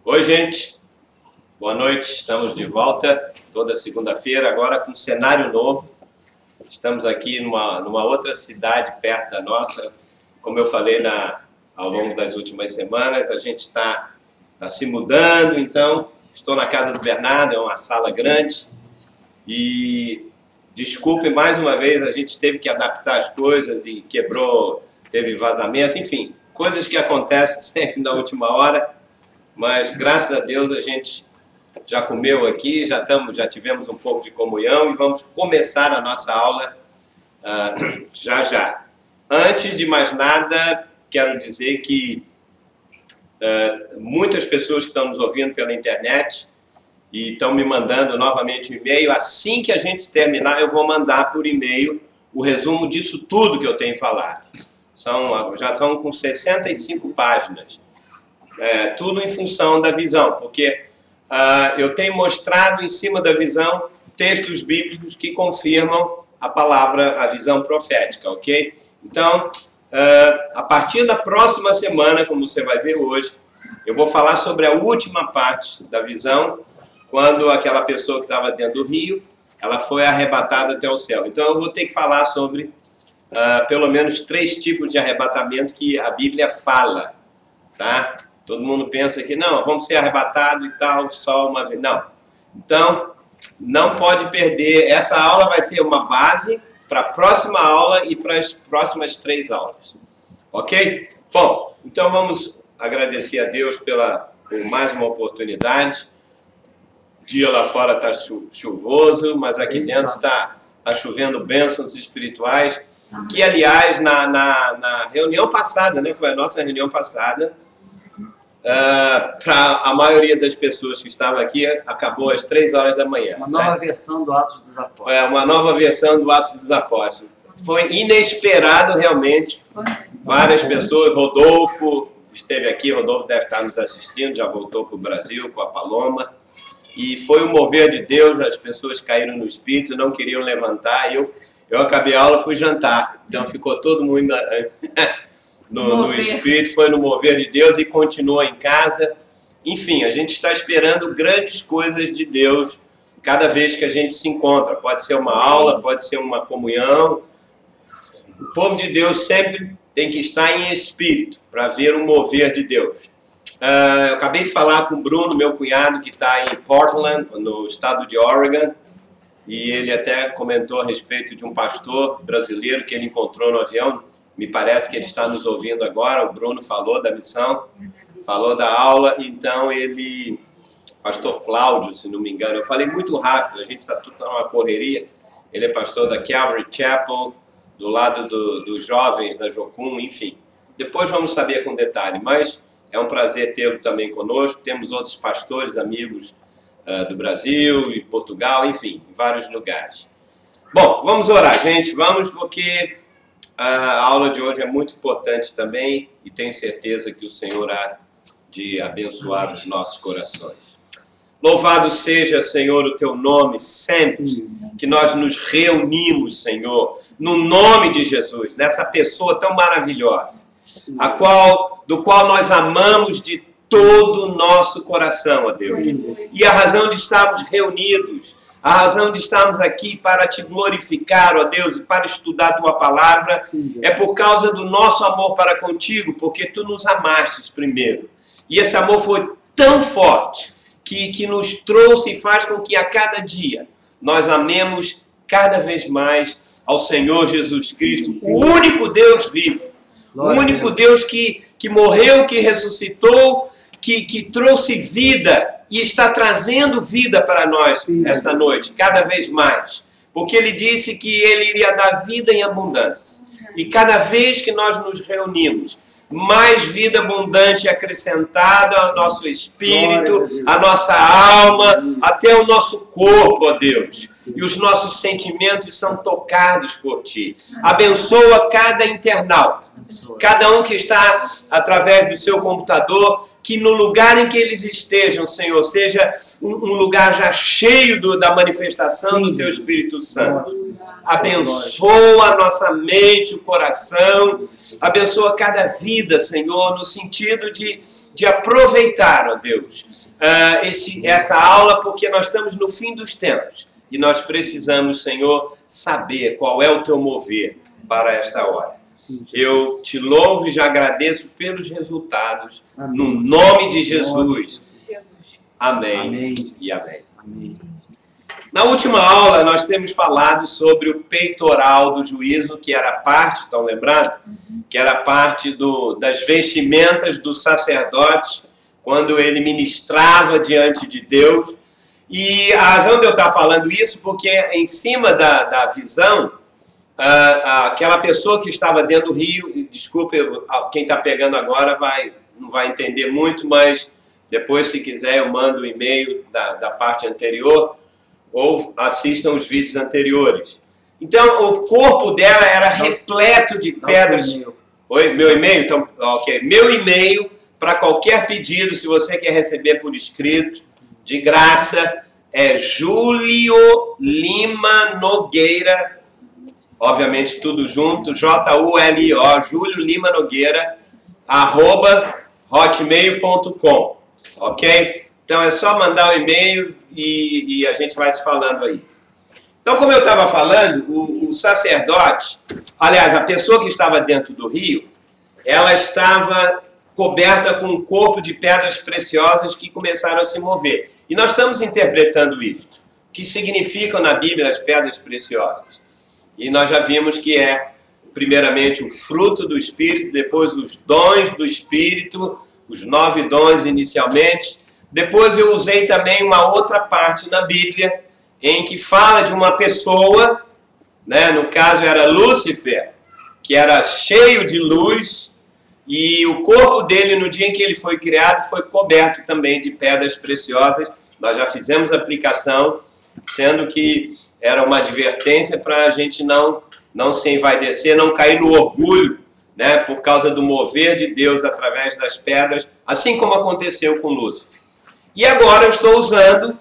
Oi, gente. Boa noite. Estamos de volta toda segunda-feira, agora com um cenário novo. Estamos aqui numa outra cidade perto da nossa. Como eu falei ao longo das últimas semanas, a gente está se mudando, então estou na casa do Bernardo, é uma sala grande. E desculpe mais uma vez, a gente teve que adaptar as coisas e quebrou, teve vazamento, enfim, coisas que acontecem sempre na última hora. Mas, graças a Deus, a gente já comeu aqui, já tivemos um pouco de comunhão e vamos começar a nossa aula já. Antes de mais nada, quero dizer que muitas pessoas que estão nos ouvindo pela internet e estão me mandando novamente um e-mail. Assim que a gente terminar, eu vou mandar por e-mail o resumo disso tudo que eu tenho falado. Já são com 65 páginas. Tudo em função da visão, porque eu tenho mostrado em cima da visão textos bíblicos que confirmam a palavra, a visão profética, ok? Então, a partir da próxima semana, como você vai ver hoje, eu vou falar sobre a última parte da visão, quando aquela pessoa que estava dentro do rio, ela foi arrebatada até o céu. Então, eu vou ter que falar sobre pelo menos 3 tipos de arrebatamento que a Bíblia fala, tá? Todo mundo pensa que, não, vamos ser arrebatados e tal, só uma vez. Não. Então, não pode perder. Essa aula vai ser uma base para a próxima aula e para as próximas 3 aulas. Ok? Bom, então vamos agradecer a Deus por mais uma oportunidade. O dia lá fora está chuvoso, mas aqui dentro está chovendo bênçãos espirituais. Que, aliás, na reunião passada, né, foi a nossa reunião passada, para a maioria das pessoas que estavam aqui, acabou às 3 horas da manhã. Uma nova versão do Atos dos Apóstolos. Uma nova versão do Atos dos Apóstolos. Foi inesperado, realmente. Várias pessoas, Rodolfo esteve aqui, Rodolfo deve estar nos assistindo, já voltou para o Brasil com a Paloma. E foi um mover de Deus, as pessoas caíram no espírito, não queriam levantar. Eu acabei a aula, fui jantar. Então ficou todo mundo... No espírito, foi no mover de Deus e continua em casa. Enfim, a gente está esperando grandes coisas de Deus cada vez que a gente se encontra. Pode ser uma aula, pode ser uma comunhão. O povo de Deus sempre tem que estar em espírito para ver o mover de Deus. Eu acabei de falar com o Bruno, meu cunhado, que está em Portland, no estado de Oregon, e ele até comentou a respeito de um pastor brasileiro que ele encontrou no avião. Me parece que ele está nos ouvindo agora. O Bruno falou da missão, falou da aula, então pastor Cláudio, se não me engano, eu falei muito rápido, a gente está tudo numa correria. Ele é pastor da Calvary Chapel, do lado dos jovens da Jocum, enfim. Depois vamos saber com detalhe, mas é um prazer tê-lo também conosco. Temos outros pastores, amigos do Brasil e Portugal, enfim, em vários lugares. Bom, vamos orar, gente, vamos, porque... A aula de hoje é muito importante também e tenho certeza que o Senhor há de abençoar os nossos corações. Louvado seja, Senhor, o Teu nome sempre que nós nos reunimos, Senhor, no nome de Jesus, nessa pessoa tão maravilhosa, do qual nós amamos de todo o nosso coração, ó Deus. E a razão de estarmos reunidos, a razão de estarmos aqui para te glorificar, ó Deus, e para estudar a tua palavra, é por causa do nosso amor para contigo, porque tu nos amaste primeiro. E esse amor foi tão forte que nos trouxe e faz com que a cada dia nós amemos cada vez mais ao Senhor Jesus Cristo, o único Deus vivo, o único Deus que morreu, que ressuscitou, que trouxe vida e está trazendo vida para nós esta noite, cada vez mais. Porque Ele disse que Ele iria dar vida em abundância. E cada vez que nós nos reunimos, mais vida abundante é acrescentada ao nosso espírito, à nossa alma, até o nosso corpo, ó Deus. E os nossos sentimentos são tocados por Ti. Abençoa cada internauta, cada um que está através do seu computador, que no lugar em que eles estejam, Senhor, seja um lugar já cheio da manifestação do Teu Espírito Santo. Abençoa a nossa mente, o coração, abençoa cada vida vida, Senhor, no sentido de aproveitar, ó Deus, essa aula, porque nós estamos no fim dos tempos e nós precisamos, Senhor, saber qual é o teu mover para esta hora. Eu te louvo e já agradeço pelos resultados, amém. No nome de Jesus. Amém, amém. E amém. Amém. Na última aula, nós temos falado sobre o peitoral do juízo, que era parte, estão lembrados? Que era parte das vestimentas do sacerdote, quando ele ministrava diante de Deus. E a razão de eu estar falando isso, porque em cima da visão, aquela pessoa que estava dentro do rio, desculpe, quem está pegando agora não vai entender muito, mas depois, se quiser, eu mando o e-mail da parte anterior, ou assistam os vídeos anteriores. Então, o corpo dela era repleto de pedras. Oi, meu e-mail? Então, ok. Meu e-mail, para qualquer pedido, se você quer receber por escrito, de graça, é Júlio Lima Nogueira, obviamente tudo junto, Julio, Júlio Lima Nogueira, @hotmail.com, ok? Então é só mandar o e-mail e a gente vai se falando aí. Então, como eu estava falando, o sacerdote, aliás, a pessoa que estava dentro do rio, ela estava coberta com um corpo de pedras preciosas que começaram a se mover. E nós estamos interpretando isto. O que significam na Bíblia as pedras preciosas? E nós já vimos que é, primeiramente, o fruto do Espírito, depois os dons do Espírito, os 9 dons inicialmente. Depois eu usei também uma outra parte na Bíblia, em que fala de uma pessoa, né, no caso era Lúcifer, que era cheio de luz, e o corpo dele, no dia em que ele foi criado, foi coberto também de pedras preciosas. Nós já fizemos a aplicação, sendo que era uma advertência para a gente não se envaidecer, não cair no orgulho, né, por causa do mover de Deus através das pedras, assim como aconteceu com Lúcifer. E agora eu estou usando,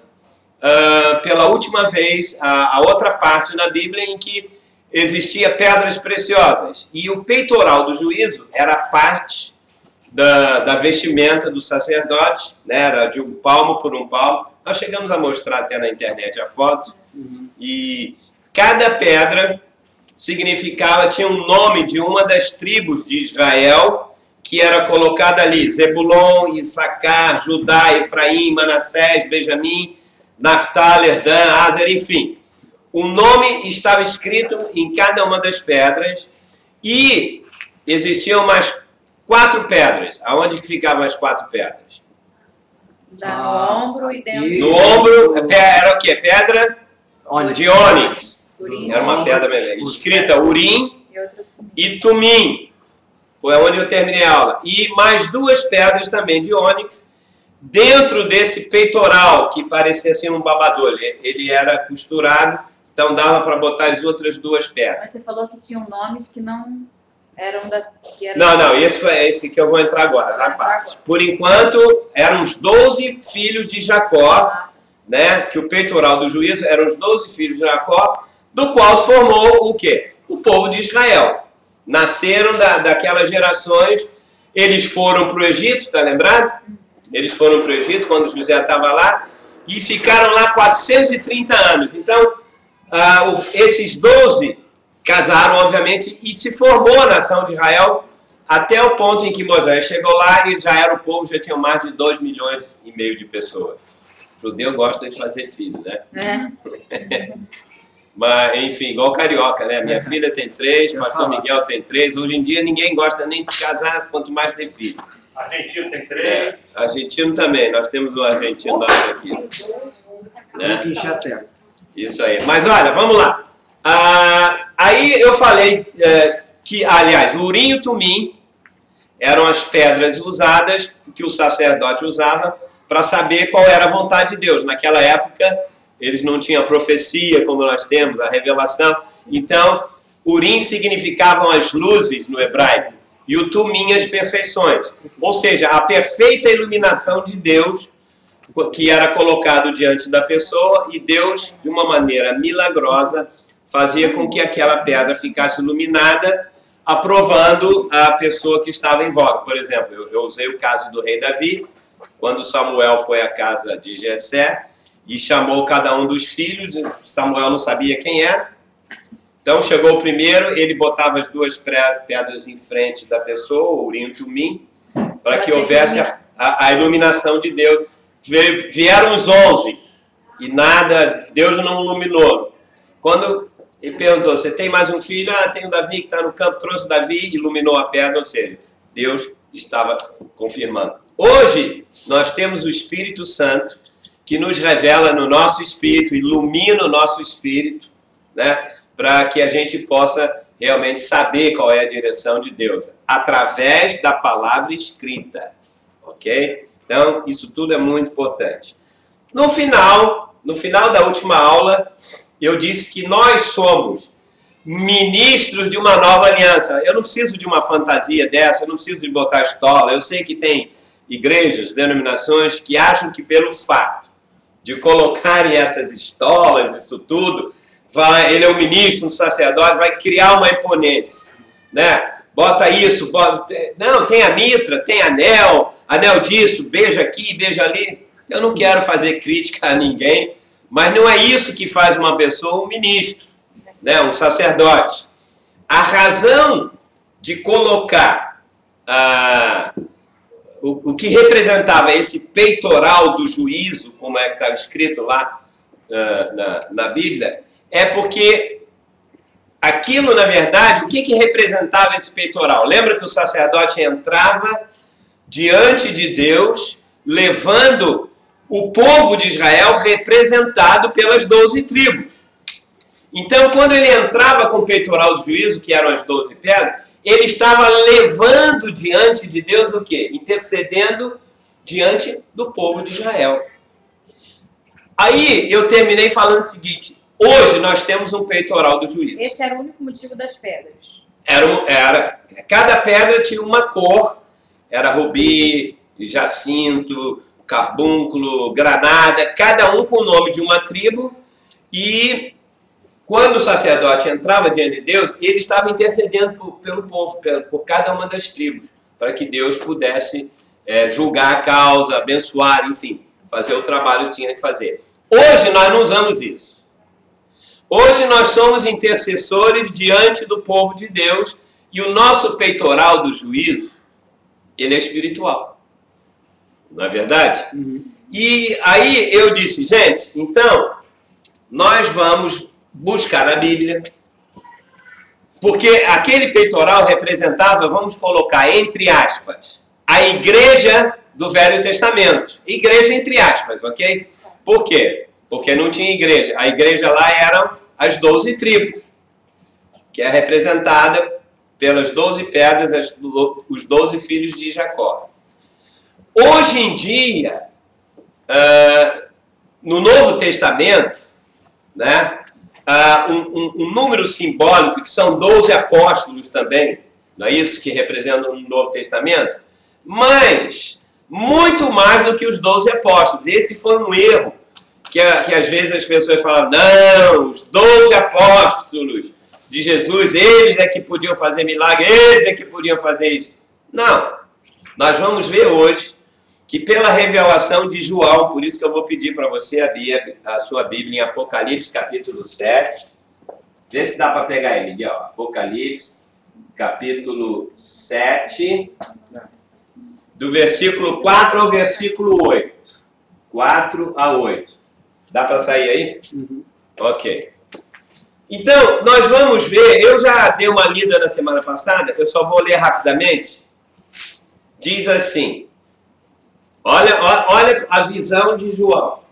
pela última vez, a outra parte na Bíblia em que existia pedras preciosas. E o peitoral do juízo era parte da vestimenta do sacerdote, né? Era de 1 palmo por 1 palmo. Nós chegamos a mostrar até na internet a foto. E cada pedra tinha um nome de uma das tribos de Israel, que era colocada ali: Zebulon, Issacar, Judá, Efraim, Manassés, Benjamim, Naftali, Dan, Aser, enfim. O nome estava escrito em cada uma das pedras e existiam mais 4 pedras. Aonde que ficavam as 4 pedras? No ombro e dentro. No ombro era o quê? Pedra de ônix. Era uma pedra escrita Urim e Tumim. Foi onde eu terminei a aula. E mais 2 pedras também de ônix dentro desse peitoral, que parecia assim um babador. Ele era costurado, então dava para botar as outras 2 pedras. Mas você falou que tinham nomes que não eram da... Não, esse é esse que eu vou entrar agora, na parte. Por enquanto, eram os 12 filhos de Jacó, né? Que o peitoral do juízo eram os 12 filhos de Jacó, do qual se formou o quê? O povo de Israel. Nasceram daquelas gerações, eles foram para o Egito, tá lembrado? Eles foram para o Egito quando José estava lá e ficaram lá 430 anos. Então, esses 12 casaram, obviamente, e se formou a nação de Israel até o ponto em que Moisés chegou lá e já era o povo, já tinha mais de 2,5 milhões de pessoas. O judeu gosta de fazer filho, né? Mas, enfim, igual carioca, né? Minha filha tem 3, pastor Miguel tem 3. Hoje em dia ninguém gosta nem de casar, quanto mais ter filho. Argentino tem 3. Argentino também. Nós temos um argentino aqui. Né? Isso aí. Mas olha, vamos lá. Aí eu falei que, aliás, o Urim e o Tumim eram as pedras usadas, que o sacerdote usava para saber qual era a vontade de Deus. Naquela época, eles não tinham a profecia como nós temos, a revelação. Então, Urim significavam as luzes no hebraico e o Tumim as perfeições. Ou seja, a perfeita iluminação de Deus que era colocado diante da pessoa e Deus, de uma maneira milagrosa, fazia com que aquela pedra ficasse iluminada aprovando a pessoa que estava em voga. Por exemplo, eu usei o caso do rei Davi, quando Samuel foi à casa de Jessé e chamou cada um dos filhos, Samuel não sabia quem era. Então chegou o primeiro, ele botava as duas pedras em frente da pessoa, o Urim e o Tumim, para que houvesse a iluminação de Deus. Vieram os 11 e nada, Deus não iluminou. Quando ele perguntou, você tem mais um filho? Ah, tem o Davi que está no campo, trouxe Davi, iluminou a pedra, ou seja, Deus estava confirmando. Hoje, nós temos o Espírito Santo, que nos revela no nosso espírito, ilumina o nosso espírito, né, para que a gente possa realmente saber qual é a direção de Deus, através da palavra escrita, ok? Então, isso tudo é muito importante. No final da última aula, eu disse que nós somos ministros de uma nova aliança. Eu não preciso de uma fantasia dessa, eu não preciso de botar estola. Eu sei que tem igrejas, denominações que acham que pelo fato de colocarem essas estolas, isso tudo, ele é um ministro, um sacerdote, vai criar uma imponência, né? Bota isso, não, tem a mitra, tem anel disso, beija aqui, beija ali. Eu não quero fazer crítica a ninguém, mas não é isso que faz uma pessoa um ministro, né? Um sacerdote. A razão de colocar o que representava esse peitoral do juízo, como é que está escrito lá na Bíblia, é porque aquilo, na verdade, o que representava esse peitoral? Lembra que o sacerdote entrava diante de Deus, levando o povo de Israel representado pelas 12 tribos. Então, quando ele entrava com o peitoral do juízo, que eram as 12 pedras, ele estava levando diante de Deus o quê? Intercedendo diante do povo de Israel. Aí eu terminei falando o seguinte: hoje nós temos um peitoral do juízo. Esse era o único motivo das pedras. Cada pedra tinha uma cor, era rubi, jacinto, carbúnculo, granada, cada um com o nome de uma tribo, e quando o sacerdote entrava diante de Deus, ele estava intercedendo pelo povo, por cada uma das tribos, para que Deus pudesse julgar a causa, abençoar, enfim, fazer o trabalho que tinha que fazer. Hoje nós não usamos isso. Hoje nós somos intercessores diante do povo de Deus, e o nosso peitoral do juízo, ele é espiritual. Não é verdade? Uhum. E aí eu disse, gente, então, nós vamos buscar na Bíblia, porque aquele peitoral representava, vamos colocar entre aspas, a igreja do Velho Testamento. Igreja entre aspas, ok? Por quê? Porque não tinha igreja. A igreja lá eram as 12 tribos, que é representada pelas 12 pedras, os 12 filhos de Jacó. Hoje em dia, no Novo Testamento, né, um número simbólico, que são 12 apóstolos também, não é isso que representam no Novo Testamento? Mas, muito mais do que os 12 apóstolos. Esse foi um erro, que às vezes as pessoas falam, não, os 12 apóstolos de Jesus, eles é que podiam fazer milagre, eles é que podiam fazer isso. Não, nós vamos ver hoje que pela revelação de João, por isso que eu vou pedir para você abrir a sua Bíblia em Apocalipse, capítulo 7. Vê se dá para pegar ele, Miguel. Apocalipse, capítulo 7, do versículo 4 ao versículo 8. 4 a 8. Dá para sair aí? Uhum. Ok. Então, nós vamos ver, eu já dei uma lida na semana passada, eu só vou ler rapidamente. Diz assim, olha a visão de João.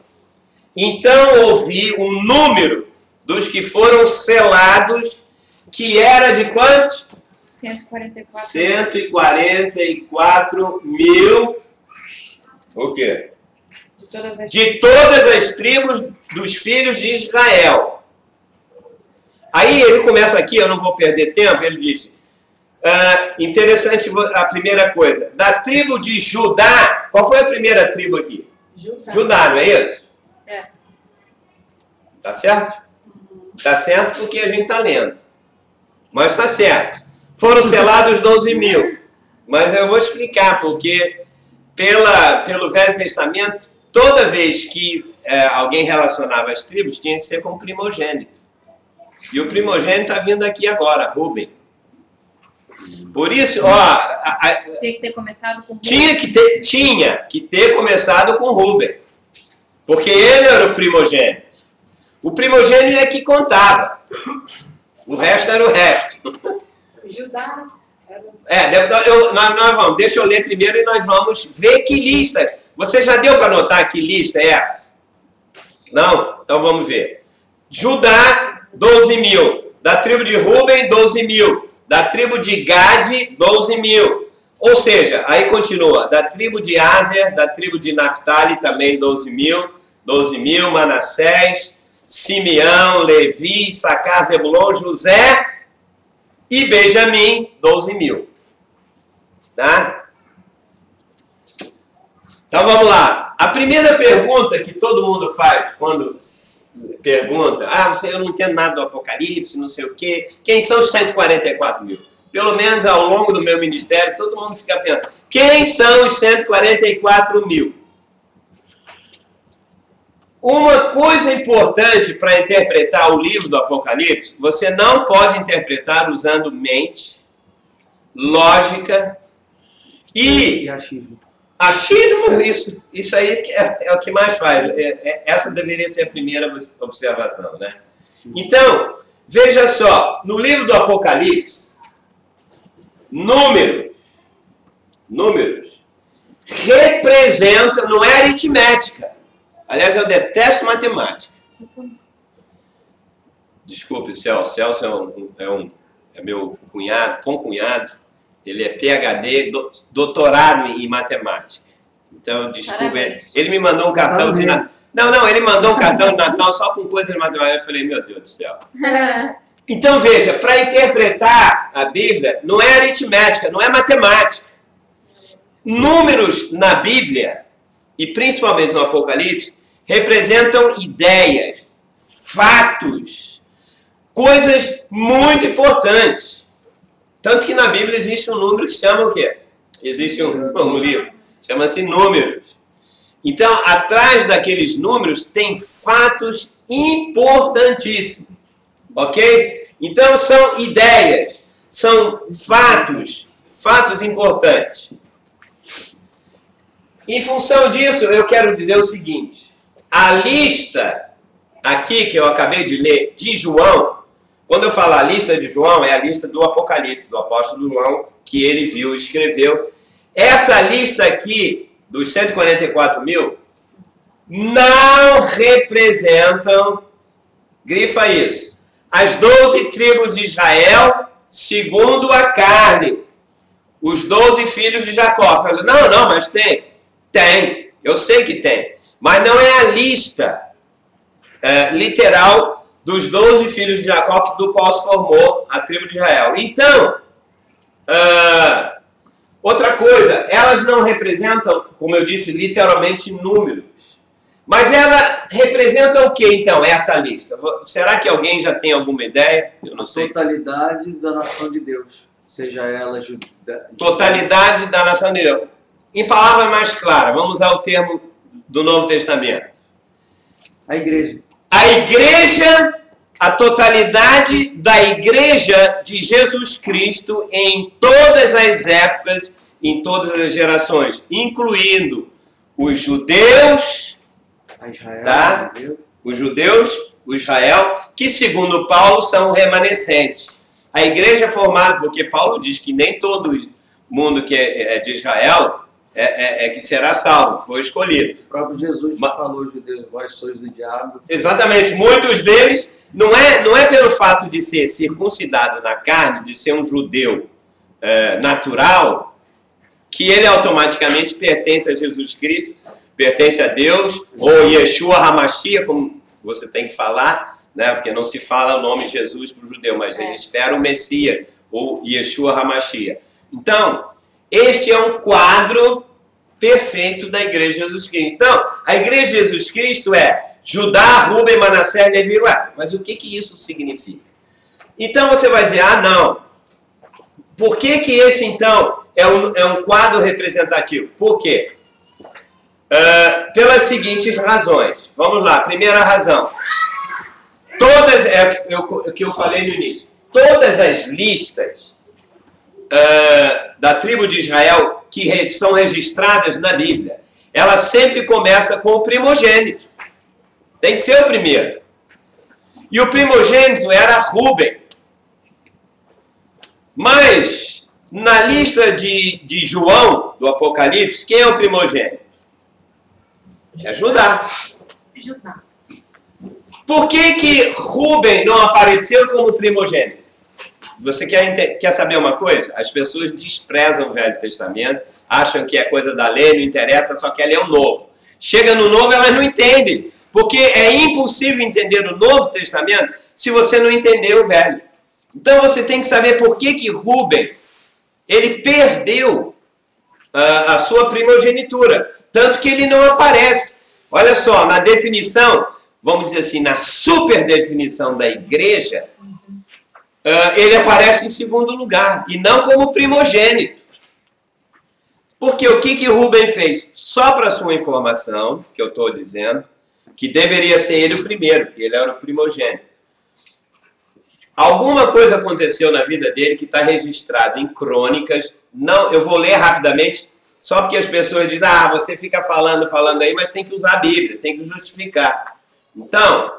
Então ouvi um número dos que foram selados, que era de quanto? 144. 144 mil. O quê? De todas as tribos dos filhos de Israel. Aí ele começa aqui, eu não vou perder tempo, ele disse, interessante a primeira coisa, da tribo de Judá, qual foi a primeira tribo aqui? Judá, não é isso? É. Tá certo? Tá certo porque a gente está lendo. Mas está certo. foram selados 12 mil. Mas eu vou explicar, porque pelo Velho Testamento, toda vez que alguém relacionava as tribos, tinha que ser com o primogênito. E o primogênito está vindo aqui agora, Rubem. Por isso, tinha que ter começado com Rubem. Tinha que ter começado com Rubem. Porque ele era o primogênito. O primogênito é que contava. O resto era o resto. Judá. Nós vamos, deixa eu ler primeiro e nós vamos ver que lista. Você já deu para notar que lista é essa? Não? Então vamos ver. Judá, 12 mil. Da tribo de Rubem, 12 mil. Da tribo de Gade, 12 mil. Ou seja, aí continua. Da tribo de Áser, da tribo de Naftali, também 12 mil. 12 mil, Manassés, Simeão, Levi, Issacar, Zebulon, José e Benjamim, 12 mil. Tá? Então vamos lá. A primeira pergunta que todo mundo faz quando pergunta, eu não entendo nada do Apocalipse, não sei o quê. Quem são os 144 mil? Pelo menos ao longo do meu ministério, todo mundo fica perguntando. Quem são os 144 mil? Uma coisa importante para interpretar o livro do Apocalipse, você não pode interpretar usando mente, lógica e achismo. Achismo, isso aí é o que mais faz. Essa deveria ser a primeira observação, né? Então, veja só, no livro do Apocalipse, números representam, não é aritmética. Aliás, eu detesto matemática. Desculpe, Celso. Celso é meu concunhado. Ele é PhD, doutorado em matemática. Então, desculpe. Ele me mandou um cartão de Natal. Não, ele mandou um cartão de Natal só com coisa de matemática. Eu falei, meu Deus do céu. Então, veja, para interpretar a Bíblia, não é aritmética, não é matemática. Números na Bíblia, e principalmente no Apocalipse, representam ideias, fatos, coisas muito importantes. Tanto que na Bíblia existe um número que se chama o quê? Existe um livro, chama-se Números. Então, atrás daqueles números tem fatos importantíssimos, ok? Então, são ideias, são fatos importantes. Em função disso, eu quero dizer o seguinte, a lista aqui que eu acabei de ler de João, quando eu falo a lista de João, é a lista do Apocalipse, do apóstolo João, que ele viu e escreveu. Essa lista aqui, dos 144 mil, não representam, grifa isso, as 12 tribos de Israel segundo a carne, os 12 filhos de Jacó. Eu falei, não, mas tem, eu sei que tem, mas não é a lista literal dos 12 filhos de Jacó, do qual se formou a tribo de Israel. Então, outra coisa, elas não representam, como eu disse, literalmente números. Mas ela representa o que, então, essa lista? Será que alguém já tem alguma ideia? Eu não sei. Totalidade da nação de Deus, seja ela judaica. Totalidade da nação de Deus. Em palavras mais claras, vamos usar o termo do Novo Testamento. A igreja. A igreja, a totalidade da igreja de Jesus Cristo em todas as épocas, em todas as gerações, incluindo os judeus, Israel, os judeus, o Israel, que segundo Paulo são remanescentes. A igreja é formada, porque Paulo diz que nem todo mundo que é de Israel que será salvo, foi escolhido. O próprio Jesus falou aos judeus, vós sois do diabo. Exatamente, muitos deles, não é pelo fato de ser circuncidado na carne, de ser um judeu natural, que ele automaticamente pertence a Jesus Cristo, pertence a Deus, ou Yeshua HaMashiach, como você tem que falar, né? Porque não se fala o nome Jesus para o judeu, mas ele espera o Messias, ou Yeshua HaMashiach. Então, este é um quadro perfeito da Igreja de Jesus Cristo. Então, a Igreja de Jesus Cristo é Judá, Rubem, Manassés, Levi. Mas o que isso significa? Então você vai dizer, não, Por que que esse, então, é um quadro representativo? Por quê? Pelas seguintes razões. Vamos lá, primeira razão. Todas, o que eu falei no início, todas as listas da tribo de Israel que são registradas na Bíblia, ela sempre começa com o primogênito. Tem que ser o primeiro. E o primogênito era Rúben. Mas, na lista de João, do Apocalipse, quem é o primogênito? É Judá. Judá. Por que que Rúben não apareceu como primogênito? Você quer saber uma coisa? As pessoas desprezam o Velho Testamento, acham que é coisa da lei, não interessa, só quer ler o Novo. Chega no Novo, elas não entendem, porque é impossível entender o Novo Testamento se você não entender o Velho. Então você tem que saber por que que Rúben, ele perdeu a sua primogenitura, tanto que ele não aparece. Olha só, na definição, vamos dizer assim, na super definição da igreja, ele aparece em segundo lugar, e não como primogênito. Porque o que Rúben fez? Só para sua informação, que eu estou dizendo, que deveria ser ele o primeiro, porque ele era o primogênito. Alguma coisa aconteceu na vida dele que está registrado em crônicas. Não, eu vou ler rapidamente, só porque as pessoas dizem, você fica falando aí, mas tem que usar a Bíblia, tem que justificar. Então,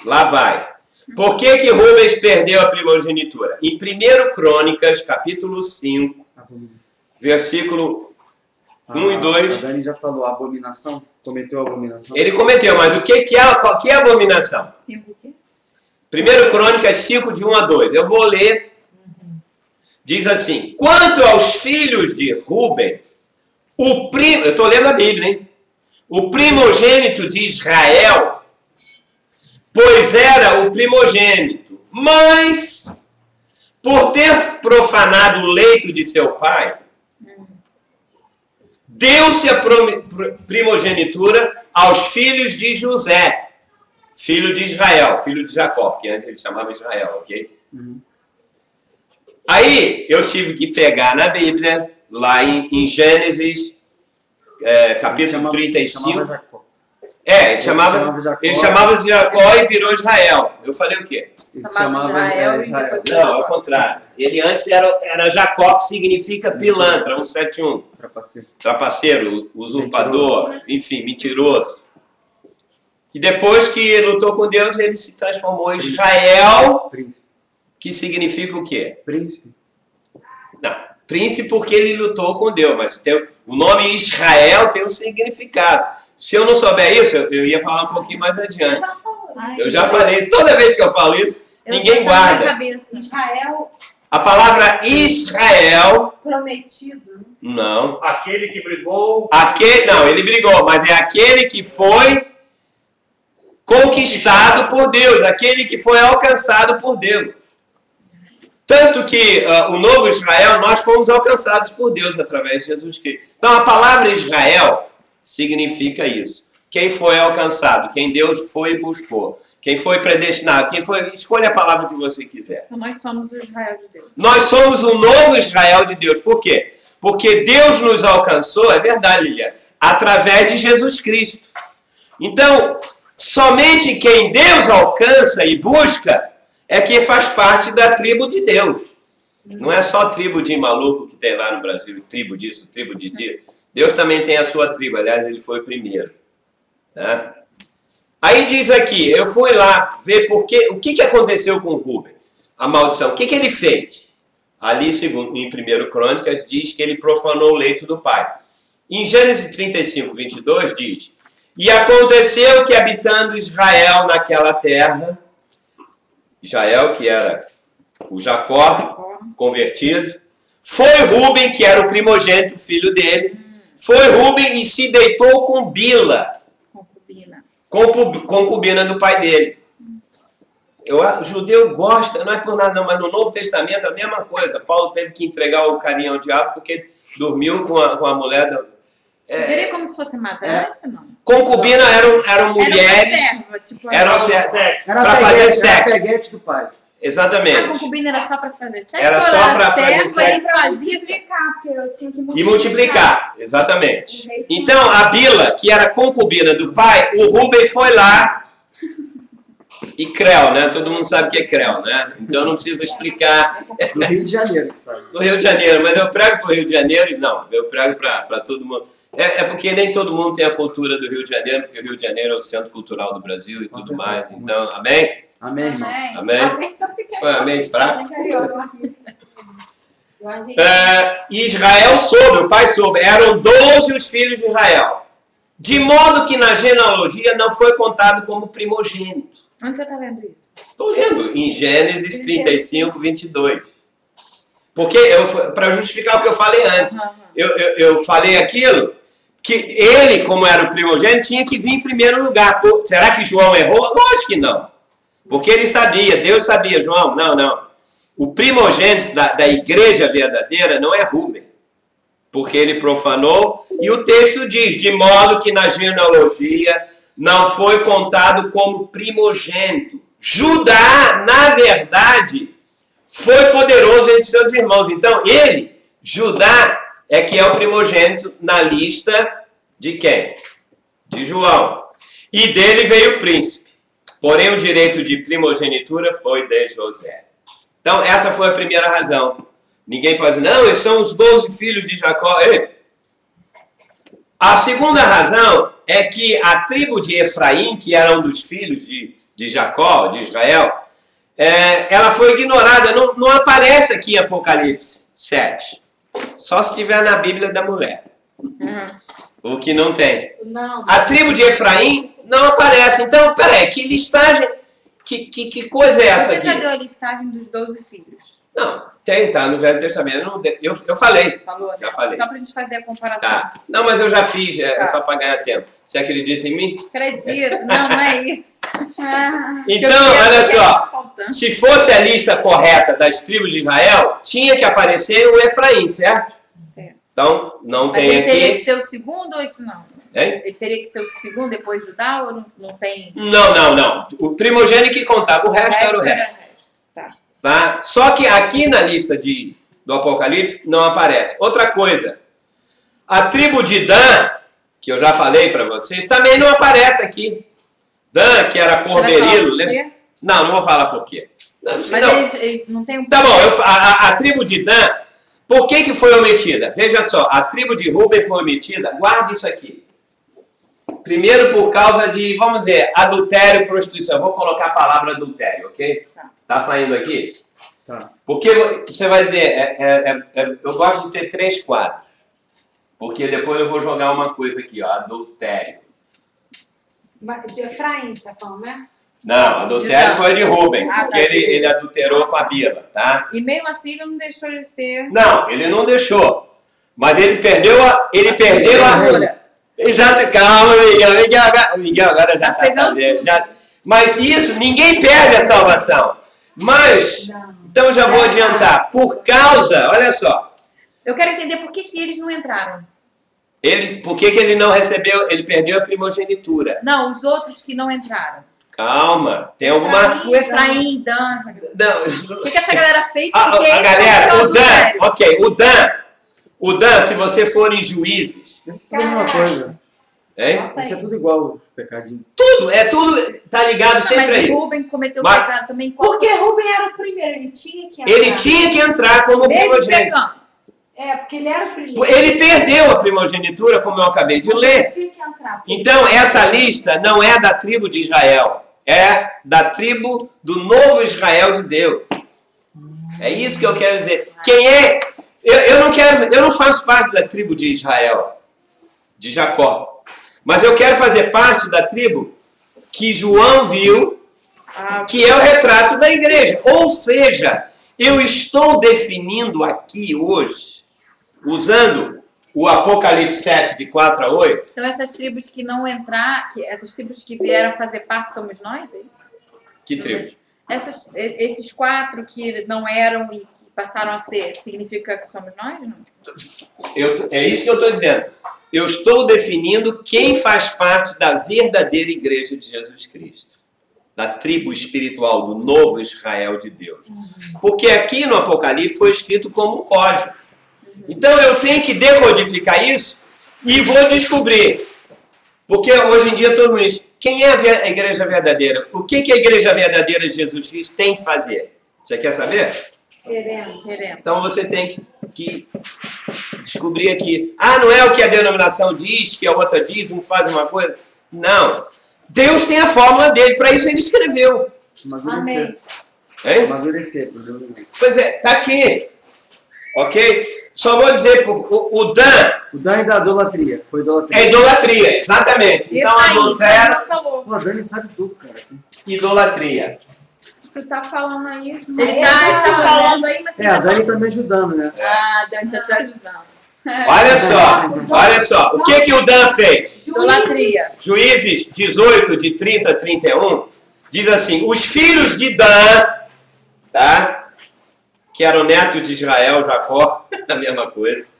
lá vai. Por que Rubens perdeu a primogenitura? Em 1 Crônicas, capítulo 5, versículo 1 e 2. A Dani já falou, a abominação? Cometeu a abominação? Ele cometeu, mas qual que é a abominação? 5 o quê? 1 Crônicas 5, de 1 a 2. Eu vou ler. Diz assim: quanto aos filhos de Rúben, eu estou lendo a Bíblia, hein? O primogênito de Israel, pois era o primogênito, mas, por ter profanado o leito de seu pai, deu-se a primogenitura aos filhos de José, filho de Israel, filho de Jacó, que antes ele chamava Israel, ok? Aí eu tive que pegar na Bíblia, lá em Gênesis, capítulo 35. Ele chamava de Jacó e virou Israel. Eu falei o quê? Chamava Israel e depois... Não, ao contrário. Ele antes era Jacó, que significa pilantra, 171. Trapaceiro, usurpador, enfim, mentiroso. E depois que lutou com Deus, ele se transformou em Israel, que significa o quê? Príncipe. Não, príncipe porque ele lutou com Deus, mas o nome Israel tem um significado. Se eu não souber isso, eu ia falar um pouquinho mais adiante. Eu já falei, toda vez que eu falo isso, ninguém guarda. Israel. A palavra Israel... Prometido. Não. Aquele que brigou... Não, ele brigou, mas é aquele que foi conquistado por Deus, aquele que foi alcançado por Deus. Tanto que o novo Israel, nós fomos alcançados por Deus através de Jesus Cristo. Então a palavra Israel significa isso. Quem foi alcançado, quem Deus foi e buscou, quem foi predestinado, quem foi... Escolha a palavra que você quiser. Então nós somos o Israel de Deus. Nós somos o novo Israel de Deus. Por quê? Porque Deus nos alcançou, é verdade, Liliana, através de Jesus Cristo. Então, somente quem Deus alcança e busca é que faz parte da tribo de Deus. Não é só tribo de maluco que tem lá no Brasil, tribo disso, tribo de Deus. Deus também tem a sua tribo, aliás, ele foi o primeiro. Né? Aí diz aqui, eu fui lá ver o que aconteceu com Rúben, a maldição. O que ele fez? Ali, em 1 Crônicas, diz que ele profanou o leito do pai. Em Gênesis 35, 22, diz: e aconteceu que, habitando Israel naquela terra, Israel, que era o Jacó, convertido, foi Rúben, que era o primogênito, filho dele, foi Rúben e se deitou com Bila, concubina do pai dele. O judeu gosta, não é por nada não, mas no Novo Testamento a mesma coisa. Paulo teve que entregar o carinho ao diabo porque dormiu com a mulher da... Seria como se fosse madrasta, não? Concubina eram mulheres... Era uma serva, para fazer sexo. Era a peguete do pai. Exatamente. A concubina era só para fazer sexo? Era só para fazer sexo. E para multiplicar, porque eu tinha que multiplicar. E multiplicar, exatamente. Então, a Bila, que era concubina do pai, o Rubem foi lá e creu, né? Todo mundo sabe o que é creu, né? Então, eu não preciso explicar. No Rio de Janeiro, sabe? No Rio de Janeiro, mas eu prego para o Rio de Janeiro e não, eu prego para todo mundo. É porque nem todo mundo tem a cultura do Rio de Janeiro, porque o Rio de Janeiro é o centro cultural do Brasil e tudo mais. Então, amém? Amém, irmão. Amém? Isso foi amém fraco. É, Israel soube, o pai soube, eram 12 os filhos de Israel. De modo que na genealogia não foi contado como primogênito. Onde você está lendo isso? Estou lendo em Gênesis 35, 22. Porque, para justificar o que eu falei antes, eu falei aquilo, que ele, como era o primogênito, tinha que vir em primeiro lugar. Será que João errou? Lógico que não. Porque ele sabia, Deus sabia, João, não. O primogênito da igreja verdadeira não é Rubem, porque ele profanou, e o texto diz, de modo que na genealogia não foi contado como primogênito. Judá, na verdade, foi poderoso entre seus irmãos. Então, Judá, é que é o primogênito na lista de quem? De João. E dele veio o príncipe. Porém, o direito de primogenitura foi de José. Então, essa foi a primeira razão. Ninguém pode dizer, não, esses são os 12 filhos de Jacó. Ei. A segunda razão é que a tribo de Efraim, que era um dos filhos de Jacó, de Israel, ela foi ignorada. Não aparece aqui em Apocalipse 7. Só se estiver na Bíblia da mulher. O que não tem. Não. A tribo de Efraim não aparece. Então, peraí, que listagem, que coisa é essa aqui? Você já deu a listagem dos 12 filhos? Não, tá no Velho Testamento. Eu falei. Falou, né? Já falei. Só pra gente fazer a comparação. Tá. Não, mas eu já fiz, só para ganhar tempo. Você acredita em mim? Acredito, não é isso. Então, olha só, se fosse a lista correta das tribos de Israel, tinha que aparecer o Efraim, certo? Certo. Então, não Mas tem ele teria que aqui. ser o segundo ou isso não? Hein? Ele teria que ser o segundo depois de Judá ou não tem? Não. O primogênito que contava, o resto era o resto. Tá? Só que aqui na lista do Apocalipse não aparece. Outra coisa, a tribo de Dan, que eu já falei para vocês, também não aparece aqui. Dan, que era cordeiro, lembra? Não vou falar por quê. Mas não. eles não tem um... Tá bom, a tribo de Dan, por que foi omitida? Veja só, a tribo de Rubem foi omitida, guarda isso aqui. Primeiro por causa de, vamos dizer, adultério e prostituição. Eu vou colocar a palavra adultério, ok? Tá saindo aqui? Tá. Porque você vai dizer, eu gosto de ter 3 quadros. Porque depois eu vou jogar uma coisa aqui, ó, adultério. De Efraim, você tá falando, né? Não, adultério foi de Rubem, porque ele adulterou com a Bila, tá? E mesmo assim ele não deixou de ser... Não, ele não deixou. Mas ele perdeu a... Exato, calma, Miguel agora já está sabendo. Mas isso, ninguém perde a salvação. Mas, então já vou adiantar. Por causa, olha só. Eu quero entender por que eles não entraram. Por que ele não recebeu, ele perdeu a primogenitura? Não, os outros que não entraram. Calma, tem alguma... O Efraim, Dan... Não. O que essa galera fez? A galera, o Dan, se você for em Juízes... Isso é tudo a mesma coisa. Hein? Isso é tudo igual o pecadinho. Tudo tá ligado sempre aí. Mas o Rubem cometeu pecado também. Porque Rubem era o primeiro, ele tinha que entrar. Ele tinha que entrar como primogênito. Porque ele era o primeiro. Ele perdeu a primogenitura, como eu acabei de ler. Ele tinha que entrar. Então, essa lista não é da tribo de Israel. É da tribo do novo Israel de Deus. É isso que eu quero dizer. Quem é... Eu não faço parte da tribo de Israel, de Jacó. Mas eu quero fazer parte da tribo que João viu, que é o retrato da igreja. Ou seja, eu estou definindo aqui hoje, usando o Apocalipse 7, de 4 a 8. Então essas tribos que não entrar, essas tribos que vieram fazer parte somos nós, é isso? Que tribos? Esses 4 que não eram e que passaram a ser, significa que somos nós? Não? É isso que eu estou dizendo. Eu estou definindo quem faz parte da verdadeira igreja de Jesus Cristo. da tribo espiritual, do novo Israel de Deus. Porque aqui no Apocalipse foi escrito como um código. Então eu tenho que decodificar isso e vou descobrir. Porque hoje em dia todo mundo diz, quem é a igreja verdadeira? O que a igreja verdadeira de Jesus Cristo tem que fazer? Você quer saber? Queremos. Então você tem que descobrir aqui. Ah, não é o que a denominação diz, que a outra diz, um faz uma coisa. Não. Deus tem a fórmula dele, para isso ele escreveu. Amém. Hein? Amadurecer. Pois é, tá aqui. Ok? Só vou dizer, o Dan... O Dan é da idolatria. Foi idolatria. É idolatria, exatamente. Então, adultério... Pô, a Dani sabe tudo, cara. Idolatria. Tu tá falando aí. Ele tá falando aí, mas A Dani tá me ajudando, né? Ah, Dani tá te ajudando. Olha só. O que o Dan fez? Idolatria. Juízes 18, de 30 a 31, diz assim, os filhos de Dan, tá? Que eram netos de Israel, Jacó, a mesma coisa,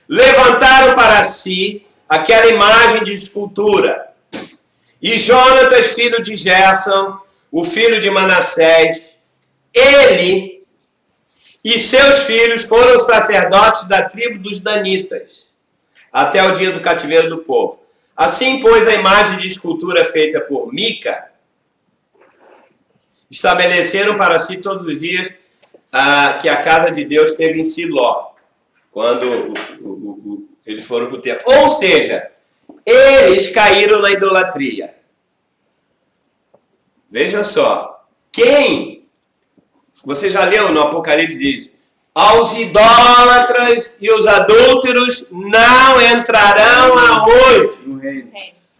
levantaram para si aquela imagem de escultura. E Jonatas, filho de Gerson, o filho de Manassés, ele e seus filhos foram sacerdotes da tribo dos Danitas, até o dia do cativeiro do povo. Assim, pois, a imagem de escultura feita por Mica, estabeleceram para si todos os dias que a casa de Deus esteve em Siló, quando eles foram para o templo. Ou seja, eles caíram na idolatria. Veja só, você já leu no Apocalipse, diz, aos idólatras e os adúlteros não entrarão aonde? No reino.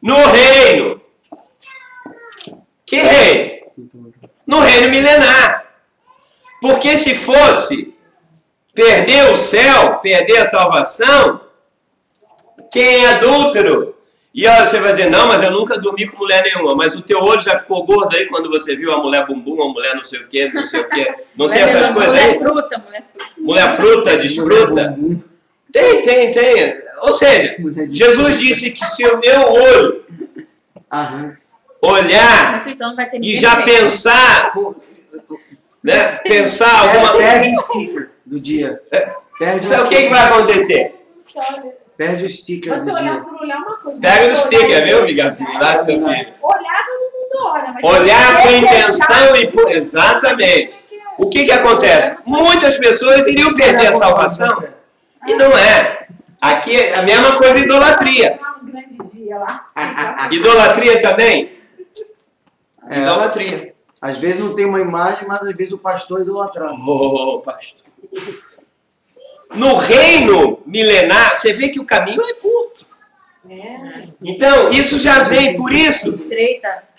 No reino. Que reino? No reino milenar. Porque se fosse perder o céu, perder a salvação, quem é adúltero? E aí você vai dizer, não, mas eu nunca dormi com mulher nenhuma. Mas o teu olho já ficou gordo aí quando você viu a mulher bumbum, a mulher não sei o quê, não sei o quê. Não tem essas coisas aí? Mulher fruta, desfruta. Tem. Ou seja, Jesus disse que se o meu olho olhar e já pensar, né? Pensar alguma coisa. Perde o sticker do dia. Sabe o que vai acontecer? Perde o sticker Você do olhar dia. por olhar uma coisa. Pega o sticker, viu, amigazinho? Lá do teu filho. Olhar todo mundo olha. Mas Olhar com você intenção e por... Exatamente. O que acontece? Muitas pessoas iriam perder a salvação. E não é. Aqui é a mesma coisa idolatria. Um grande dia lá. Idolatria também? Idolatria. Às vezes não tem uma imagem, mas às vezes o pastor é idolatrado. Pastor. No reino milenar, você vê que o caminho é curto. Então, isso já vem por isso.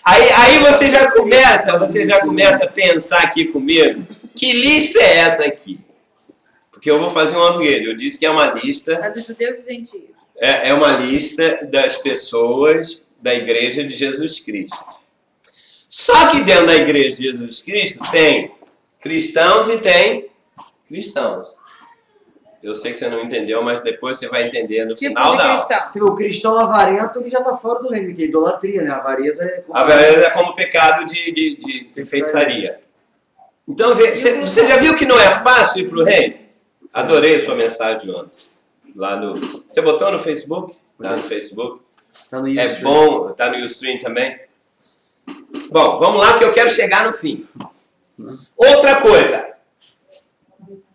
Aí você já começa a pensar aqui comigo, que lista é essa aqui? Porque eu vou fazer um upgrade. Eu disse que é uma lista... É dos judeus e gentios. É uma lista das pessoas da Igreja de Jesus Cristo. Só que dentro da Igreja de Jesus Cristo tem cristãos e tem cristãos. Eu sei que você não entendeu, mas depois você vai entender no final da aula. Se o cristão avarento, ele já está fora do reino, que é idolatria, né? A avareza é como pecado de feitiçaria. Então, você já viu que não é fácil ir para o reino? Adorei a sua mensagem ontem. Você botou no Facebook? Tá no Facebook? Tá no Ustream. É bom, tá no Ustream também? Bom, vamos lá que eu quero chegar no fim. Outra coisa.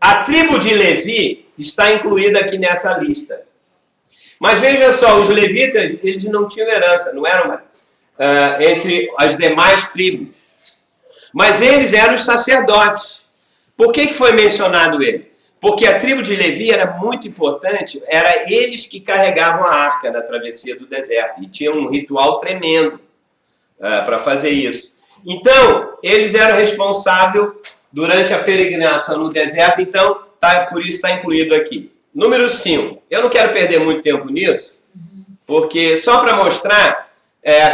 A tribo de Levi está incluída aqui nessa lista. Mas veja só, os levitas, eles não tinham herança, não eram entre as demais tribos. Mas eles eram os sacerdotes. Por que foi mencionado ele? Porque a tribo de Levi era muito importante, era eles que carregavam a arca na travessia do deserto. E tinha um ritual tremendo para fazer isso. Então, eles eram responsáveis durante a peregrinação no deserto, então, por isso está incluído aqui. Número 5. Eu não quero perder muito tempo nisso, porque só para mostrar,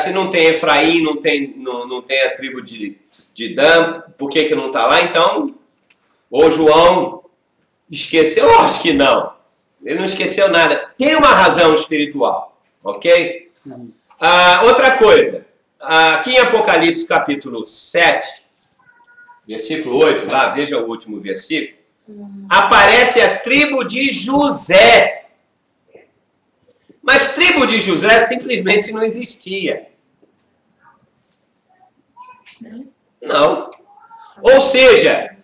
se não tem Efraim, não tem a tribo de Dan, por que não está lá? Então, ou João esqueceu? Eu acho que não. Ele não esqueceu nada. Tem uma razão espiritual, ok? Outra coisa. aqui em Apocalipse capítulo 7, versículo 8, lá, veja o último versículo, aparece a tribo de José. Mas tribo de José simplesmente não existia. Não. Ou seja,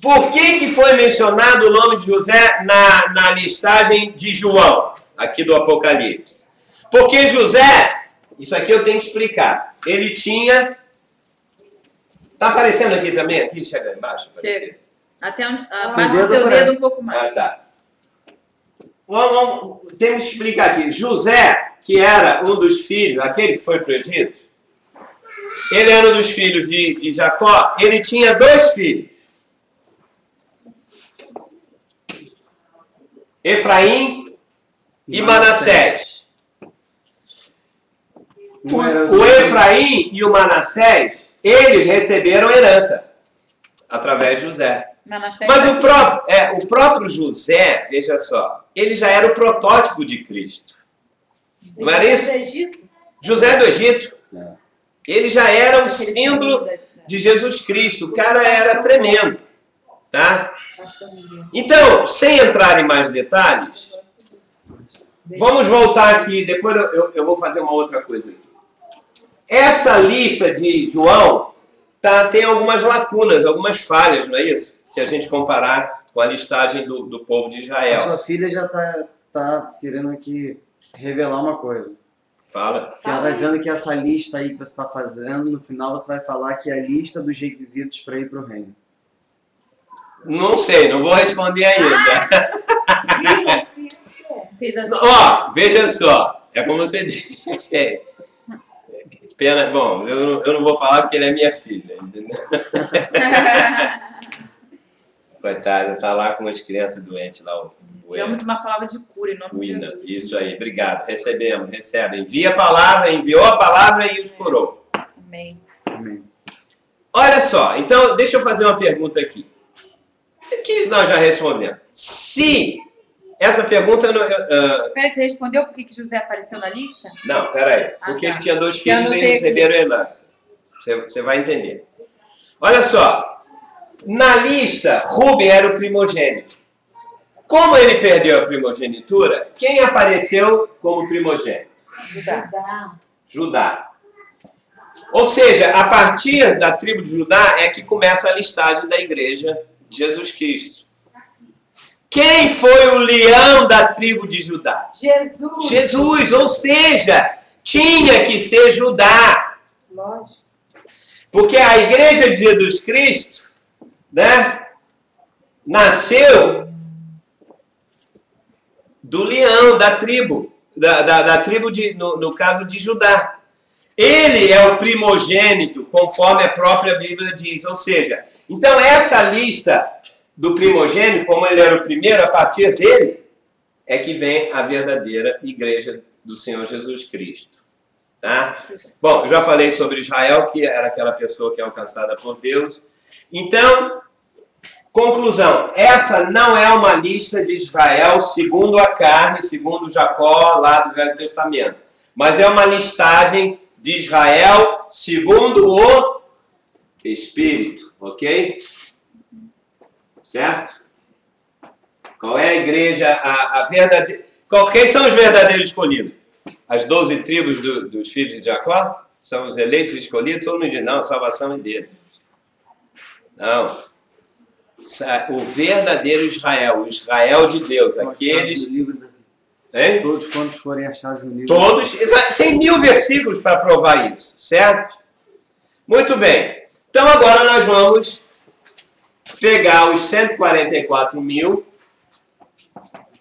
por que foi mencionado o nome de José na listagem de João, aqui do Apocalipse? Porque José, isso aqui eu tenho que explicar, ele tinha... Tá aparecendo aqui também? Aqui, chega embaixo. Chega. Até onde... Passa o seu dedo um pouco mais. Ah, tá. Temos que explicar aqui. José, que era um dos filhos, aquele que foi para o Egito, ele era um dos filhos de Jacó, ele tinha 2 filhos. Efraim e Manassés. O Efraim e o Manassés, eles receberam herança através de José. Mas o próprio José, veja só, ele já era o protótipo de Cristo. Não era isso? José do Egito. Ele já era um símbolo de Jesus Cristo. O cara era tremendo. Tá? Então, sem entrar em mais detalhes, vamos voltar aqui. Depois eu vou fazer uma outra coisa aqui. Essa lista de João tem algumas lacunas, algumas falhas, não é isso? Se a gente comparar com a listagem do povo de Israel. A sua filha já tá querendo aqui revelar uma coisa. Fala. Ela está dizendo que essa lista aí que você está fazendo, no final você vai falar que é a lista dos requisitos para ir para o reino. Não sei, não vou responder ainda. Ó, veja só, é como você disse. Pena, bom, eu não vou falar porque ele é minha filha, entendeu? Coitada, tá lá com as crianças doentes lá. Damos uma palavra de cura em nome de Jesus. Isso aí, obrigado. Recebe. Enviou a palavra e os curou. Amém. Amém. Olha só, então deixa eu fazer uma pergunta aqui. Que nós já respondemos. Se essa pergunta... Peraí, você respondeu por que José apareceu na lista? Não, peraí. Porque ele tinha 2 filhos e receberam herança. Você vai entender. Olha só. Na lista, Rubem era o primogênito. Como ele perdeu a primogenitura, quem apareceu como primogênito? Judá. Ou seja, a partir da tribo de Judá é que começa a listagem da igreja de Jesus Cristo. Quem foi o leão da tribo de Judá? Jesus. Jesus, ou seja, tinha que ser Judá. Lógico. Porque a igreja de Jesus Cristo, né, nasceu do leão da tribo, da tribo, no caso de Judá. Ele é o primogênito, conforme a própria Bíblia diz. Ou seja, então essa lista do primogênito, como ele era o primeiro, a partir dele, é que vem a verdadeira igreja do Senhor Jesus Cristo. Tá? Bom, eu já falei sobre Israel, que era aquela pessoa que é alcançada por Deus. Então, conclusão, essa não é uma lista de Israel segundo a carne, segundo Jacó, lá do Velho Testamento. Mas é uma listagem de Israel segundo o Espírito, ok? Certo? Qual é a igreja, a verdadeira... Quem são os verdadeiros escolhidos? As 12 tribos dos filhos de Jacó? São os eleitos escolhidos? Todo mundo diz, não, a salvação é dele. Não. O verdadeiro Israel, o Israel de Deus, aqueles... Hein? Todos quantos forem achados no livro. Todos, tem 1000 versículos para provar isso, certo? Muito bem. Então agora nós vamos pegar os 144 mil,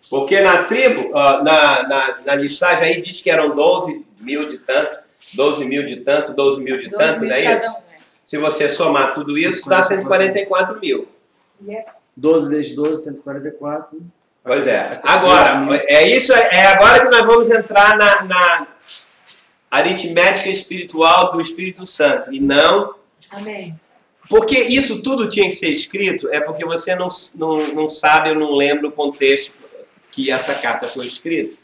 porque na tribo, na listagem aí diz que eram 12 mil de tanto, 12 mil de tanto, 12 mil de tanto, não é isso? Se você somar tudo isso, dá 144 mil. 12 vezes 12, 144. Pois é. Agora, é agora que nós vamos entrar na aritmética espiritual do Espírito Santo. E não... Amém. Porque isso tudo tinha que ser escrito, é porque você não sabe ou não lembra o contexto que essa carta foi escrita.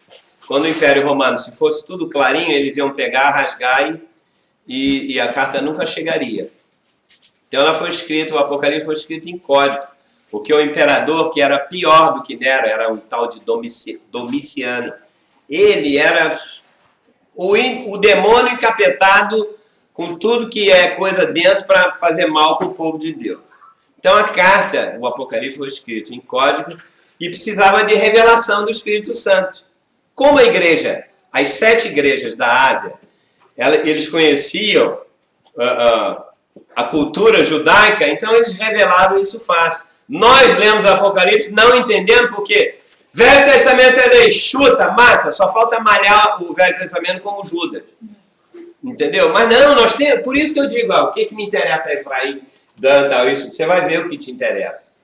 Quando o Império Romano, se fosse tudo clarinho, eles iam pegar, rasgar e a carta nunca chegaria. Então ela foi escrita, o Apocalipse foi escrito em código, porque o imperador, que era pior do que Nero, era um tal de Domiciano, ele era o demônio encapetado com tudo que é coisa dentro para fazer mal para o povo de Deus. Então a carta, o Apocalipse foi escrito em código e precisava de revelação do Espírito Santo. Como a igreja, as 7 igrejas da Ásia, eles conheciam a cultura judaica, então eles revelaram isso fácil. Nós lemos o Apocalipse, não entendemos porque Velho Testamento é lei, chuta, mata, só falta malhar o Velho Testamento como Judas. Entendeu? Mas não, nós temos, por isso que eu digo, o que me interessa Efraim, Dan, isso, você vai ver o que te interessa.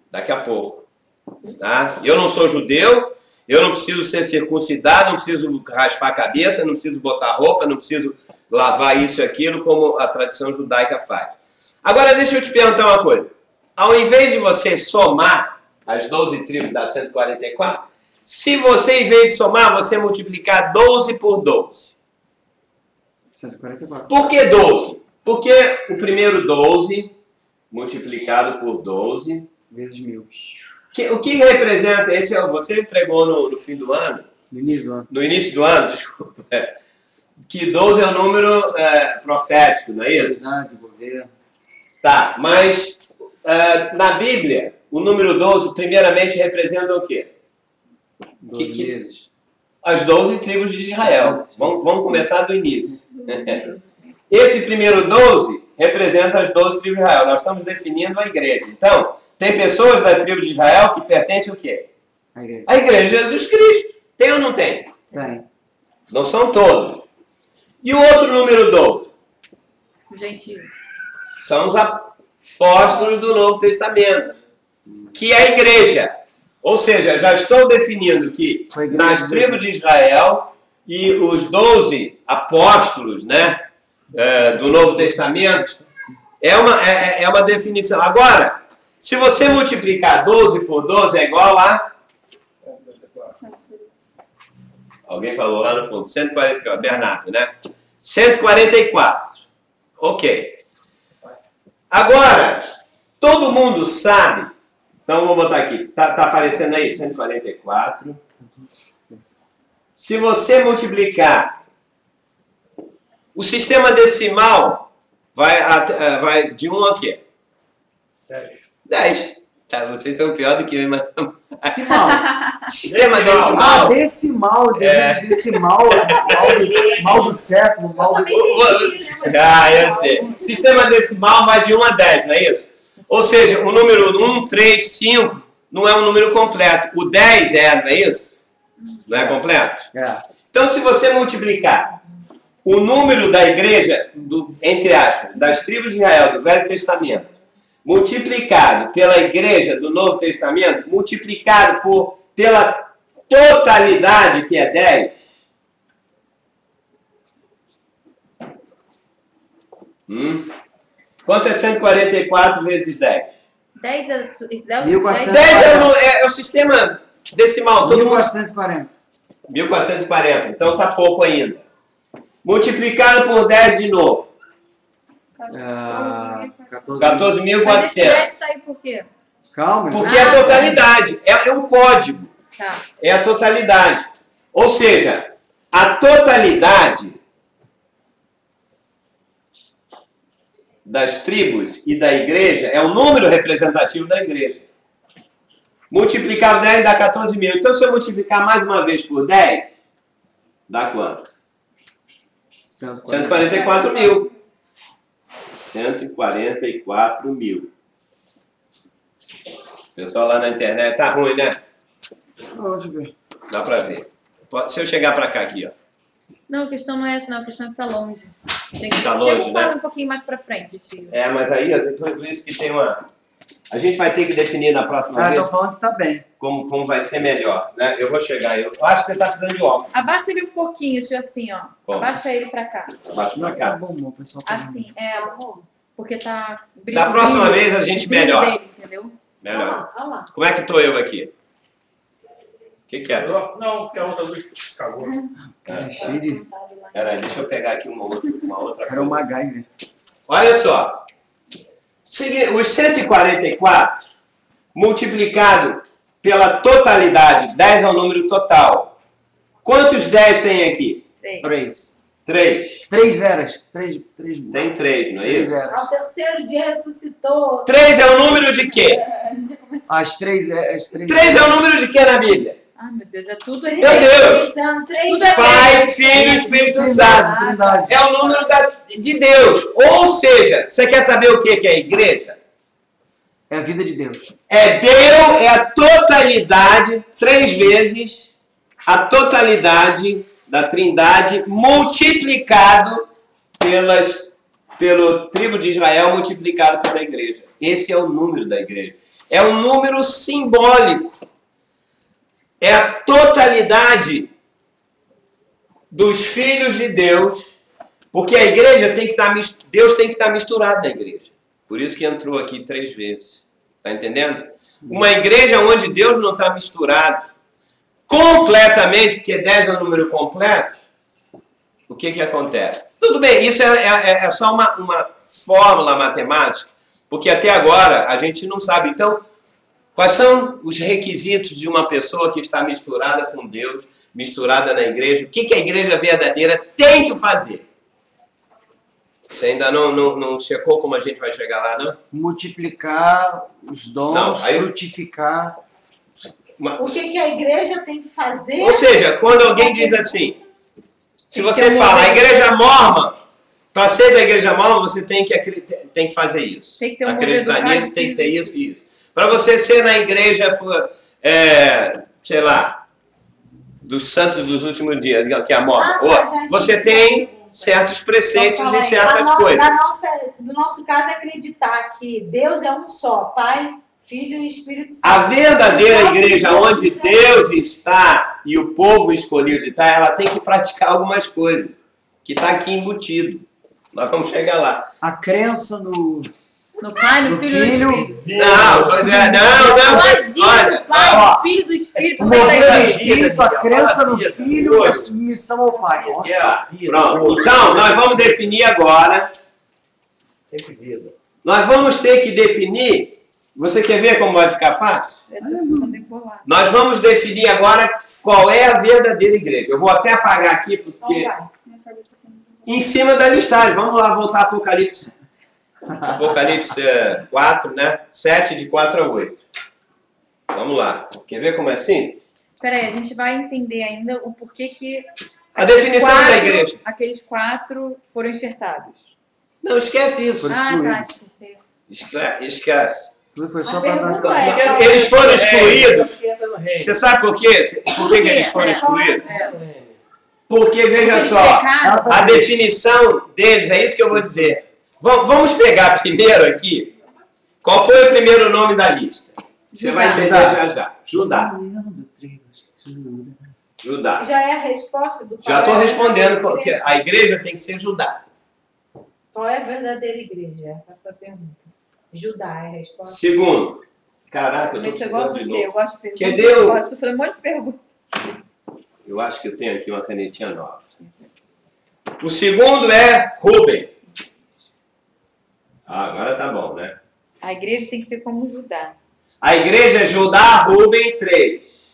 Daqui a pouco. Tá? Eu não sou judeu, eu não preciso ser circuncidado, não preciso raspar a cabeça, não preciso botar roupa, não preciso lavar isso e aquilo como a tradição judaica faz. Agora deixa eu te perguntar uma coisa. Ao invés de você somar as 12 tribos da 144, se você, em vez de somar, você multiplicar 12 por 12. 144. Por que 12? Porque o primeiro 12 multiplicado por 12 Vezes 1000. O que representa? Você pregou no fim do ano? No início do ano. No início do ano, desculpa. Que 12 é um número profético, não é isso? Verdade, governo. Tá, mas na Bíblia, o número 12 primeiramente representa o quê? 12 meses. As 12 tribos de Israel. Vamos começar do início. Esse primeiro 12 representa as 12 tribos de Israel. Nós estamos definindo a igreja. Então, tem pessoas da tribo de Israel que pertencem ao quê? A igreja de Jesus Cristo. Tem ou não tem? Tem. Não são todos. E o outro número 12? Gentil. São os apóstolos do Novo Testamento, que é a igreja. Ou seja, já estou definindo que nas tribos de Israel e os 12 apóstolos, né, do Novo Testamento, é uma definição. Agora, se você multiplicar 12 por 12 é igual a... Alguém falou lá no fundo, 144, Bernardo, né? 144. Ok. Agora, todo mundo sabe, então vou botar aqui, tá aparecendo aí, 144. Se você multiplicar, o sistema decimal vai de 1 a quê? 10. Tá, vocês são pior do que eu em matemática. Que mal? Sistema decimal. Decimal, mal do século, mal do... Eu sei. Sistema decimal vai de 1 a 10, não é isso? Ou seja, o número 1, 3, 5 não é um número completo. O 10 não é isso? Não é completo? Então, se você multiplicar o número da igreja, entre aspas, das tribos de Israel, do Velho Testamento, multiplicado pela igreja do Novo Testamento, multiplicado pela totalidade, que é 10. Quanto é 144 vezes 10? 10 é... 1440. 10 é o sistema decimal. 1440. 1440, então está pouco ainda. Multiplicado por 10 de novo. 14.400. Mas esse 10 está aí por quê? Calma. Porque é a totalidade. É um código. Tá. É a totalidade. Ou seja, a totalidade das tribos e da igreja é o número representativo da igreja. Multiplicar 10 dá 14 mil. Então, se eu multiplicar mais uma vez por 10, dá quanto? 144 mil. 144 mil. Pessoal lá na internet, tá ruim, né? Deixa eu ver. Dá pra ver. Se eu chegar pra cá aqui, ó. Não, a questão não é essa, não. A questão é que tá longe. Tem que... Tá longe, chega né? um pouquinho mais pra frente, tio. Mas aí, ó, depois disso que tem uma... A gente vai ter que definir na próxima vez Tô falando que tá bem. como vai ser melhor, né? Eu vou chegar. Eu acho que você tá precisando de óculos. Abaixa ele um pouquinho, tio, assim, ó. Como? Abaixa ele pra cá. Abaixa pra Tá cá. bom, o pessoal. Assim, porque tá... Da próxima vez a gente brilho melhora. dele, entendeu? Melhor. Olha lá. Como é que tô eu aqui? O que é? Não, porque a outra luz cagou. Cara, cheio de... lá. Peraí, deixa eu pegar aqui uma outra Era o coisa. MacGyver. Olha só. Os 144 multiplicado pela totalidade, 10 é o número total. Quantos 10 tem aqui? 3. 3. 3. 3 eras. 3. Tem 3, não é isso? Ao terceiro dia ressuscitou. 3 é o número de quê? As 3 3 é o número de quê na Bíblia? Ai, meu Deus, é tudo. Meu Deus! São três. Tudo é Pai, Filho e Espírito Santo. Trindade. É o número de Deus. Ou seja, você quer saber o que é a igreja? É a vida de Deus. É Deus, é a totalidade, 3 vezes, a totalidade da Trindade multiplicado pelo tribo de Israel, multiplicado pela igreja. Esse é o número da igreja. É um número simbólico. É a totalidade dos filhos de Deus, porque a igreja tem que estar, Deus tem que estar misturado na igreja. Por isso que entrou aqui 3 vezes. Está entendendo? Uma igreja onde Deus não está misturado completamente, porque 10 é o número completo, o que acontece? Tudo bem, isso é só uma fórmula matemática, porque até agora a gente não sabe. Então, quais são os requisitos de uma pessoa que está misturada com Deus, misturada na igreja? O que a igreja verdadeira tem que fazer? Você ainda não checou como a gente vai chegar lá, não? Multiplicar os dons, Não, aí- frutificar. O que a igreja tem que fazer? Ou seja, quando alguém diz assim, se Tem que você ter um fala, a movimento. igreja mormon, para ser da igreja mormon, você tem que fazer isso. Tem que ter um Acreditar movimento nisso, tem que ter físico. isso e isso. Para você ser na igreja, sei lá, dos santos dos últimos dias, que é a mormon, já você entendi. tem certos preceitos Então, e certas a no- coisas. do nosso caso é acreditar que Deus é um só, Pai, Filho e Espírito Santo. A verdadeira Então, igreja Deus onde é- Deus está e o povo escolhido está, ela tem que praticar algumas coisas, que está aqui embutido. Nós vamos chegar lá. A crença no No Pai, no No Filho e no Filho. Espírito. Não, pois é, não, Agir olha, do Pai, ó. do Filho e do Espírito. o vem da mover do igreja. Espírito, a crença no Vida, Filho, vida. a submissão ao Pai. pronto. Então, nós vamos definir agora, Sempre vida. nós vamos ter que definir, você quer ver como vai ficar fácil? Eu tô ficando embolada. Nós vamos definir agora qual é a verdadeira igreja. Eu vou até apagar aqui, porque Então vai. Minha cabeça tá muito- em cima da listagem, vamos lá voltar a Apocalipse. Apocalipse 4, né? 7, de 4 a 8. Vamos lá. Quer ver como é assim? Peraí, a gente vai entender ainda o porquê que A definição da igreja. aqueles 4 foram enxertados. Não, esquece isso. Foram Ah, tá, excluídos. esqueceu. Esquece. Tudo foi só A para pergunta dar. é- Eles foram excluídos. Entra no reino. Você sabe por quê? Por que eles foram excluídos? Porque, veja Eles só, pecaram. a definição deles, é isso que eu vou dizer. Vamos pegar primeiro aqui. Qual foi o primeiro nome da lista? Você vai Judá. entender já já. Judá. Judá. Já é a resposta do Já estou qual é a respondendo verdadeira que igreja. a igreja tem que ser Judá. Qual é a verdadeira igreja? Essa foi a pergunta. Judá é a resposta. Segundo. Caraca, eu Mas estou eu gosto precisando de de você, eu novo. gosto de perguntas. Que deu? Eu gosto de fazer um monte de perguntas. Eu acho que eu tenho aqui uma canetinha nova. O segundo é Rubem. Ah, agora tá bom, né? A igreja tem que ser como Judá. A igreja é Judá, Rubem, 3.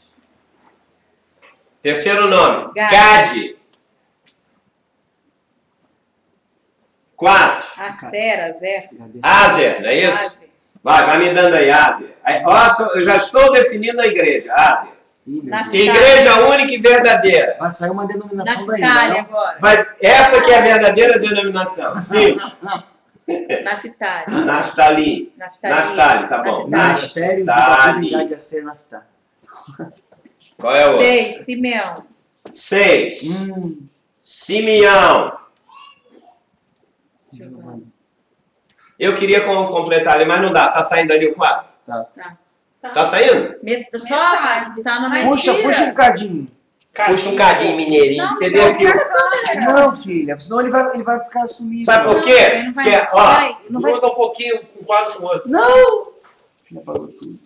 Terceiro nome, Gad. Gad. 4. Acera, Zé. Azer, não é isso? Aze. Vai me dando aí, Azer. Aí, ó, eu já estou definindo a igreja, Azer. Naftali. Igreja única e verdadeira. Vai sair uma denominação daí. Naftali Não? agora. Essa que é a verdadeira denominação. Sim. Naftali. Naftali. Naftali, tá bom. Ministério de Naftali. Paternidade a ser Naftali. Qual é o outro? 6, Simeão. 6. Simeão. Deixa eu ver. Eu queria completar ali, mas não dá. Tá saindo ali o quadro? Tá. Tá saindo? Só tá na Puxa, mentira. puxa um cadinho. Puxa um cadinho, mineirinho. Não, Entendeu? não, Que- Não, filha, senão ele vai ficar sumido. Sabe por quê? Ele não vai- Porque, ó, Peraí, não vai- Muda um pouquinho um quadro com o outro. Não! Já apagou tudo.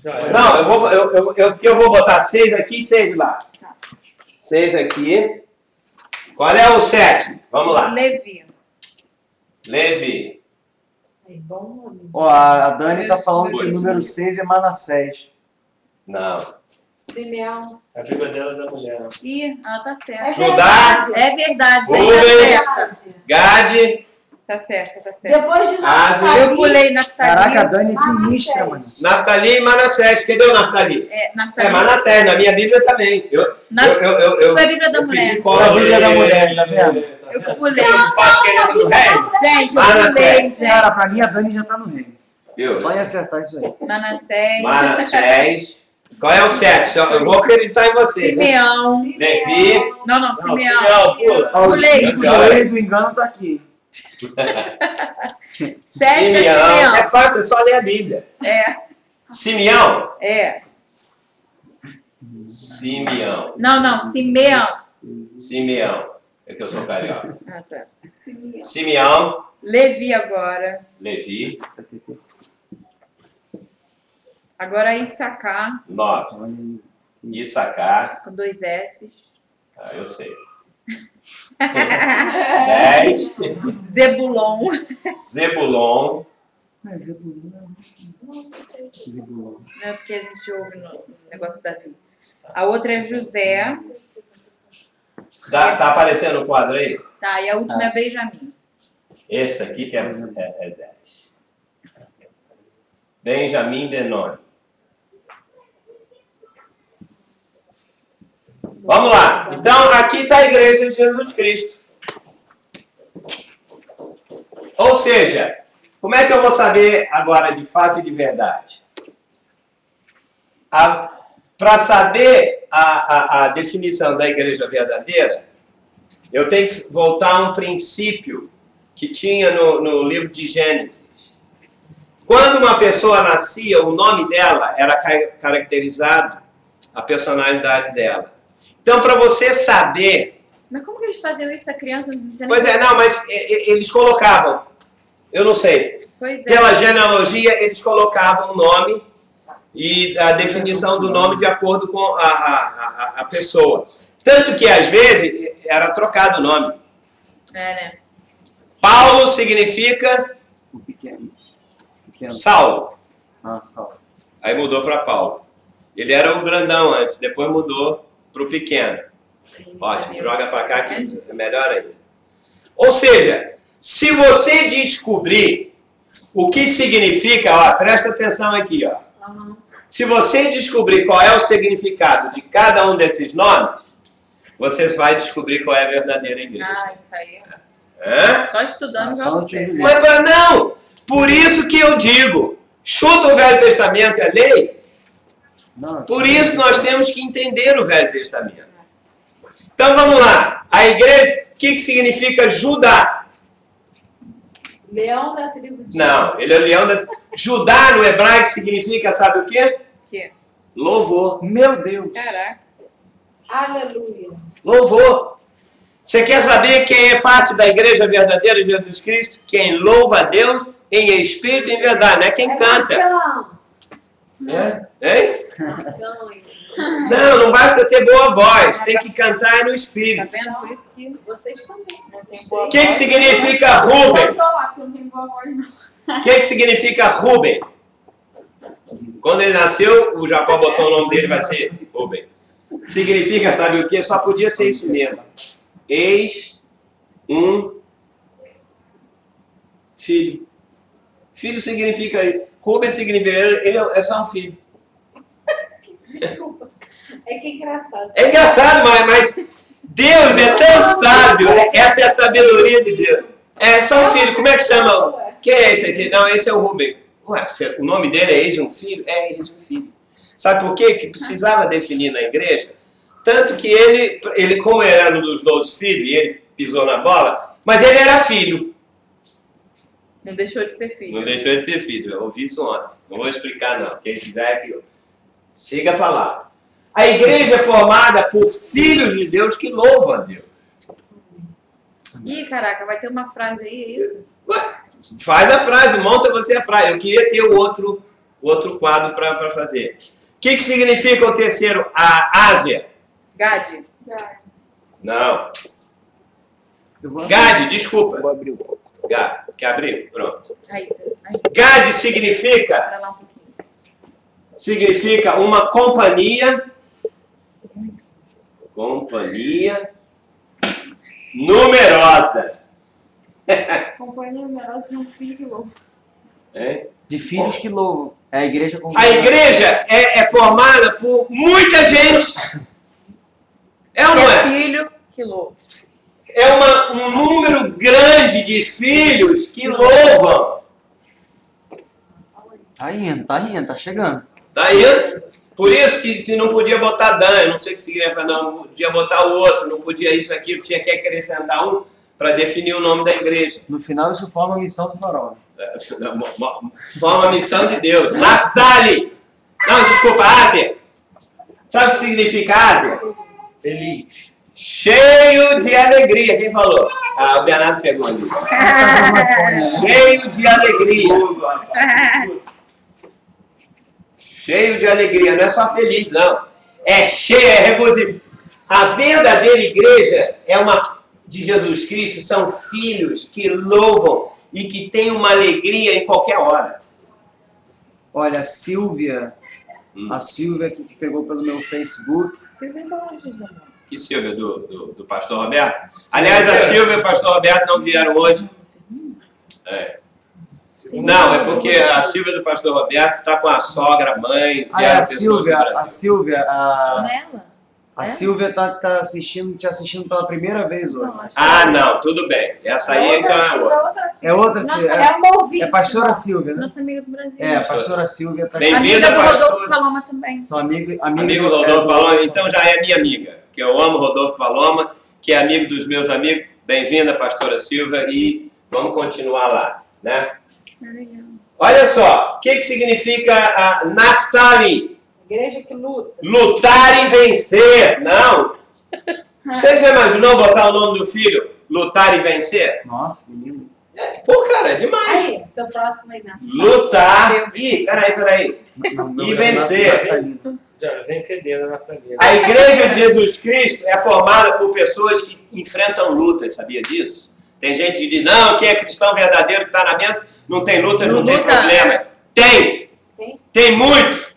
Já é. não, eu vou botar 6 aqui e 6 lá. 6 aqui Qual é o 7? Vamos lá. Levi. Levi. É bom nome. Ó, a Dani tá falando que o número 6 é Manassés. Não. Simeão. A Bíblia dela é da mulher. Ih, ela tá É certa. Judá. verdade. É verdade. Rubem. Tá certa. Gade. Tá certa, tá certa. Depois de Asa. Eu pulei Naftali. Caraca, a Dani é sinistra, mano. Naftali e Manassés. Cadê o Naftali? É, Naftali. É Manassés, na minha Bíblia também. Eu Na eu, eu, eu, foi a Bíblia da eu pedi mulher. cola A Bíblia da mulher, tá vendo? Eu pulei. Pode querendo do reino? Gente, eu Manassés. pulei, gente. Cara, pra mim a Dani já tá no reino. Viu? Só em acertar isso aí. Manassés. Manassés. Qual é o 7? Eu vou acreditar em vocês. Né? Simeão. Levi. Não, Não, Simeão. Simeão, pula. Ó, o Pulei. espírito do rei do engano tá aqui. 7 é Simeão. É Simeão. fácil, é só ler a Bíblia. É, Simeão. é. Simeão. Não, Simeão. Simeão. É que eu sou carioca. Ah, tá. Simeão. Levi agora. Levi. Agora Issacar, 9. Issacar. com 2 S. Ah, eu sei. 10. Zebulon. Zebulon. Zebulon. Né, porque a gente ouve no negócio da Bíblia. A outra é José. Tá aparecendo o quadro aí? Tá, e a última é Benjamim. Esse aqui que é 10. Benjamim Benoni. Vamos lá. Então, aqui está a igreja de Jesus Cristo. Ou seja, como é que eu vou saber agora de fato e de verdade? Para saber a definição da igreja verdadeira, eu tenho que voltar a um princípio que tinha no livro de Gênesis. Quando uma pessoa nascia, o nome dela era caracterizado a personalidade dela. Então, para você saber... Mas como que eles faziam isso? A criança não tinha nem... Pois é, não, mas eles colocavam. Eu não sei. Pois é. Pela genealogia, eles colocavam o nome e a definição do nome de acordo com a pessoa. Tanto que, às vezes, era trocado o nome. É, né? Paulo significa O pequeno. Saulo. Ah, salve. Aí mudou para Paulo. Ele era o grandão antes, depois mudou para o pequeno. Ótimo, joga para cá que é melhor ainda. Ou seja, se você descobrir o que significa, ó, presta atenção aqui, ó. Se você descobrir qual é o significado de cada um desses nomes, você vai descobrir qual é a verdadeira igreja. Ah, isso aí. Hã? Só estudando Só igual não você. tem Mas para não! Por isso que eu digo, chuta o Velho Testamento é lei. Não, Por isso nós temos que entender o Velho Testamento. Então vamos lá. A igreja, o que significa Judá? Leão da tribo de Não, ele é o leão da... Judá no hebraico significa, sabe o quê? O quê? Louvor. Meu Deus. Caraca. Aleluia. Louvor. Você quer saber quem é parte da igreja verdadeira de Jesus Cristo? Quem louva a Deus em espírito e em verdade, não é quem canta. Então, É? Hein? Não basta ter boa voz, tem que cantar no Tá espírito. vendo? Por isso que vocês também. não tem boa O que significa Rubem? Eu tô lá, porque eu não tenho boa voz, não. O que significa Rubem? Quando ele nasceu, o Jacó botou o nome dele, vai ser Rubem. Significa, sabe o que? Só podia ser isso mesmo. Eis um filho. Filho significa... Rubem significa... Ele é só um filho. Desculpa. É que é engraçado. É engraçado, mas Deus é tão sábio. Essa é a sabedoria de Deus. É só um filho. Como é que chama? Quem é esse aqui? Não, esse é o Rubem. Ué, o nome dele é eis um filho? É, eis um filho. Sabe por quê? Que precisava definir na igreja? Tanto que ele como era um dos 12 filhos, e ele pisou na bola, mas ele era filho. Não deixou de ser filho. Não deixou de ser filho. Eu ouvi isso ontem. Não vou explicar, não. Quem quiser aqui, siga para lá. A igreja é formada por filhos de Deus que louvam a Deus. Ih, caraca, vai ter uma frase aí, é isso? Ué, faz a frase, monta você a frase. Eu queria ter o outro quadro para fazer. O que significa o terceiro? A Ásia. Gade. Não. Gade, desculpa. Vou abrir um pouco. Gade, quer abrir? Pronto. Aí. Gade significa Para lá um pouquinho. significa uma companhia numerosa. Companhia numerosa de um filho louco. Hein? De filhos que louvam. É a igreja com A igreja é formada por muita gente. É ou não é? Filho que louco. É um número grande de filhos que louvam. Tá indo, tá chegando. Tá aí? Por isso que não podia botar Dan, eu não sei o que significa, não podia botar o outro, não podia isso, aquilo, tinha que acrescentar um para definir o nome da igreja. No final isso forma a missão do farol. Forma a missão de Deus. Naftali! Não, desculpa, Ásia. Sabe o que significa Ásia? Feliz. Cheio de alegria. Quem falou? Ah, o Bernardo pegou ali. Cheio de alegria. Cheio de alegria. Não é só feliz, não. É cheio, é regozijo. A verdadeira igreja é uma de Jesus Cristo. São filhos que louvam e que têm uma alegria em qualquer hora. Olha, a Silvia aqui que pegou pelo meu Facebook. Silvia Borges, amor. Que Silvia? Do pastor Roberto? Aliás, a Silvia e o pastor Roberto não vieram hoje. Não, é porque a Silvia do pastor Roberto está com a sogra, a mãe, vieram pessoas do Brasil. A Silvia tá te assistindo pela primeira vez hoje. Ah, não, tudo bem. Essa aí então é outra. É outra Nossa, Silvia. é uma ouvinte. É a pastora Silvia, né? Nossa amiga do Brasil. É, a pastora Silvia tá Bem-vinda, Amiga do pastora. Rodolfo Paloma também. São amigo Amigo do Rodolfo Paloma, então já é minha amiga. Que eu amo Rodolfo Paloma, que é amigo dos meus amigos. Bem-vinda, pastora Silvia, e vamos continuar lá, né? Olha só, o que significa a Naftali? Igreja que luta. Lutar e vencer. Não. Você já imaginou botar o nome do filho? Lutar e vencer? Nossa, que lindo. Pô, cara, é demais. Aí, seu próximo aí, né? Lutar. Ih, peraí. E vencer. Tá lindo. Já vem fedendo a naftalina. A igreja de Jesus Cristo é formada por pessoas que enfrentam lutas, sabia disso? Tem gente que diz, não, quem é cristão verdadeiro que está na bênção, não tem luta, não tem problema. Tem muito.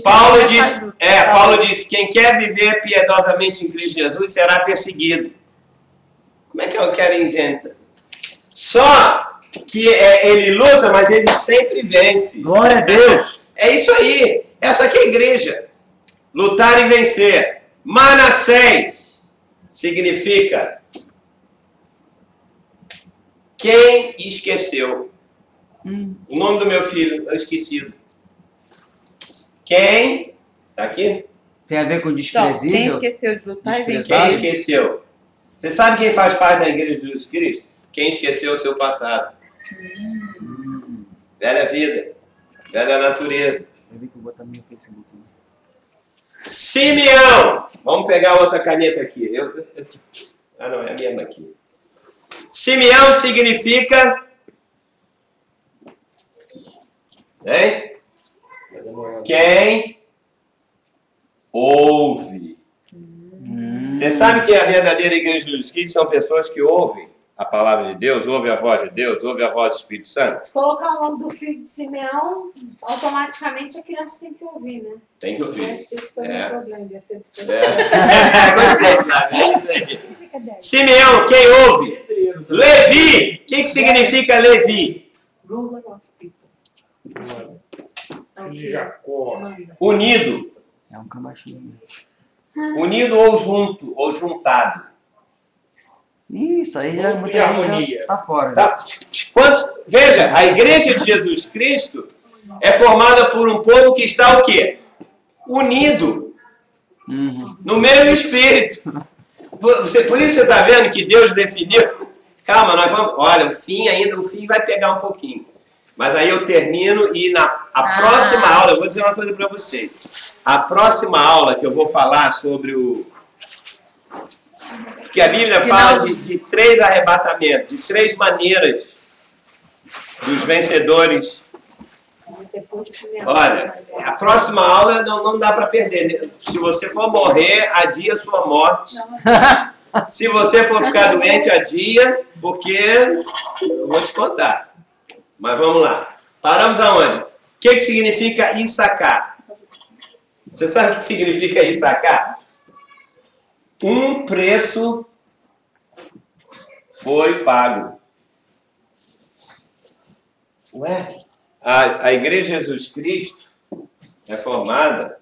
Paulo diz, quem quer viver piedosamente em Cristo Jesus será perseguido. Como é que eu quero isentar? Só que ele luta, mas ele sempre vence. Glória a Deus. É isso aí. Essa aqui é a igreja. Lutar e vencer. Manassés significa quem esqueceu. O nome do meu filho, eu esqueci. Quem? Tá aqui? Tem a ver com Então, desprezível? quem esqueceu de lutar e Quem vencer? esqueceu? Você sabe quem faz parte da igreja de Jesus Cristo? Quem esqueceu o seu passado. Velha vida. Velha natureza. Eu vi que eu vou botar no meu Facebook. Simeão. Vamos pegar outra caneta aqui. Ah, não, é a mesma aqui. Simeão significa... Hein? Quem ouve. Você sabe que a verdadeira igreja de Jesus Cristo são pessoas que ouvem a palavra de Deus, ouvem a voz de Deus, ouvem a voz do Espírito Santo? Se colocar o nome do filho de Simeão, automaticamente a criança tem que ouvir, né? Tem que ouvir. Eu acho que esse foi o meu problema. De ter... Gostei, Flávia. É isso aí. Simeão, quem ouve? Levi. O que significa Levi? Filho de Jacó. Unido. É um cambaxinho. Unido ou junto, ou juntado. Isso aí já Grupo muita de gente harmonia. já tá fora. Tá? Veja, a igreja de Jesus Cristo é formada por um povo que está o quê? Unido. No mesmo espírito. Por isso você está vendo que Deus definiu. Calma, nós vamos. Olha, o fim vai pegar um pouquinho. Mas aí eu termino e a próxima aula, eu vou dizer uma coisa para vocês. A próxima aula que eu vou falar sobre o... Que a Bíblia fala de 3 arrebatamentos, de 3 maneiras dos vencedores. Olha, a próxima aula não dá para perder. Se você for morrer, adia a sua morte. Se você for ficar doente, adia, porque eu vou te contar. Mas vamos lá. Paramos aonde? O que significa Issacar? Você sabe o que significa Issacar? Um preço foi pago. Ué? A Igreja Jesus Cristo é formada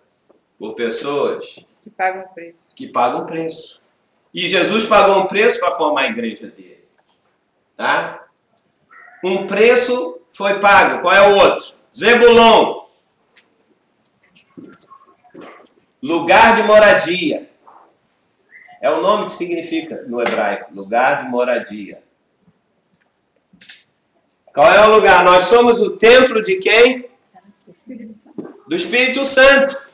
por pessoas Que pagam o preço. que pagam preço. E Jesus pagou um preço para formar a igreja dele. Tá? Um preço foi pago. Qual é o outro? Zebulon. Lugar de moradia. É o nome que significa no hebraico. Lugar de moradia. Qual é o lugar? Nós somos o templo de quem? Do Espírito Santo.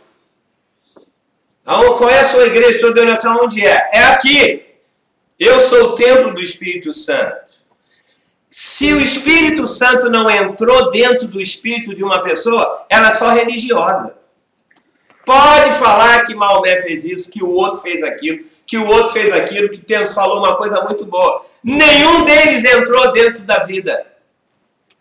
Qual é a sua igreja, sua denominação? Onde é? É aqui. Eu sou o templo do Espírito Santo. Se o Espírito Santo não entrou dentro do espírito de uma pessoa, ela é só religiosa. Pode falar que Maomé fez isso, que o outro fez aquilo, que o outro fez aquilo, que Deus falou uma coisa muito boa. Nenhum deles entrou dentro da vida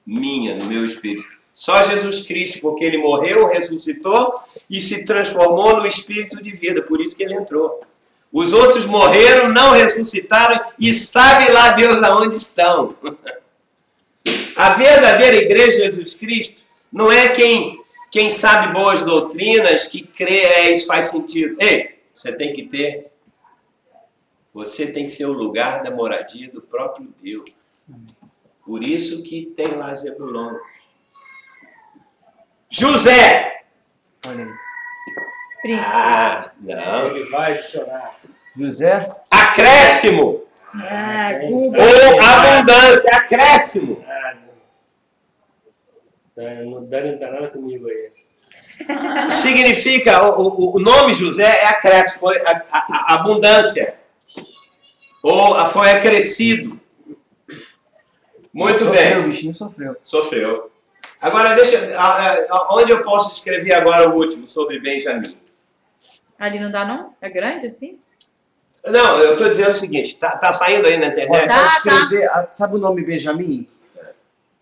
minha, no meu espírito. Só Jesus Cristo, porque ele morreu, ressuscitou e se transformou no espírito de vida. Por isso que ele entrou. Os outros morreram, não ressuscitaram e sabe lá Deus aonde estão. A verdadeira igreja de Jesus Cristo não é quem sabe boas doutrinas, que crê, isso faz sentido. Ei, você tem que ser o lugar da moradia do próprio Deus. Por isso que tem lá Zebulon. José. Olha aí. Príncipe. Não. Ele vai adicionar. José? Acréscimo. Google. Ou abundância. Acréscimo. Não dá nada comigo aí. Significa, o nome José é acréscimo, foi a abundância. Ou foi acrescido. Muito Sofreu, bem. O bichinho sofreu. Sofreu. Agora, onde eu posso escrever agora o último, sobre Benjamim? Ali não dá, não? É grande assim? Não, eu estou dizendo o seguinte, tá saindo aí na internet? Tá. Pode escrever, sabe o nome Benjamim?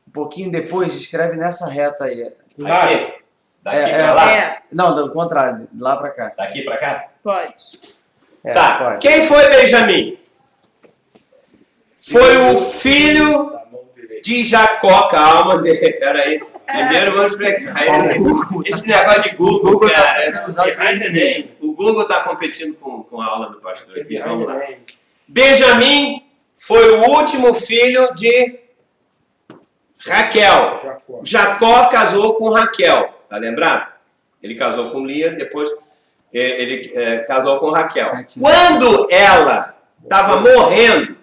Um pouquinho depois, escreve nessa reta aí. Aqui? Daqui para lá? É, Não, do contrário, de lá pra cá. Daqui para cá? pode. Tá. Pode. Quem foi Benjamim? Foi o filho Da mão direita. de Jacó. Calma, peraí. Primeiro vamos explicar. Esse negócio de Google, cara. Behind the name. O Google está competindo com a aula do pastor aqui. Behind Vamos the lá. name. Benjamim foi o último filho de Raquel. Jacó. Jacó casou com Raquel. Tá lembrado? Ele casou com Lia, depois ele casou com Raquel. Certinho. Quando ela estava morrendo, o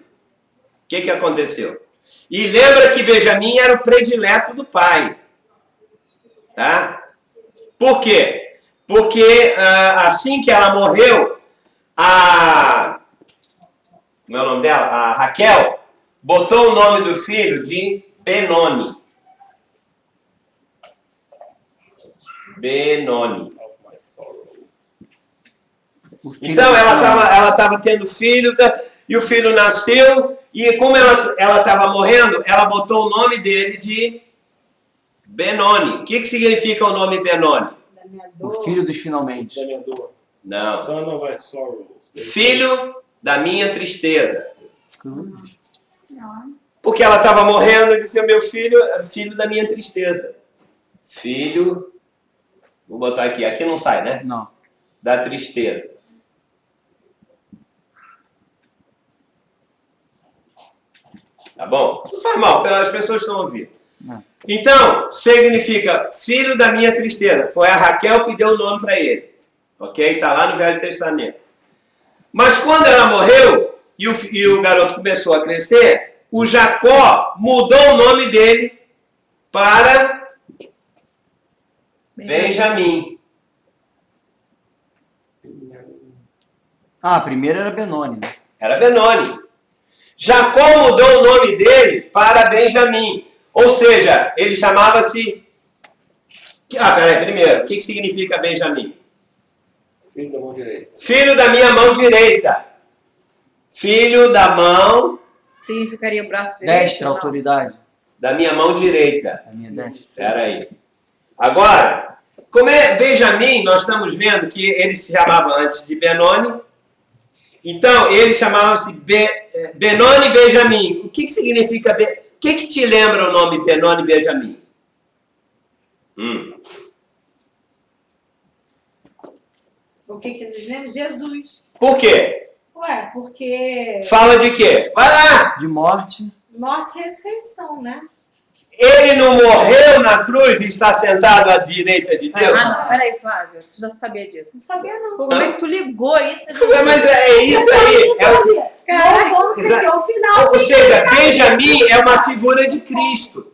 que aconteceu? E lembra que Benjamim era o predileto do pai. Tá? Por quê? Porque assim que ela morreu, como é o nome dela? A Raquel botou o nome do filho de Benoni. Benoni. Então ela estava tendo filho, e o filho nasceu, e como ela estava morrendo, ela botou o nome dele de Benoni. O que significa o nome Benoni? Da minha O dor. filho dos finalmente. Da minha dor. Não. Son of my sorrows. Filho da minha tristeza. Porque ela estava morrendo e disse: meu filho, filho da minha tristeza. Filho, vou botar aqui não sai, né? Não. Da tristeza. Tá bom? Não faz mal, as pessoas estão ouvindo. Não. Então, significa filho da minha tristeza. Foi a Raquel que deu o nome para ele. Ok? Está lá no Velho Testamento. Mas quando ela morreu e o garoto começou a crescer, o Jacó mudou o nome dele para Benjamim. Ah, primeiro era Benoni, né? Era Benoni. Jacó mudou o nome dele para Benjamim. Ou seja, ele chamava-se... peraí, primeiro, o que significa Benjamim? Filho da mão direita. Filho da minha mão direita. Filho da mão Significaria o braço direito? Destra, Não. autoridade. da minha mão direita. A minha destra. Espera aí. Agora, como é Benjamim, nós estamos vendo que ele se chamava antes de Benoni. Então, ele chamava-se Benoni e Benjamim. O que significa... O que te lembra o nome Benoni e Benjamim? O que nos lembra? Jesus. Por quê? Ué, porque Fala de quê? Vai lá! De morte. morte e ressurreição, né? Ele não morreu na cruz e está sentado à direita de Deus? Ah, não, peraí, Flávio. Tu já sabia disso. Não sabia, não. Pô, como é que tu ligou isso? Mas é isso aí. Não vamos seguir o final. Ou seja, Benjamim é uma figura de Cristo.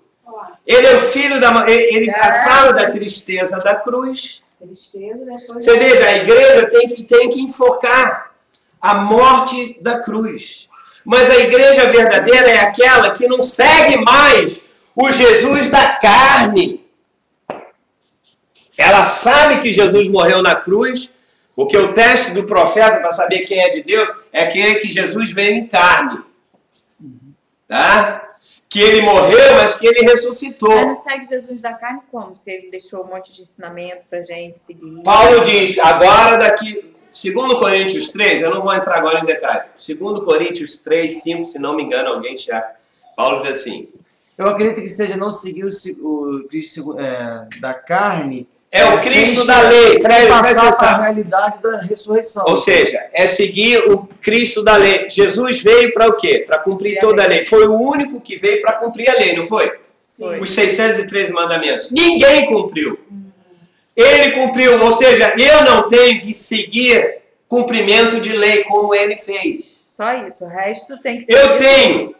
Ele é o filho da... Ele fala da tristeza da cruz. Tristeza, depois... Você veja, a igreja tem que enfocar a morte da cruz. Mas a igreja verdadeira é aquela que não segue mais o Jesus da carne. Ela sabe que Jesus morreu na cruz, porque o teste do profeta para saber quem é de Deus é aquele que Jesus veio em carne. Tá? Que ele morreu, mas que ele ressuscitou. Mas não segue Jesus da carne como? Se ele deixou um monte de ensinamento pra gente seguir. Paulo diz, agora daqui... 2 Coríntios 3, eu não vou entrar agora em detalhe. 2 Coríntios 3, 5, se não me engano, alguém checa. Paulo diz assim... Eu acredito que seja não seguir o Cristo da carne. É o Cristo da lei. Sem passar para a realidade da ressurreição. Ou seja, é seguir o Cristo da lei. Jesus veio para o quê? Para cumprir toda a lei. Foi o único que veio para cumprir a lei, não foi? Sim. Os 613 mandamentos. Ninguém cumpriu. Ele cumpriu, ou seja, eu não tenho que seguir cumprimento de lei como ele fez. Só isso, o resto tem que ser. Eu tenho.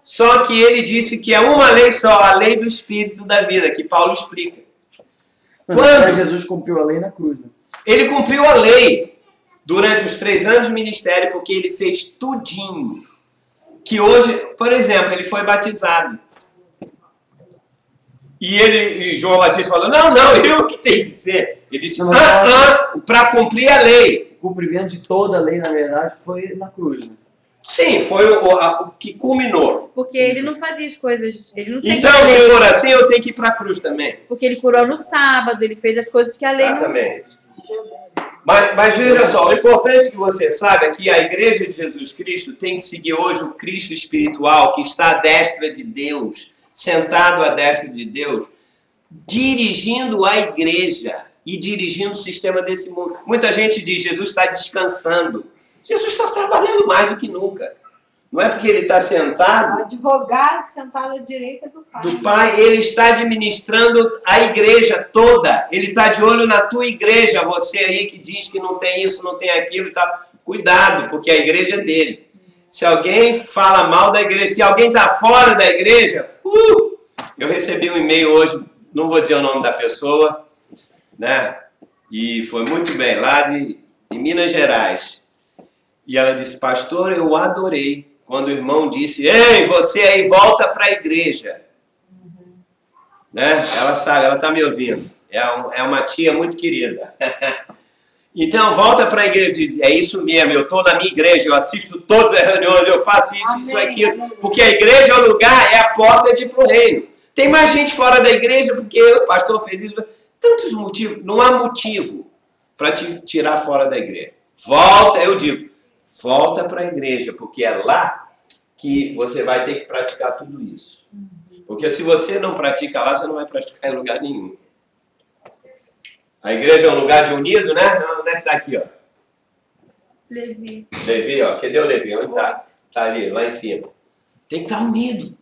Só que ele disse que é uma lei só, a lei do Espírito da vida, que Paulo explica. Quando Jesus cumpriu a lei na cruz. Né? Ele cumpriu a lei durante os 3 anos de ministério, porque ele fez tudinho. Que hoje, por exemplo, ele foi batizado. E João Batista falou, não, eu que tenho que ser. Ele disse, para cumprir a lei. O cumprimento de toda a lei, na verdade, foi na cruz. Né? Sim, foi o que culminou. Porque ele não fazia as coisas, ele não seguia Então, a lei. se for assim, eu tenho que ir para a cruz também. Porque ele curou no sábado, ele fez as coisas que a lei não... Exatamente. Mas veja só, o importante que você saiba é que a igreja de Jesus Cristo tem que seguir hoje o Cristo espiritual que está à destra de Deus, sentado à destra de Deus, dirigindo a igreja e dirigindo o sistema desse mundo. Muita gente diz, Jesus está descansando. Jesus está trabalhando mais do que nunca. Não é porque ele está sentado... O advogado sentado à direita do Pai, ele está administrando a igreja toda. Ele está de olho na tua igreja. Você aí que diz que não tem isso, não tem aquilo e tal. Cuidado, porque a igreja é dele. Se alguém fala mal da igreja, se alguém está fora da igreja... Eu recebi um e-mail hoje, não vou dizer o nome da pessoa, né? E foi muito bem, lá de Minas Gerais. E ela disse, pastor, eu adorei quando o irmão disse, ei, você aí volta para a igreja. Né? Ela sabe, ela está me ouvindo. É uma tia muito querida. Então, volta para a igreja e diz, é isso mesmo, eu estou na minha igreja, eu assisto todas as reuniões, eu faço isso, isso, aquilo. Porque a igreja é o lugar, é a porta de ir para o reino. Tem mais gente fora da igreja porque o pastor fez isso. Tantos motivos, não há motivo para te tirar fora da igreja. Volta, eu digo, volta para a igreja, porque é lá que você vai ter que praticar tudo isso. Porque se você não pratica lá, você não vai praticar em lugar nenhum. A igreja é um lugar de unido, né? Onde é que está aqui, ó? Levi. Levi, ó. Cadê o Levi? Onde está? Está ali, lá em cima. Tem que estar unido.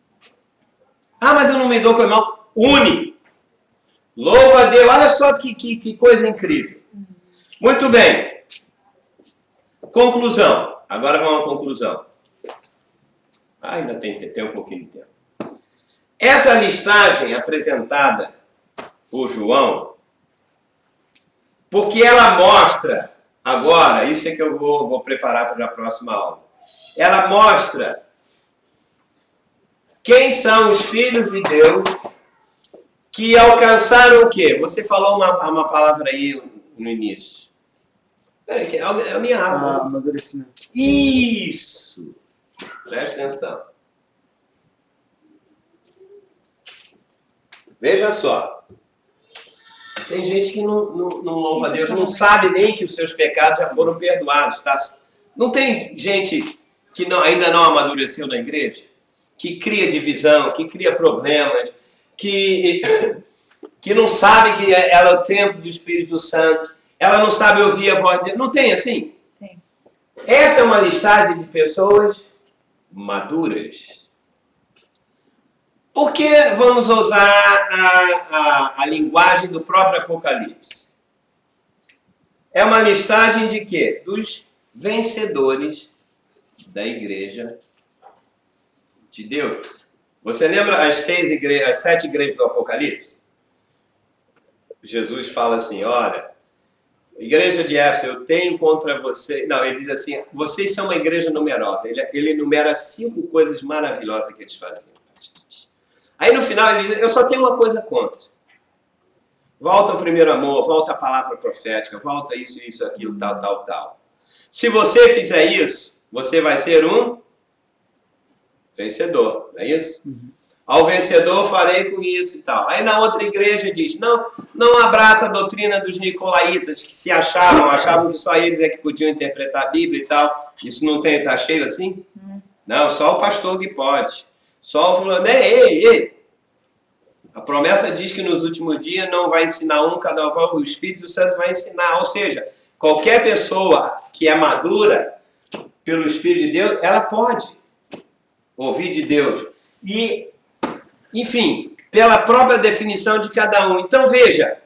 Ah, mas eu não me dou com o irmão. Une. Louva a Deus. Olha só que coisa incrível. Muito bem. Conclusão. Agora vamos à conclusão. Ainda tem um pouquinho de tempo. Essa listagem apresentada por João, porque ela mostra, agora, isso é que eu vou preparar para a próxima aula. Ela mostra quem são os filhos de Deus que alcançaram o quê? Você falou uma palavra aí no início. Peraí, é a minha aula. Amadurecimento. Isso! Preste atenção. Veja só. Tem gente que não louva a Deus, não sabe nem que os seus pecados já foram perdoados. Tá? Não tem gente que ainda não amadureceu na igreja, que cria divisão, que cria problemas, que não sabe que ela é o templo do Espírito Santo, ela não sabe ouvir a voz de Deus. Não tem assim? Tem. Essa é uma listagem de pessoas maduras. Por que vamos usar a linguagem do próprio Apocalipse? É uma listagem de quê? Dos vencedores da igreja de Deus. Você lembra as 7 igrejas do Apocalipse? Jesus fala assim, olha, igreja de Éfeso, eu tenho contra você... Não, ele diz assim, vocês são uma igreja numerosa. Ele enumera 5 coisas maravilhosas que eles faziam. Aí no final ele diz, eu só tenho uma coisa contra. Volta ao primeiro amor, volta à palavra profética, volta isso, aquilo, tal. Se você fizer isso, você vai ser um vencedor, não é isso? Ao vencedor farei com isso e tal. Aí na outra igreja diz, não abraça a doutrina dos nicolaítas, que se achavam que só eles é que podiam interpretar a Bíblia e tal. Isso não tá cheio assim? Não, só o pastor que pode. Só o fulano, ei. A promessa diz que nos últimos dias não vai ensinar cada um, o Espírito Santo vai ensinar. Ou seja, qualquer pessoa que é madura pelo Espírito de Deus, ela pode ouvir de Deus. E, enfim, pela própria definição de cada um. Então, veja,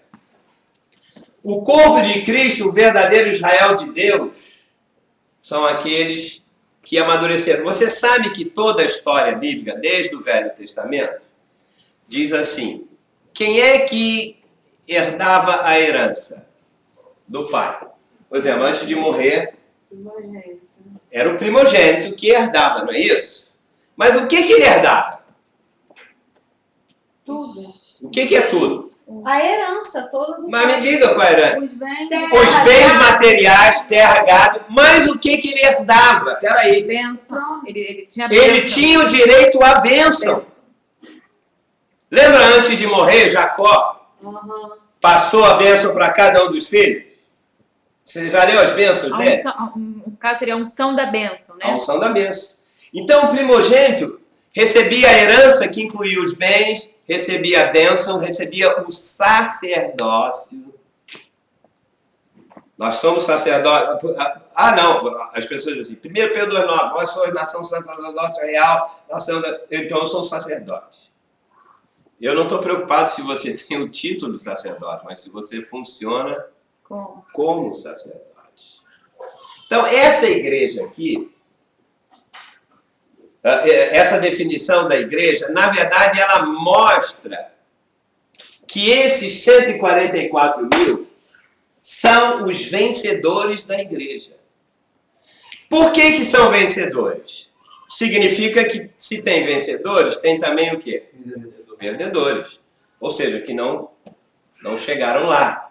o corpo de Cristo, o verdadeiro Israel de Deus, são aqueles que amadureceram. Você sabe que toda a história bíblica, desde o Velho Testamento, diz assim, quem é que herdava a herança do pai? Por exemplo, antes de morrer, era o primogênito que herdava, não é isso? Mas o que ele herdava? Tudo. O que é tudo? A herança toda do Mas me diga qual era. Os bens, Os bens materiais, terra, gado, mas o que ele herdava? Peraí. bênção. Ele tinha Ele bênção. tinha o direito à bênção. Lembra antes de morrer, Jacó passou a bênção para cada um dos filhos? Você já leu as bênçãos dele? No caso seria a unção da bênção, né? A unção da bênção. Então o primogênito recebia a herança, que incluía os bens, recebia a bênção, recebia o sacerdócio. Nós somos sacerdotes. Ah, não. As pessoas dizem assim, 1 Pedro 2,9, vós sois nação sacerdócio real, então eu sou um sacerdote. Eu não estou preocupado se você tem o título de sacerdote, mas se você funciona como sacerdote. Então, essa igreja aqui, essa definição da igreja, na verdade, ela mostra que esses 144 mil são os vencedores da igreja. Por que são vencedores? Significa que se tem vencedores, tem também o quê? Perdedores. Ou seja, que não chegaram lá.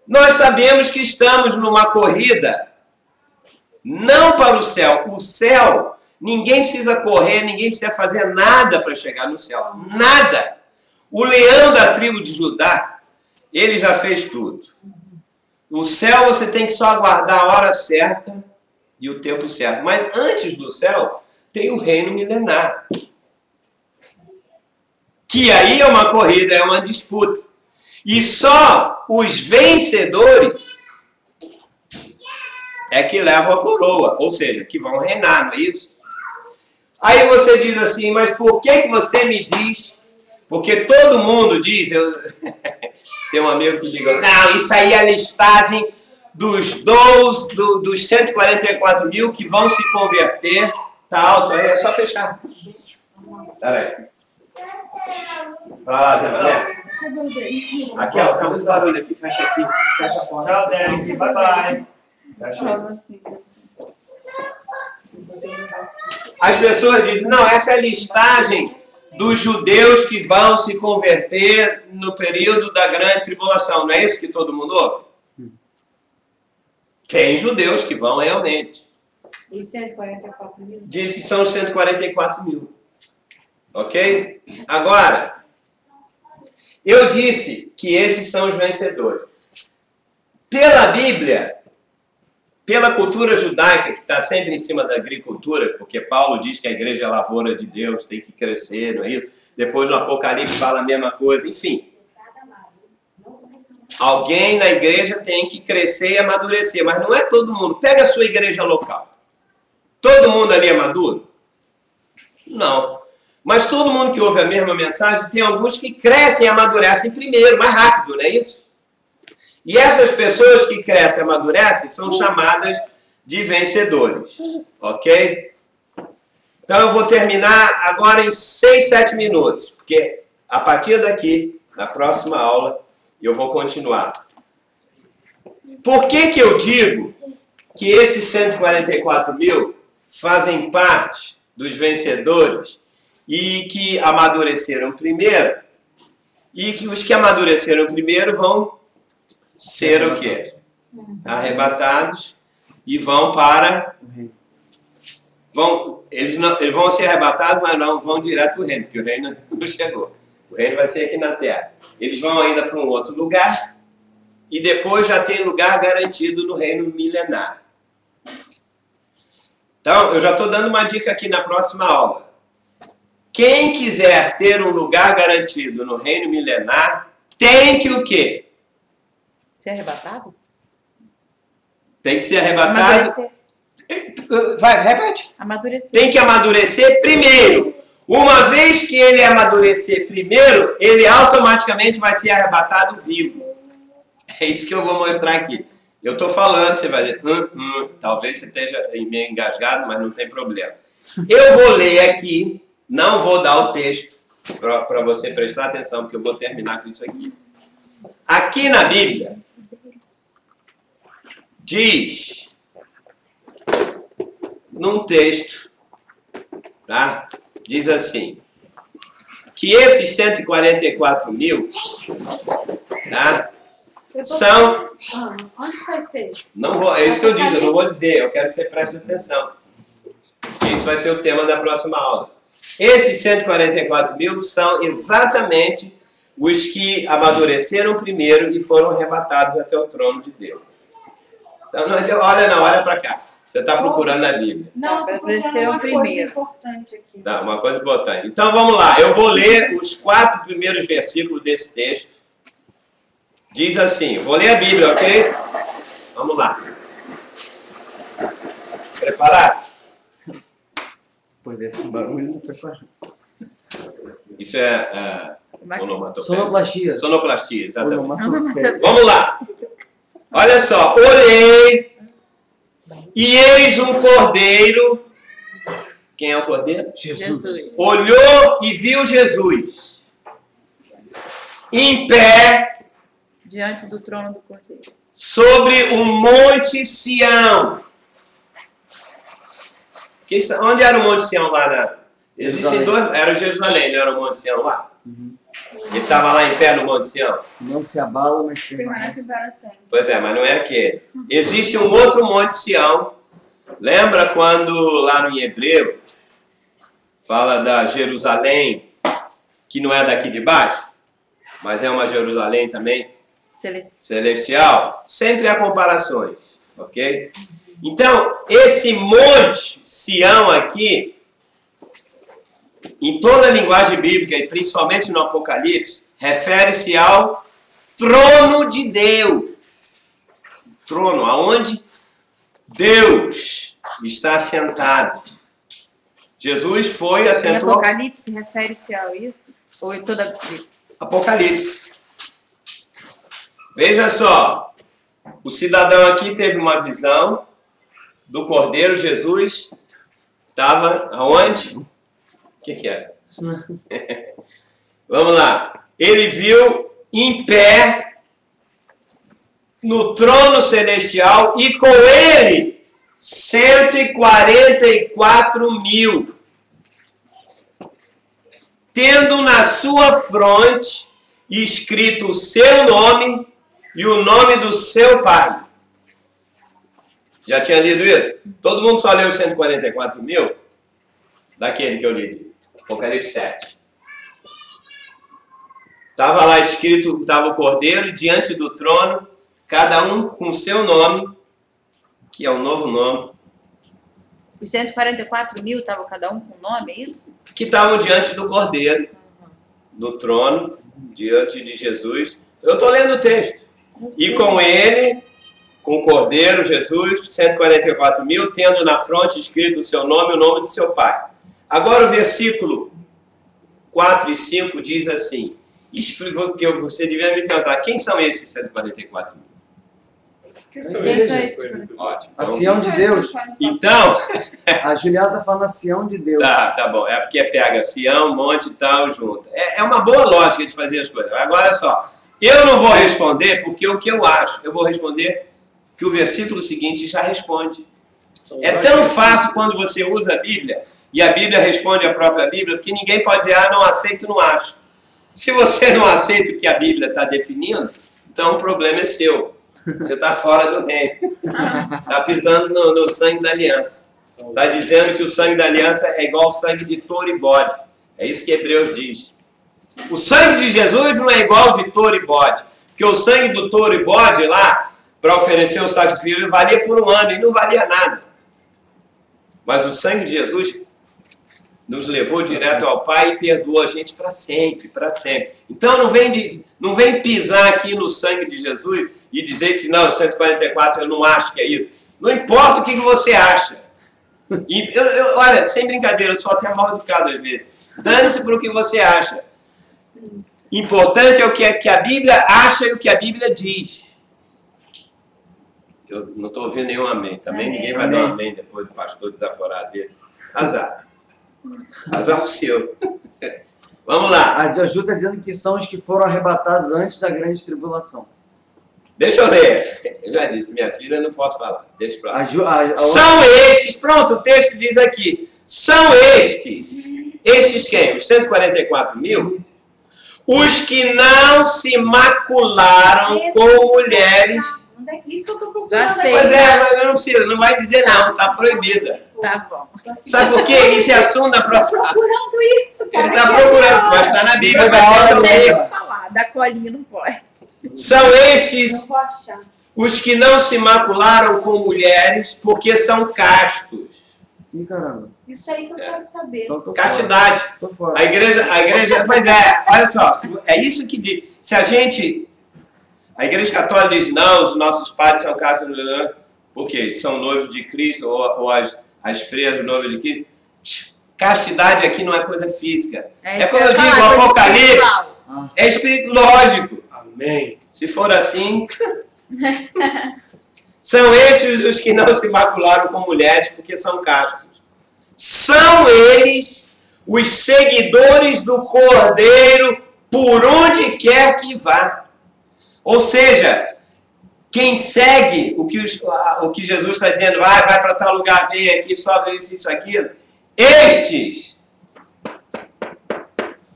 Nós sabemos que estamos numa corrida não para o céu. O céu, ninguém precisa correr, ninguém precisa fazer nada para chegar no céu. Nada. O leão da tribo de Judá, ele já fez tudo. O céu você tem que só aguardar a hora certa e o tempo certo. Mas antes do céu, tem o reino milenar. Que aí é uma corrida, é uma disputa. E só os vencedores é que levam a coroa, ou seja, que vão reinar, não é isso? Aí você diz assim, mas por que você me diz? Porque todo mundo diz, tem um amigo que diz, não, isso aí é a listagem dos 144 mil que vão se converter, tá alto, aí é só fechar. Peraí. Ah, Zé Mané. Aqui, ó, tá muito barulho aqui, fecha aqui, fecha a porta. Tchau, Derek. Bye, bye. As pessoas dizem, não, essa é a listagem dos judeus que vão se converter no período da grande tribulação. Não é isso que todo mundo ouve? Tem judeus que vão realmente. Os 144 mil? Diz que são os 144 mil. Ok? Agora, eu disse que esses são os vencedores. Pela Bíblia, pela cultura judaica, que está sempre em cima da agricultura, porque Paulo diz que a igreja é a lavoura de Deus, tem que crescer, não é isso? Depois no Apocalipse fala a mesma coisa, enfim. Alguém na igreja tem que crescer e amadurecer, mas não é todo mundo. Pega a sua igreja local. Todo mundo ali é maduro? Não. Mas todo mundo que ouve a mesma mensagem, tem alguns que crescem e amadurecem primeiro, mais rápido, não é isso? E essas pessoas que crescem e amadurecem são chamadas de vencedores, ok? Então eu vou terminar agora em 6, 7 minutos, porque a partir daqui, na próxima aula, eu vou continuar. Por que que eu digo que esses 144 mil fazem parte dos vencedores e que amadureceram primeiro, e que os que amadureceram primeiro vão ser o quê? Arrebatados e vão para... Eles vão ser arrebatados, mas não vão direto para o reino, porque o reino não chegou. O reino vai ser aqui na terra. Eles vão ainda para um outro lugar e depois já tem lugar garantido no reino milenar. Então, eu já estou dando uma dica aqui na próxima aula. Quem quiser ter um lugar garantido no reino milenar, tem que o quê? Ser arrebatado? Tem que ser arrebatado. Amadurecer. Vai, repete. Amadurecer. Tem que amadurecer primeiro. Uma vez que ele amadurecer primeiro, ele automaticamente vai ser arrebatado vivo. É isso que eu vou mostrar aqui. Eu estou falando, você vai dizer, talvez você esteja meio engasgado, mas não tem problema. Eu vou ler aqui, não vou dar o texto para você prestar atenção, porque eu vou terminar com isso aqui. Aqui na Bíblia, diz, num texto, tá? Diz assim, que esses 144 mil, tá? São... Onde está esse texto? Não vou, é isso que eu digo, eu não vou dizer, eu quero que você preste atenção. Isso vai ser o tema da próxima aula. Esses 144 mil são exatamente os que amadureceram primeiro e foram arrebatados até o trono de Deus. Então, olha para cá. Você está procurando a Bíblia. Não, eu estou procurando uma coisa importante aqui. Tá, uma coisa importante. Então, vamos lá. Eu vou ler os 4 primeiros versículos desse texto. Diz assim, vou ler a Bíblia, ok? Vamos lá. Preparado? Depois desse barulho, não preparado. Isso é onomatopeia. Sonoplastia. Sonoplastia, exatamente. Onomatopeia. Vamos lá. Olha só. Olhei e eis um cordeiro. Quem é o cordeiro? Jesus. Olhou e viu Jesus em pé Diante do trono do Cordeiro. sobre o monte Sião. Onde era o monte Sião lá na... Existem dois... Era o Jerusalém, não era o monte Sião lá? Ele estava lá em pé no monte Sião. Não se abala, mas Permanece permanece. para sempre. Pois é, mas não é aquele. Existe um outro monte Sião. Lembra quando lá no Hebreu fala da Jerusalém, que não é daqui de baixo, mas é uma Jerusalém também celestial? Sempre há comparações, ok? Então, esse monte Sião aqui, em toda a linguagem bíblica, e principalmente no Apocalipse, refere-se ao trono de Deus. Trono, aonde Deus está assentado. Jesus foi, assentou... Em Apocalipse refere-se a isso? Ou em toda a Bíblia? Apocalipse. Veja só, o cidadão aqui teve uma visão do Cordeiro. Jesus estava aonde? O que era? Vamos lá. Ele viu em pé no trono celestial e com ele 144 mil, tendo na sua fronte escrito o seu nome e o nome do seu pai. Já tinha lido isso? Todo mundo só leu os 144 mil? Daquele que eu li. Apocalipse 7. Estava lá escrito, estava o Cordeiro diante do trono, cada um com o seu nome, que é um novo nome. Os 144 mil estavam cada um com nome, é isso? Que estavam diante do Cordeiro, do trono, diante de Jesus. Eu estou lendo o texto. E com ele, com o Cordeiro, Jesus, 144 mil, tendo na fronte escrito o seu nome e o nome do seu pai. Agora o versículo 4 e 5 diz assim, que você devia me perguntar, quem são esses 144 mil? Quem são Quem são esses? esses? Ótimo. A Sião de Deus. Então, A Juliana tá falando a Sião de Deus. tá bom. É porque pega Sião, monte e tal, junto. É uma boa lógica de fazer as coisas. Agora só, eu não vou responder porque o que eu acho, eu vou responder que o versículo seguinte já responde. É tão fácil quando você usa a Bíblia, e a Bíblia responde a própria Bíblia, porque ninguém pode dizer, não aceito, não acho. Se você não aceita o que a Bíblia está definindo, então o problema é seu. Você está fora do reino. Está pisando no sangue da aliança. Está dizendo que o sangue da aliança é igual ao sangue de touro e bode. É isso que Hebreus diz. O sangue de Jesus não é igual ao de touro e bode. Porque o sangue do touro e bode lá, para oferecer o sacrifício, valia por um ano e não valia nada. Mas o sangue de Jesus nos levou direto ao Pai e perdoou a gente para sempre, para sempre. Então não vem pisar aqui no sangue de Jesus e dizer que não, 144 eu não acho que é isso. Não importa o que você acha. E olha, sem brincadeira, eu sou até mal educado às vezes. Dane-se para o que você acha. Importante é o que a Bíblia acha e o que a Bíblia diz. Eu não estou ouvindo nenhum amém. Também ninguém vai dar um amém depois do pastor desaforado desse. Azar. Azar o seu. Vamos lá. A Joju está dizendo que são os que foram arrebatados antes da grande tribulação. Deixa eu ler. Eu já disse, minha filha, não posso falar. Deixa pra lá. São Estes, pronto, o texto diz aqui. São estes. Estes quem? Os 144 mil? Os que não se macularam com mulheres. Isso que eu tô procurando. Já sei. Pois é, mas não precisa, não vai dizer não, está proibida. Tá bom. Sabe por quê? Isso é assunto da próxima. Procurando isso, cara. Ele está procurando, mas está na Bíblia, vai ter Deixa também. eu falar, da colinha não pode. São estes Não vou achar. os que não se macularam com mulheres porque são castos. Ih, caramba. Isso aí que eu quero saber. Então, tô Castidade. fora. Tô fora. A igreja, pois é, olha só, é isso que diz. Se a gente, a igreja católica diz, não, os nossos padres são castos, porque são noivos de Cristo, ou as freiras noivas de Cristo. Castidade aqui não é coisa física. É como eu digo, o Apocalipse é espírito lógico. Amém. Se for assim, são esses os que não se macularam com mulheres porque são castos. São eles os seguidores do Cordeiro por onde quer que vá. Ou seja, quem segue o que Jesus está dizendo, vai para tal lugar, vem aqui, sobe isso, aquilo, estes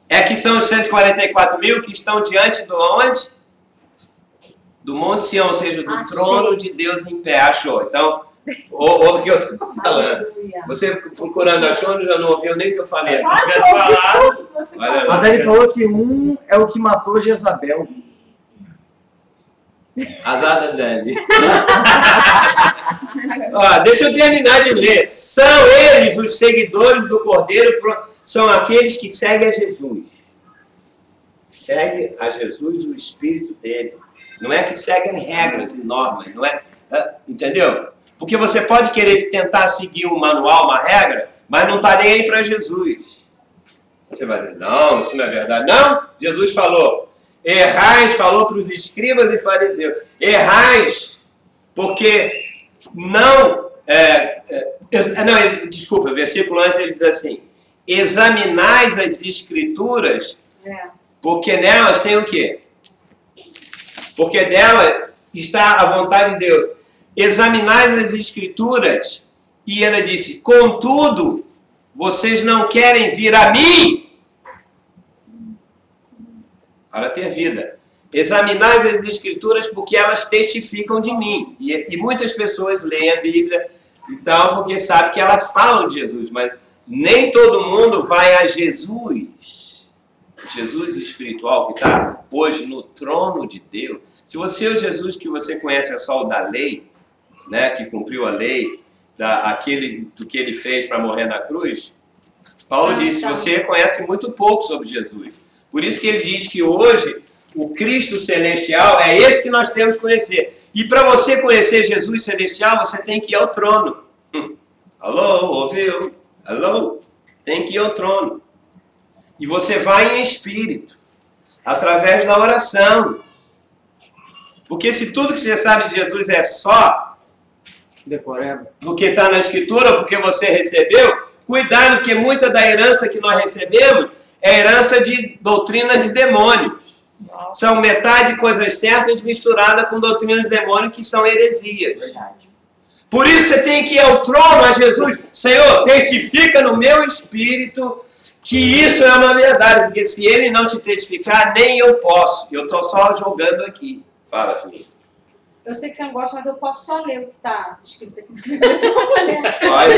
é que são os 144 mil que estão diante do onde? Do Monte Sião, ou seja, do trono de Deus em pé. Achou? Então, ouve o que eu estou falando. Aleluia. Você procurando achou, já não ouviu nem o que eu falei. Claro que eu tivesse ouvi falado, tudo que você olha falou. lá. A Dani falou que um é o que matou Jezabel. Azar da Dani. Ó, deixa eu terminar de ler. São eles os seguidores do Cordeiro, são aqueles que seguem a Jesus. Segue a Jesus o Espírito dele. Não é que seguem regras e normas, não é? Entendeu? Porque você pode querer tentar seguir um manual, uma regra, mas não está nem aí para Jesus. Você vai dizer, não, isso não é verdade. Não, Jesus falou. Errais, falou para os escribas e fariseus. Errais, porque desculpa, versículo antes ele diz assim, examinais as escrituras, porque nelas tem o quê? Porque dela está a vontade de Deus. Examinais as escrituras, e ela disse, contudo, vocês não querem vir a mim para ter vida. Examinais as Escrituras porque elas testificam de mim. E muitas pessoas leem a Bíblia e tal porque sabem que elas falam de Jesus, mas nem todo mundo vai a Jesus. Jesus espiritual que está hoje no trono de Deus. Se você é o Jesus que você conhece é só o da lei, né, que cumpriu a lei, do que ele fez para morrer na cruz, Paulo disse, você conhece muito pouco sobre Jesus. Por isso que ele diz que hoje o Cristo celestial é esse que nós temos que conhecer. E para você conhecer Jesus celestial, você tem que ir ao trono. Alô, ouviu? Alô? Tem que ir ao trono. E você vai em espírito, através da oração. Porque se tudo que você sabe de Jesus é só Decoreba. porque está na Escritura, porque você recebeu, cuidado, porque muita da herança que nós recebemos é herança de doutrina de demônios. São metade coisas certas misturada com doutrinas de demônios que são heresias. Por isso você tem que ir ao trono a Jesus. Senhor, testifica no meu espírito que isso é uma verdade, porque se ele não te testificar, nem eu posso. Eu estou só jogando aqui. Fala, Felipe. Eu sei que você não gosta, mas eu posso só ler o que está escrito aqui. Olha,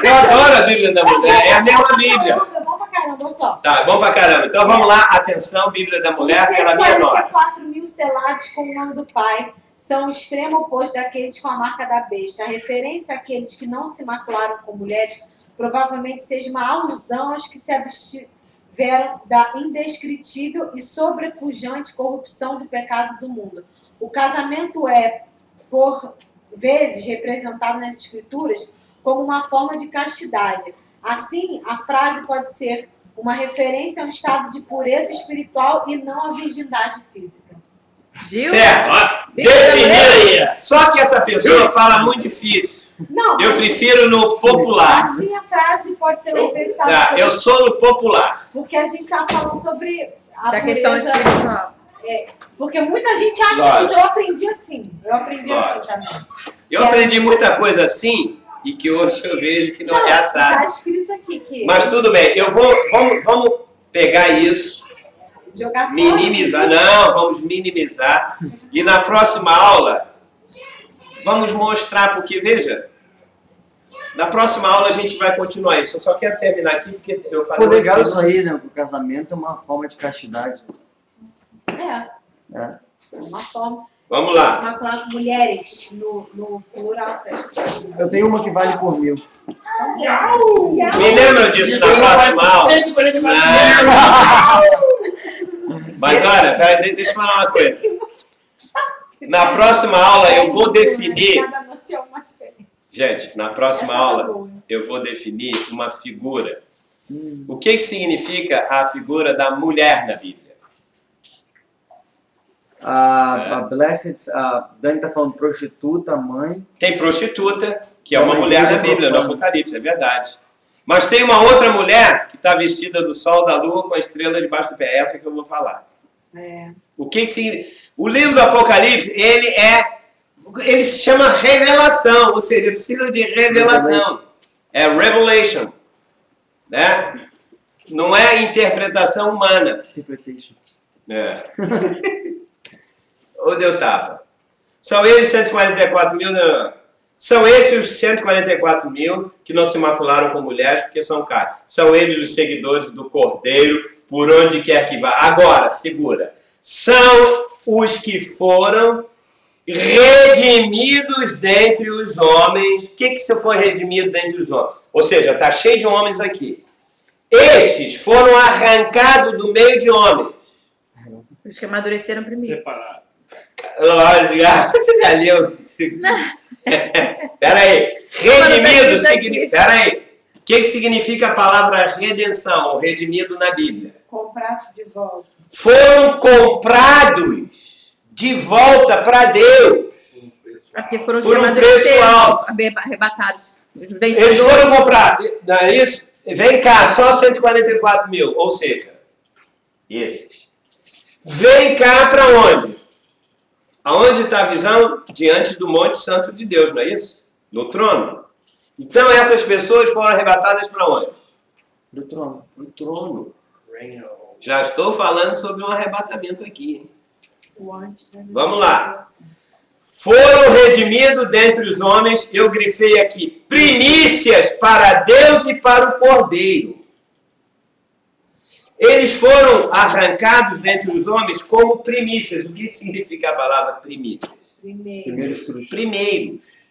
eu adoro a Bíblia da Mulher, é a mesma Bíblia. É bom pra caramba, olha só. Tá, bom pra caramba. Então vamos lá, atenção, Bíblia da Mulher, que ela me anota. 44.000 selados com o nome do Pai são o extremo oposto daqueles com a marca da besta. A referência àqueles que não se macularam com mulheres provavelmente seja uma alusão aos que se abstiveram da indescritível e sobrepujante corrupção do pecado do mundo. O casamento é, por vezes, representado nas Escrituras como uma forma de castidade. Assim, a frase pode ser uma referência a um estado de pureza espiritual e não à virgindade física. Viu? Certo, ó, definir. Só que essa pessoa fala muito difícil. Não, Eu mas prefiro no popular. assim a frase pode ser uma referência a Tá, eu sou no popular. porque a gente está falando sobre a Da pureza. questão espiritual. Porque muita gente acha Lógico. isso. Eu aprendi assim. Eu aprendi Lógico. assim também. Eu aprendi muita coisa assim e que hoje eu vejo que não é assado. Está escrito aqui que Mas tudo bem, vamos pegar isso, jogar fora. minimizar. Não, vamos minimizar. E na próxima aula, vamos mostrar, porque veja, na próxima aula a gente vai continuar isso. Eu só quero terminar aqui porque eu falei. Pô, legal isso aí, né? O casamento é uma forma de castidade. É uma forma. Vamos lá. Vai falar com mulheres no plural. Eu tenho uma que vale por 1000. Me lembra disso na próxima aula. Mas olha, peraí, deixa eu falar uma coisa. Na próxima aula eu vou definir. Cada noite é uma diferente. Gente, na próxima Essa tá aula boa. eu vou definir uma figura. O que significa a figura da mulher na Bíblia? A Blessed, a Dani tá falando prostituta, mãe. Tem prostituta, que é uma mulher da Bíblia, no Apocalipse, é verdade. Mas tem uma outra mulher que está vestida do sol, da lua, com a estrela debaixo do pé. É essa que eu vou falar. O que significa? O livro do Apocalipse, ele se chama revelação, ou seja, precisa de revelação. É revelation, né? Não é interpretação humana. Interpretation. É. Onde eu estava? São eles 144 mil. Não. São esses os 144 mil que não se macularam com mulheres porque são caros. São eles os seguidores do Cordeiro, por onde quer que vá. Agora, segura. São os que foram redimidos dentre os homens. O que se foi redimido dentre os homens? Ou seja, está cheio de homens aqui. Estes foram arrancados do meio de homens. Os que amadureceram primeiro. Separado. Lógico, você já leu. Peraí. Redimido significa. Peraí. O que significa a palavra redenção, ou redimido na Bíblia? Comprado de volta. Foram comprados de volta para Deus. Porque foram Por um amadureceram, preço alto. arrebatados. Eles foram comprados. Não é isso? Vem cá, só 144 mil. Ou seja, esses. Vem cá para onde? Aonde está a visão? Diante do Monte Santo de Deus, não é isso? No trono. Então essas pessoas foram arrebatadas para onde? Do trono. No trono. Já estou falando sobre um arrebatamento aqui. Hein? Vamos lá. Foram redimidos dentre os homens, eu grifei aqui, primícias para Deus e para o Cordeiro. Eles foram arrancados dentre os homens como primícias. O que significa a palavra primícias? Primeiros.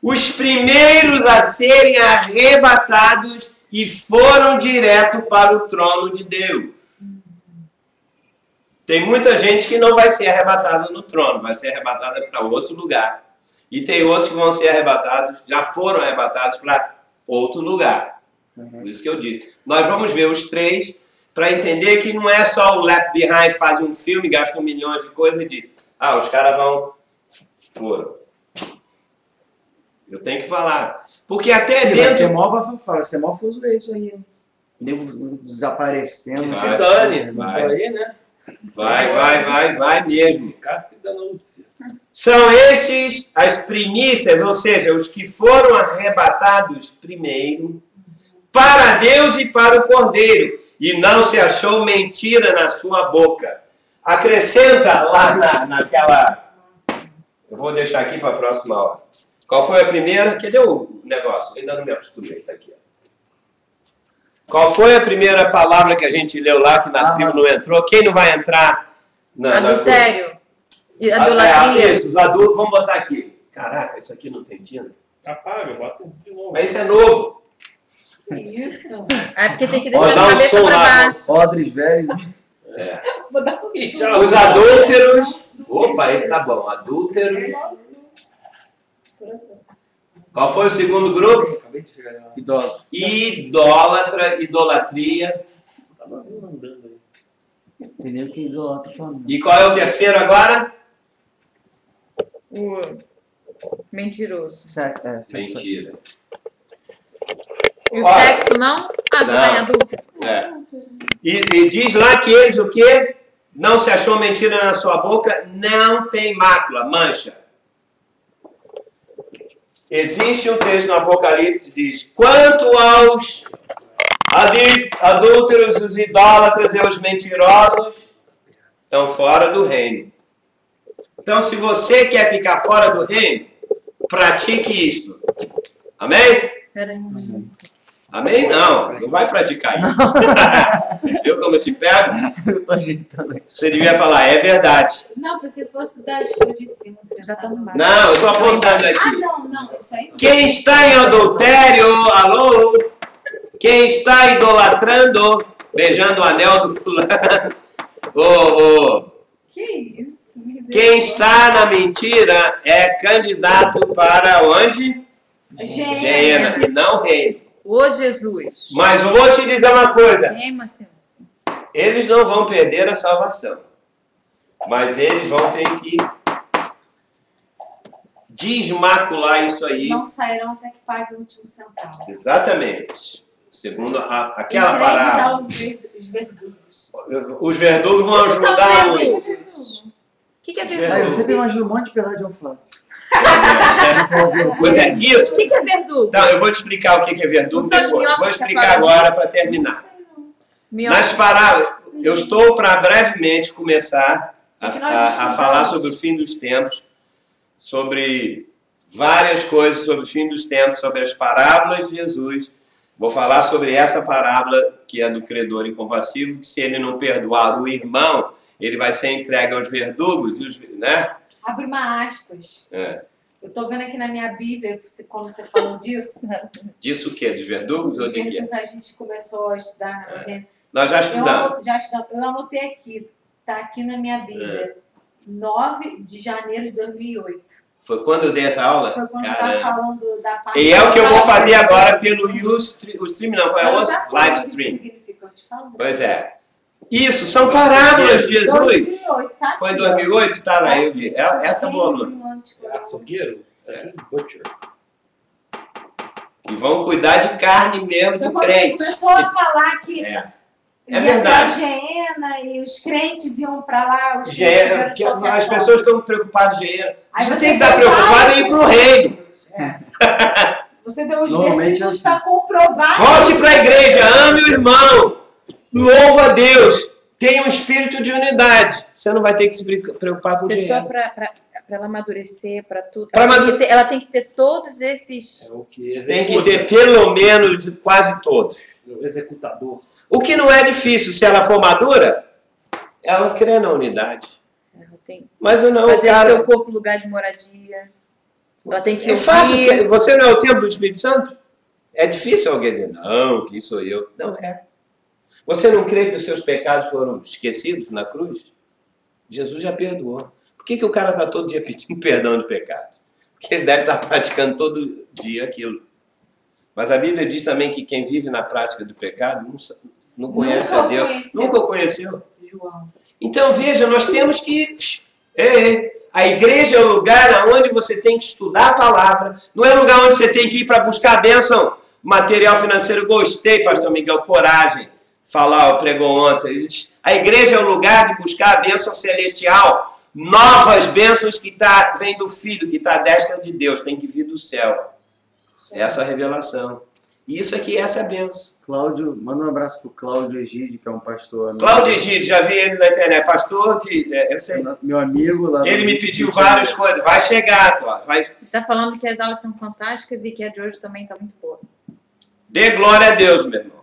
Os primeiros a serem arrebatados e foram direto para o trono de Deus. Tem muita gente que não vai ser arrebatada no trono, vai ser arrebatada para outro lugar. E tem outros que vão ser arrebatados, já foram arrebatados para outro lugar. Por isso que eu disse. Nós vamos ver os três para entender que não é só o Left Behind faz um filme, gasta 1 milhão de coisas e diz, os caras foram. Eu tenho que falar. Porque até dentro... Vai ser mó fuso isso aí, hein? Desaparecendo. Se dane, vai. Aí, né? Vai mesmo. Cássida Lúcia. São estes as primícias, ou seja, os que foram arrebatados primeiro para Deus e para o Cordeiro, e não se achou mentira na sua boca. Acrescenta lá naquela... Eu vou deixar aqui para a próxima hora. Qual foi a primeira? Cadê o negócio? Eu ainda não me acostumei, está aqui. Qual foi a primeira palavra que a gente leu lá, que na tribo não entrou? Quem não vai entrar? Adultério. Idolatria. Isso, os adultos, vamos botar aqui. Caraca, isso aqui não tem tinta? Apaga, bota de novo. Mas isso é novo. Isso. É porque tem que deixar Dá a um cabeça som para lá. baixo. Odres velhos. Vou dar um Ih, zoom. tchau. Os adúlteros. Opa, esse tá bom. Adúlteros. Qual foi o segundo grupo? Acabei de chegar lá. Idólatra. Idolatria. Tava mandando aí. Entendeu que idólatra falando. E qual é o terceiro agora? O mentiroso. Mentira. E o Olha, sexo não? Tu não. tá em adulto. É. E diz lá que eles o quê? Não se achou mentira na sua boca, não tem mácula, mancha. Existe um texto no Apocalipse que diz, quanto aos adúlteros, os idólatras e os mentirosos, estão fora do reino. Então, se você quer ficar fora do reino, pratique isto. Amém? Peraí. Amém? Não vai praticar isso. Viu como eu te pego? Eu tô ajeitando aqui. Você devia falar, é verdade. Não, pensei que fosse das coisas de cima. Que você já tá no Não, eu estou apontando aqui. não, isso aí não. Quem está em adultério, alô? Quem está idolatrando, beijando o anel do fulano, Que isso? quem está na mentira é candidato para onde? Geena, e não reino. Ô Jesus. Mas eu vou te dizer uma coisa, Queima, Senhor. eles não vão perder a salvação, mas eles vão ter que desmacular isso aí. Não sairão até que pague o último centavo. Exatamente. Segundo aquela parábola. Os verdugos. Os verdugos vão O que são ajudar muito. verdugos? O que é Aí verdugo? você imagina um monte de pedaço de alface. Pois é, isso. O que é verdugo? Então, eu vou te explicar o que é verdugo Não são os depois. minhocas Vou que você explicar fala agora para terminar. Minhoca. Nas parábolas, eu estou para brevemente começar a falar sobre o fim dos tempos, sobre várias coisas sobre o fim dos tempos, sobre as parábolas de Jesus. Vou falar sobre essa parábola que é do credor incompassível, que se ele não perdoar o irmão, ele vai ser entregue aos verdugos, né? Abre uma aspas. É. Eu tô vendo aqui na minha Bíblia, quando você falou disso. Disso o quê? Dos verdugos ou Os de quê? verdugos a gente começou a estudar. Nós já estudamos. Eu anotei aqui. Tá aqui na minha Bíblia. 9 de janeiro de 2008. Foi quando eu dei essa aula? Foi quando você estava falando da parte... E é o que eu vou fazer agora pelo Ustream, não, qual é o Eu outro? já sei Live o que stream. significa, eu te falo. Pois é. Isso, são parábolas de Jesus. 2008, tá? Foi em 2008? Tá lá, eu vi. Essa é boa, Luna. Açougueiro? Butcher. E vão cuidar de carne mesmo de Então, quando você crente. começou a falar que É verdade. a Geena e os crentes iam pra lá, os Geena, crentes tiveram de qualquer as forma. pessoas estão preocupadas com Geena. Aí Você você tem que estar deu preocupado vários em ir pro reino. Você deu os Normalmente versículos assim. para comprovar. Volte para a igreja, ame o irmão. Louva a Deus. Tenha um espírito de unidade. Você não vai ter que se preocupar com A pessoa, dinheiro. para ela amadurecer, para tudo, Pra ela tem que ter todos esses... É o que Tem que ter pelo menos quase todos. O executador. O que não é difícil, se ela for madura, ela crê na unidade. Ela tem Mas eu não, que fazer o cara. seu corpo lugar de moradia. Ela tem que É fácil. ouvir. Você não é o templo do Espírito Santo? É difícil alguém dizer, não, quem sou eu? Não é. Você não crê que os seus pecados foram esquecidos na cruz? Jesus já perdoou. Por que o cara está todo dia pedindo perdão de pecado? Porque ele deve estar praticando todo dia aquilo. Mas a Bíblia diz também que quem vive na prática do pecado não conhece a Deus. Nunca o conheceu. João. Então, veja, nós temos que... A igreja é o lugar onde você tem que estudar a palavra. Não é o lugar onde você tem que ir para buscar a bênção material financeiro. Gostei, pastor Miguel, coragem. Falar, pregou ontem. A igreja é o lugar de buscar a bênção celestial. Novas bênçãos que vem do Filho, que está à destra de Deus. Tem que vir do céu. Essa é a revelação. Isso aqui, essa é a bênção. Cláudio, manda um abraço pro Cláudio Egídio, que é um pastor. Cláudio Egídio, já vi ele na internet. Pastor, eu sei. Meu amigo lá. Ele me pediu várias coisas. Vai chegar, Cláudio. Vai. Está falando que as aulas são fantásticas e que a de hoje também está muito boa. Dê glória a Deus, meu irmão.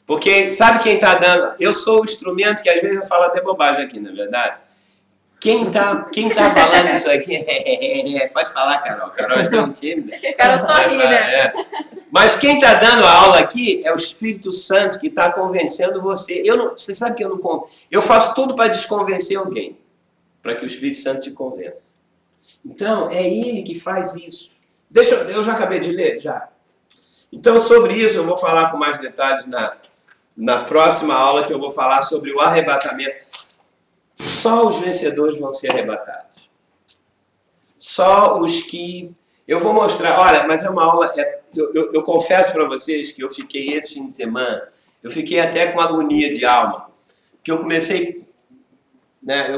Porque sabe quem está dando? Eu sou o instrumento que às vezes eu falo até bobagem aqui, na verdade. Quem tá falando isso aqui? Pode falar, Carol. Carol é tão tímida. Carol só ri, né? Mas quem está dando a aula aqui é o Espírito Santo que está convencendo você. Você sabe que eu não... Eu faço tudo para desconvencer alguém. Para que o Espírito Santo te convença. Então, é ele que faz isso. Eu já acabei de ler? Já. Então, sobre isso, eu vou falar com mais detalhes na próxima aula, que eu vou falar sobre o arrebatamento. Só os vencedores vão ser arrebatados. Só os que... Eu vou mostrar... Olha, mas é uma aula... Eu confesso para vocês que eu fiquei esse fim de semana, eu fiquei até com agonia de alma. Porque eu comecei... Né,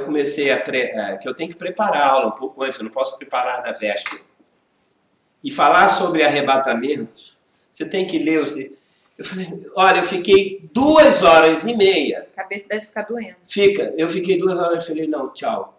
que eu tenho que preparar a aula um pouco antes, eu não posso preparar na véspera. E falar sobre arrebatamento, você tem que ler... Eu falei, olha, eu fiquei 2h30. A cabeça deve ficar doendo. Eu fiquei 2 horas e falei, não, tchau.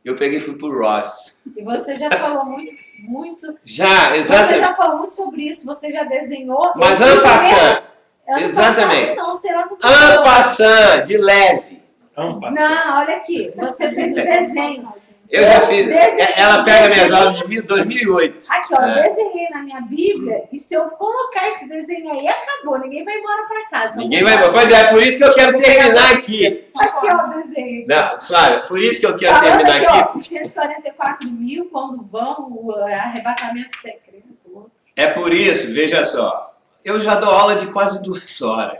Eu peguei e fui pro Ross. E você já falou muito. Já, exatamente. Você já falou muito sobre isso, você já desenhou. Mas en passant. Exatamente. Não, será que En passant, de leve. Não, olha aqui, você fez o desenho. Eu já fiz. Ela pega minhas aulas de 2008. Aqui, ó, desenhei na minha Bíblia e se eu colocar esse desenho aí, acabou. Ninguém vai embora pra casa. Ninguém vai embora. Pois é por isso que eu quero terminar aqui. Aqui, ó, o desenho. Não, Flávia, por isso que eu quero terminar aqui. Ó, 144 mil quando vão, o arrebatamento secreto. É por isso, veja só. Eu já dou aula de quase 2 horas.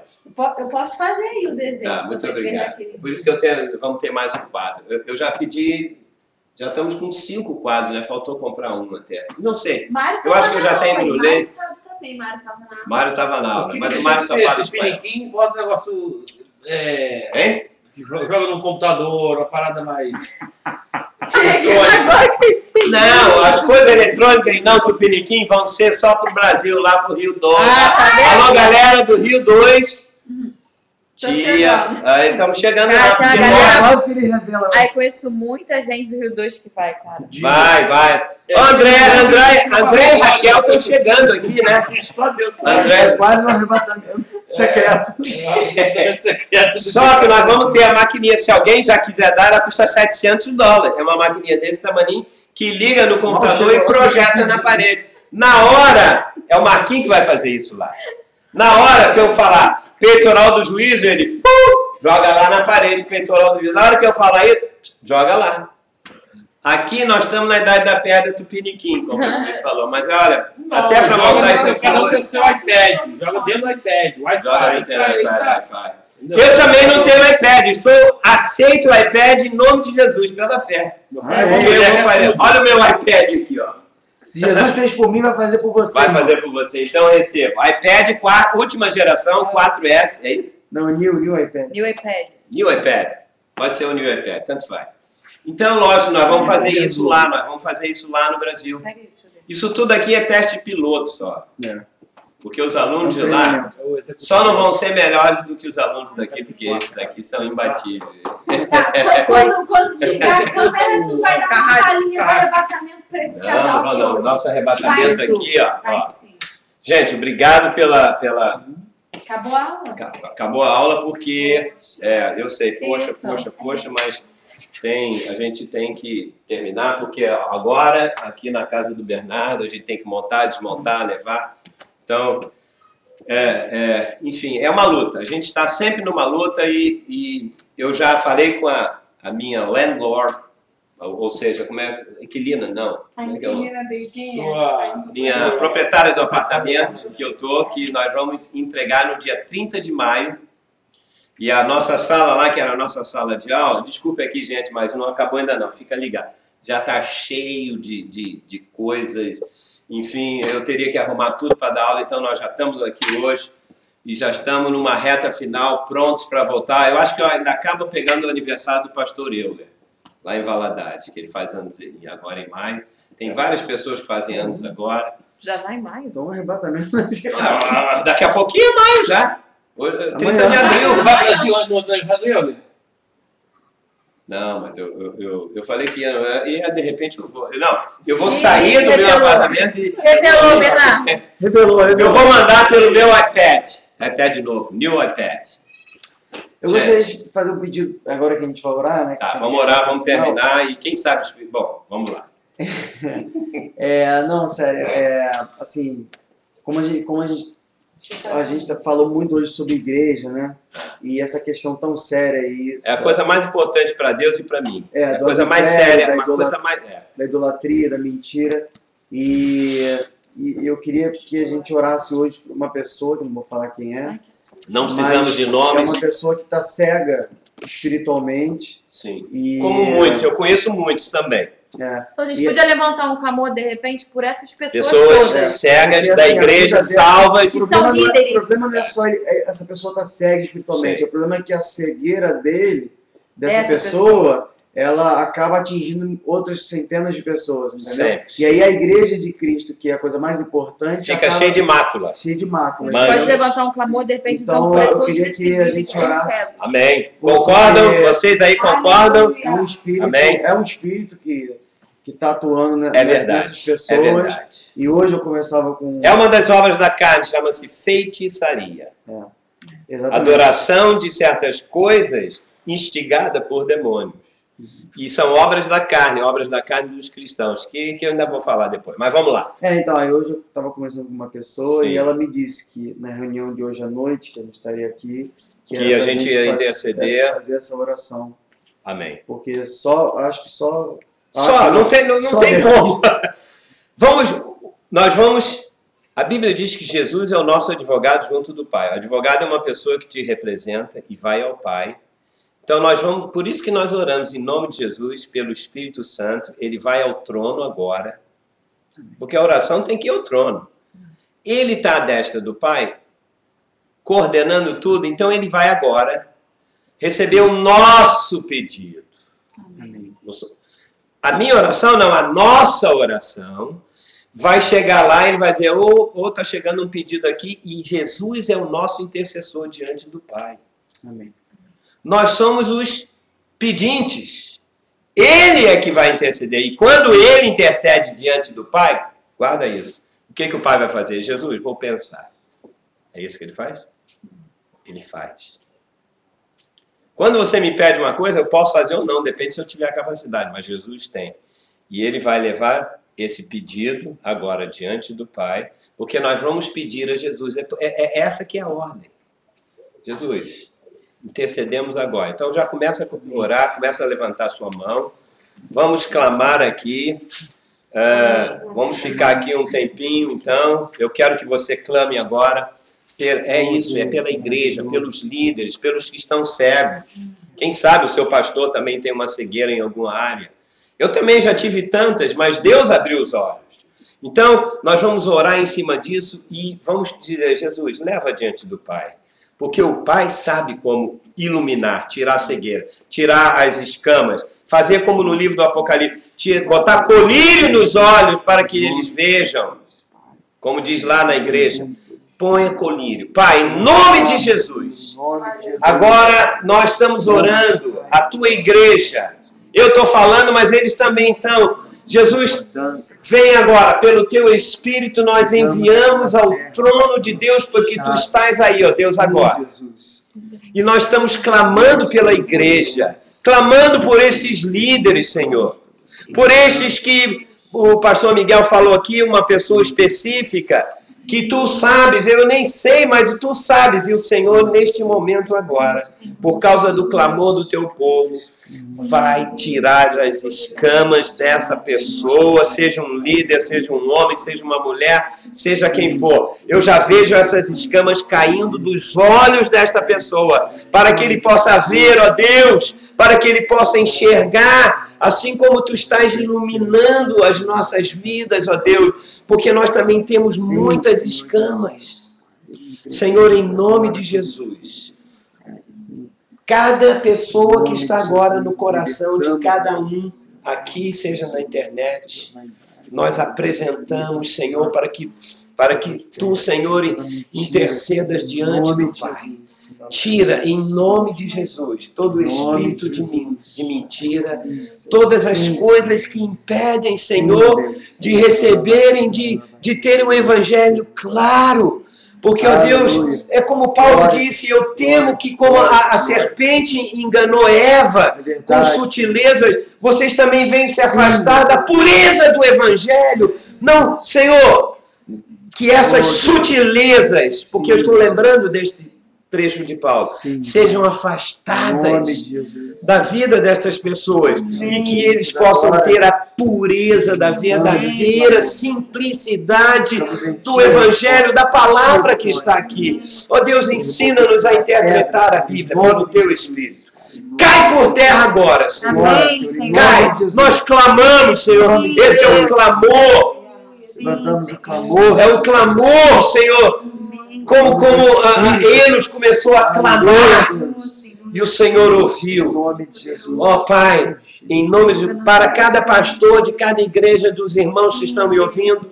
Eu posso fazer aí o desenho. Tá, muito obrigado. Por isso que vamos ter mais um quadro. Eu já pedi... Já estamos com 5 quadros, né? Faltou comprar um até. Não sei. Eu acho que eu já até embrulhei. Mário sabe também, Mário estava na aula. Mário estava na aula, mas o Mário só fala espanhol. Piniquim, bota um negócio... Hein? Joga no computador, uma parada mais... Não, as coisas eletrônicas não Tupiniquim vão ser só pro Brasil, lá pro Rio 2. Alô, galera do Rio 2. Tia, aí estamos chegando lá. Aí conheço muita gente do Rio 2 que vai, cara. Vai. André e Raquel estão chegando aqui, né? Só Deus. André, Quase um arrebatamento secreto. Só que nós vamos ter a maquininha, se alguém já quiser dar, ela custa $700. É uma maquininha desse tamanho que liga no computador e projeta na parede. Na hora, é o Marquinhos que vai fazer isso lá. Na hora que eu falar peitoral do juízo, ele joga lá na parede, peitoral do juízo. Na hora que eu falar isso, joga lá. Aqui nós estamos na idade da pedra Tupiniquim, como o Felipe falou. Mas olha, até para montar isso aqui hoje... Joga seu iPad, joga dentro do iPad, Wi-Fi. Joga no teu iPad, Wi-Fi. Eu também não tenho iPad, aceito o iPad em nome de Jesus, pela fé. Olha o meu iPad aqui, ó. Se Jesus fez por mim, vai fazer por você. Vai fazer por você, então eu recebo. iPad, última geração, 4S, é isso? Não, New iPad. New iPad. Pode ser o New iPad, tanto faz. Então, lógico, nós vamos fazer isso lá, no Brasil. Isso tudo aqui é teste piloto só. Porque os alunos de lá só não vão ser melhores do que os alunos daqui, porque esses daqui são imbatíveis. Quando chegar a câmera, tu vai dar uma palhinha do arrebatamento para esse casal aqui Não. hoje. Nosso arrebatamento Vai, aqui, ó. Vai sim. Gente, obrigado pela... Acabou a aula? Acabou a aula porque, eu sei, poxa, mas a gente tem que terminar, porque agora, aqui na casa do Bernardo, a gente tem que montar, desmontar, levar. Então, enfim, é uma luta. A gente está sempre numa luta e eu já falei com a minha landlord, ou seja, inquilina, não. A inquilina dele, quem é? Minha proprietária do apartamento que eu tô, que nós vamos entregar no dia 30 de maio. E a nossa sala lá, que era a nossa sala de aula, desculpe aqui, gente, mas não acabou ainda não, fica ligado. Já está cheio de coisas, enfim, eu teria que arrumar tudo para dar aula, então nós já estamos aqui hoje e já estamos numa reta final, prontos para voltar. Eu acho que eu ainda acabo pegando o aniversário do pastor Euler, lá em Valadares, que ele faz anos agora em maio. Tem várias pessoas que fazem anos agora. Já vai em maio? Então, um arrebatamento. Daqui a pouquinho é maio já. 30 de abril. Vai para Brasil no aniversário do Euler? Não, mas eu falei que ia, de repente eu vou. Não, eu vou sair do meu apartamento e... Revelou, Bernardo. Revelou. Eu vou mandar pelo meu iPad. iPad novo, new iPad. Eu gostaria de fazer um pedido, agora que a gente vai orar, né? Tá, vamos orar, vamos terminar e quem sabe... Bom, vamos lá. Não, sério, assim, como a gente falou muito hoje sobre igreja, né? E essa questão tão séria aí. É a coisa mais importante para Deus e para mim. É a do coisa mais adultério, séria, coisa mais... da idolatria, da mentira. E eu queria que a gente orasse hoje por uma pessoa, que não vou falar quem é. Não precisamos de nomes. É uma pessoa que está cega espiritualmente. Sim. E, como muitos, eu conheço muitos também. Então a gente podia levantar um clamor, de repente, por essas pessoas todas. Cegas da igreja, salvas. O problema não é só essa pessoa estar cega espiritualmente. Sim. O problema é que a cegueira dessa pessoa, ela acaba atingindo outras centenas de pessoas, entendeu? Sempre. E aí a igreja de Cristo, que é a coisa mais importante, fica cheia de mácula. Cheia de mácula. A gente pode levantar um clamor, de repente, então para eu todos queria esses que a gente orasse. Amém. Concordam? Vocês aí concordam? É um espírito, Amém. É um espírito que está atuando nessas pessoas. É verdade. E hoje eu conversava com... É uma das obras da carne, chama-se feitiçaria. Exatamente. Adoração de certas coisas instigada por demônios. E são obras da carne dos cristãos, que eu ainda vou falar depois. Mas vamos lá. Então, aí hoje eu estava conversando com uma pessoa. Sim. E ela me disse que na reunião de hoje à noite, que a gente estaria aqui, que a gente ia interceder, fazer essa oração. Amém. Porque não tem como. Nós vamos... A Bíblia diz que Jesus é o nosso advogado junto do Pai. O advogado é uma pessoa que te representa e vai ao Pai. Então por isso que nós oramos em nome de Jesus, pelo Espírito Santo. Ele vai ao trono agora, porque a oração tem que ir ao trono. Ele está à destra do Pai, coordenando tudo, então ele vai agora receber o nosso pedido. Amém. A minha oração não, a nossa oração vai chegar lá e ele vai dizer, ou está chegando um pedido aqui, e Jesus é o nosso intercessor diante do Pai. Amém. Nós somos os pedintes. Ele é que vai interceder. E quando ele intercede diante do Pai, guarda isso. O que o Pai vai fazer? Jesus, vou pensar. É isso que ele faz? Ele faz. Quando você me pede uma coisa, eu posso fazer ou não, depende se eu tiver a capacidade, mas Jesus tem. E ele vai levar esse pedido agora diante do Pai, porque nós vamos pedir a Jesus. É essa que é a ordem. Jesus, intercedemos agora. Então já começa a orar, começa a levantar sua mão. Vamos clamar aqui. Vamos ficar aqui um tempinho, então. Eu quero que você clame agora. É isso, é pela igreja, pelos líderes, pelos que estão cegos. Quem sabe o seu pastor também tem uma cegueira em alguma área. Eu também já tive tantas, mas Deus abriu os olhos. Então, nós vamos orar em cima disso e vamos dizer, Jesus, leva diante do Pai. Porque o Pai sabe como iluminar, tirar a cegueira, tirar as escamas, fazer como no livro do Apocalipse, botar colírio nos olhos para que eles vejam, como diz lá na igreja. ponha colírio. Pai, em nome de Jesus. Agora nós estamos orando, a tua igreja. Eu estou falando, mas eles também estão. Jesus, vem agora, pelo teu Espírito, nós enviamos ao trono de Deus, porque tu estás aí, ó Deus, agora. E nós estamos clamando pela igreja, clamando por esses líderes, Senhor. Por esses que o pastor Miguel falou aqui, uma pessoa específica, que tu sabes, eu nem sei, mas tu sabes, e o Senhor, neste momento agora, por causa do clamor do teu povo, vai tirar as escamas dessa pessoa, seja um líder, seja um homem, seja uma mulher, seja quem for. Eu já vejo essas escamas caindo dos olhos desta pessoa, para que ele possa ver, ó Deus, para que ele possa enxergar, assim como tu estás iluminando as nossas vidas, ó Deus, porque nós também temos muitas escamas. Senhor, em nome de Jesus, cada pessoa que está agora no coração de cada um, aqui, seja na internet, nós apresentamos, Senhor, para que tu, Senhor, intercedas diante do Pai. Tira, em nome de Jesus, todo o espírito de mentira, todas as coisas que impedem, Senhor, de receberem, de terem um evangelho claro. Porque, ó Deus, é como Paulo disse, eu temo que como a serpente enganou Eva com sutilezas, vocês também vêm se afastar da pureza do evangelho. Não, Senhor, que essas sutilezas, porque eu estou lembrando deste trecho de Paulo, sejam afastadas da vida dessas pessoas e que eles possam ter a pureza da verdadeira simplicidade do evangelho, da palavra que está aqui. Ó Deus, ensina-nos a interpretar a Bíblia pelo teu Espírito. Cai por terra agora, Senhor. Cai. Nós clamamos, Senhor. Esse é o clamor. É o clamor, Senhor. Como Enos começou a clamar e o Senhor ouviu. Ó Pai, em nome para cada pastor de cada igreja dos irmãos que estão me ouvindo,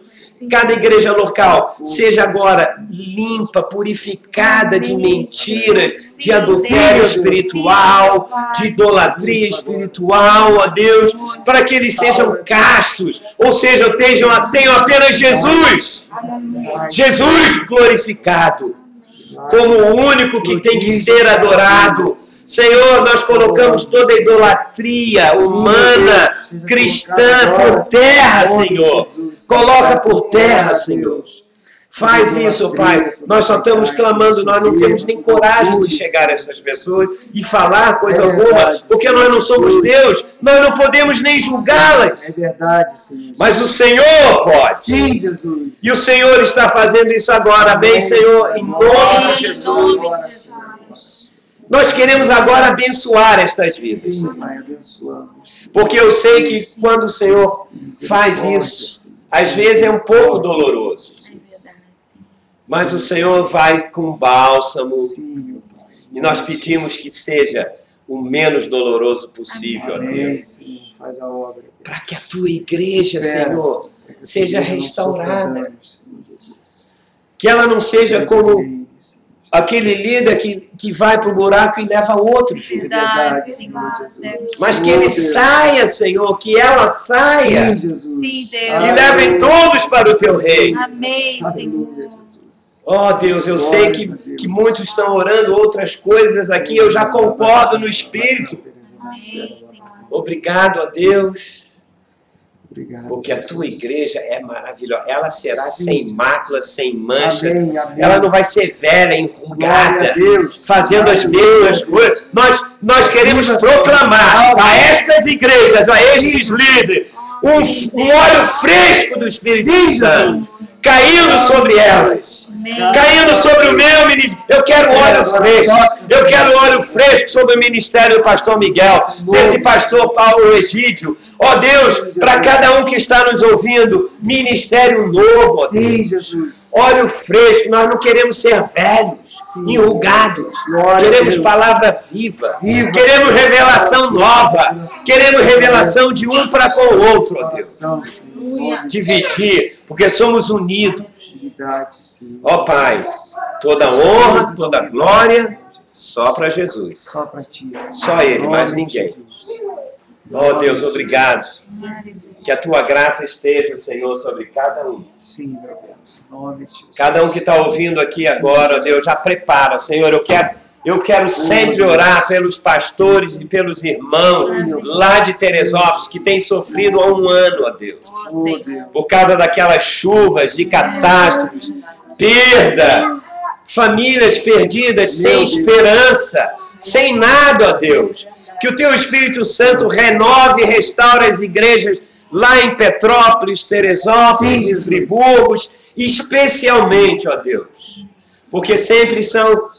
cada igreja local, seja agora limpa, purificada de mentiras, de adultério espiritual, de idolatria espiritual, ó Deus, para que eles sejam castos, ou seja, tenham apenas Jesus, Jesus glorificado, como o único que tem que ser adorado. Senhor, nós colocamos toda a idolatria humana, cristã, por terra, Senhor. Coloca por terra, Senhor. Faz isso, Pai. Nós só estamos clamando, nós não temos nem coragem de chegar a essas pessoas e falar coisa alguma, porque nós não somos Deus, nós não podemos nem julgá-las. É verdade, Senhor. Mas o Senhor pode. Sim, Jesus. E o Senhor está fazendo isso agora. Amém, Senhor? Em nome de Jesus. Nós queremos agora abençoar estas vidas. Sim, Pai, abençoamos. Porque eu sei que quando o Senhor faz isso, às vezes é um pouco doloroso. Mas o Senhor vai com bálsamo. E nós pedimos que seja o menos doloroso possível, Deus. Faz a obra. Para que a tua igreja, Senhor, seja restaurada. Que ela não seja como aquele líder que vai para o buraco e leva outros junto. Mas que ele saia, Senhor, que ela saia. Sim, Deus. E levem todos para o teu reino. Amém, Senhor. Oh Deus, eu sei que muitos estão orando outras coisas aqui, eu já concordo no Espírito. Obrigado a Deus, porque a tua igreja é maravilhosa. Ela será sem mácula, sem mancha. Ela não vai ser velha, enrugada, fazendo as mesmas coisas. Nós queremos proclamar a estas igrejas, a estes líderes, um óleo fresco do Espírito Santo caindo sobre elas. Caindo sobre o meu ministério. Eu quero óleo fresco. Eu quero óleo fresco sobre o ministério do pastor Miguel, desse pastor Paulo Egídio. Ó Deus, para cada um que está nos ouvindo, ministério novo, ó Deus. Óleo fresco. Nós não queremos ser velhos, enrugados. Queremos palavra viva. Queremos revelação nova. Queremos revelação de um para com o outro, ó Deus. Dividir, porque somos unidos. Verdade, sim. Ó Pai, toda honra, toda glória, só para Jesus. Só para Ti. Só Ele, mais ninguém. Ó Deus, obrigado. Que a Tua graça esteja, Senhor, sobre cada um. Sim, meu Deus. Em nome de Jesus. Cada um que está ouvindo aqui agora, Deus, já prepara. Senhor, eu quero sempre orar pelos pastores e pelos irmãos lá de Teresópolis que têm sofrido há um ano, ó Deus. Por causa daquelas chuvas, de catástrofes, perda, famílias perdidas, sem esperança, sem nada, ó Deus. Que o Teu Espírito Santo renove e restaure as igrejas lá em Petrópolis, Teresópolis e Friburgos, especialmente, ó Deus. Porque sempre são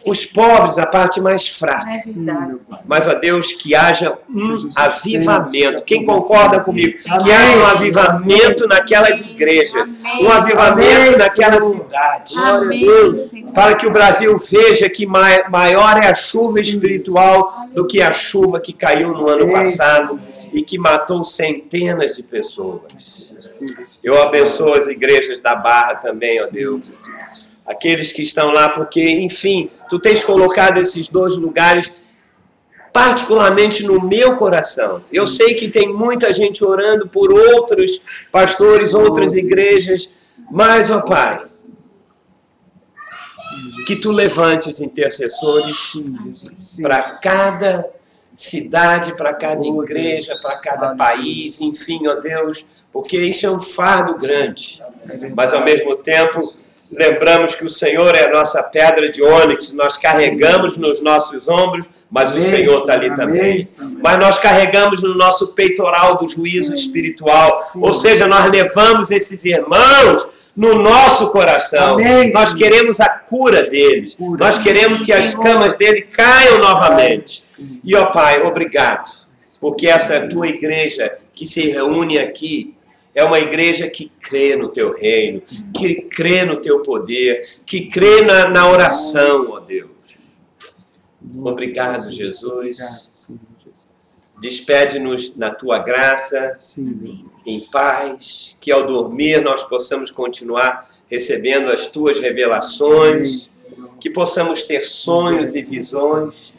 os pobres, a parte mais fraca. Mas, ó Deus, que haja um avivamento. Quem concorda comigo? Que haja um avivamento naquelas igrejas. Um avivamento naquela cidade. Para que o Brasil veja que maior é a chuva espiritual do que a chuva que caiu no ano passado e que matou centenas de pessoas. Eu abençoo as igrejas da Barra também, ó Deus. Aqueles que estão lá, porque, enfim, Tu tens colocado esses dois lugares particularmente no meu coração. Eu sei que tem muita gente orando por outros pastores, outras igrejas, mas, ó Pai, que Tu levantes intercessores para cada cidade, para cada igreja, para cada país, enfim, ó Deus, porque isso é um fardo grande, mas ao mesmo tempo lembramos que o Senhor é a nossa pedra de ônix, nós carregamos nos nossos ombros, mas o Senhor está ali também. Mas nós carregamos no nosso peitoral do juízo espiritual, ou seja, nós levamos esses irmãos no nosso coração. Nós queremos a cura deles, nós queremos que as camas dele caiam novamente. E, ó Pai, obrigado, porque essa Tua igreja que se reúne aqui, é uma igreja que crê no Teu reino, que crê no Teu poder, que crê na oração, ó Deus. Obrigado, Jesus. Despede-nos na Tua graça, em paz, que ao dormir nós possamos continuar recebendo as Tuas revelações, que possamos ter sonhos e visões.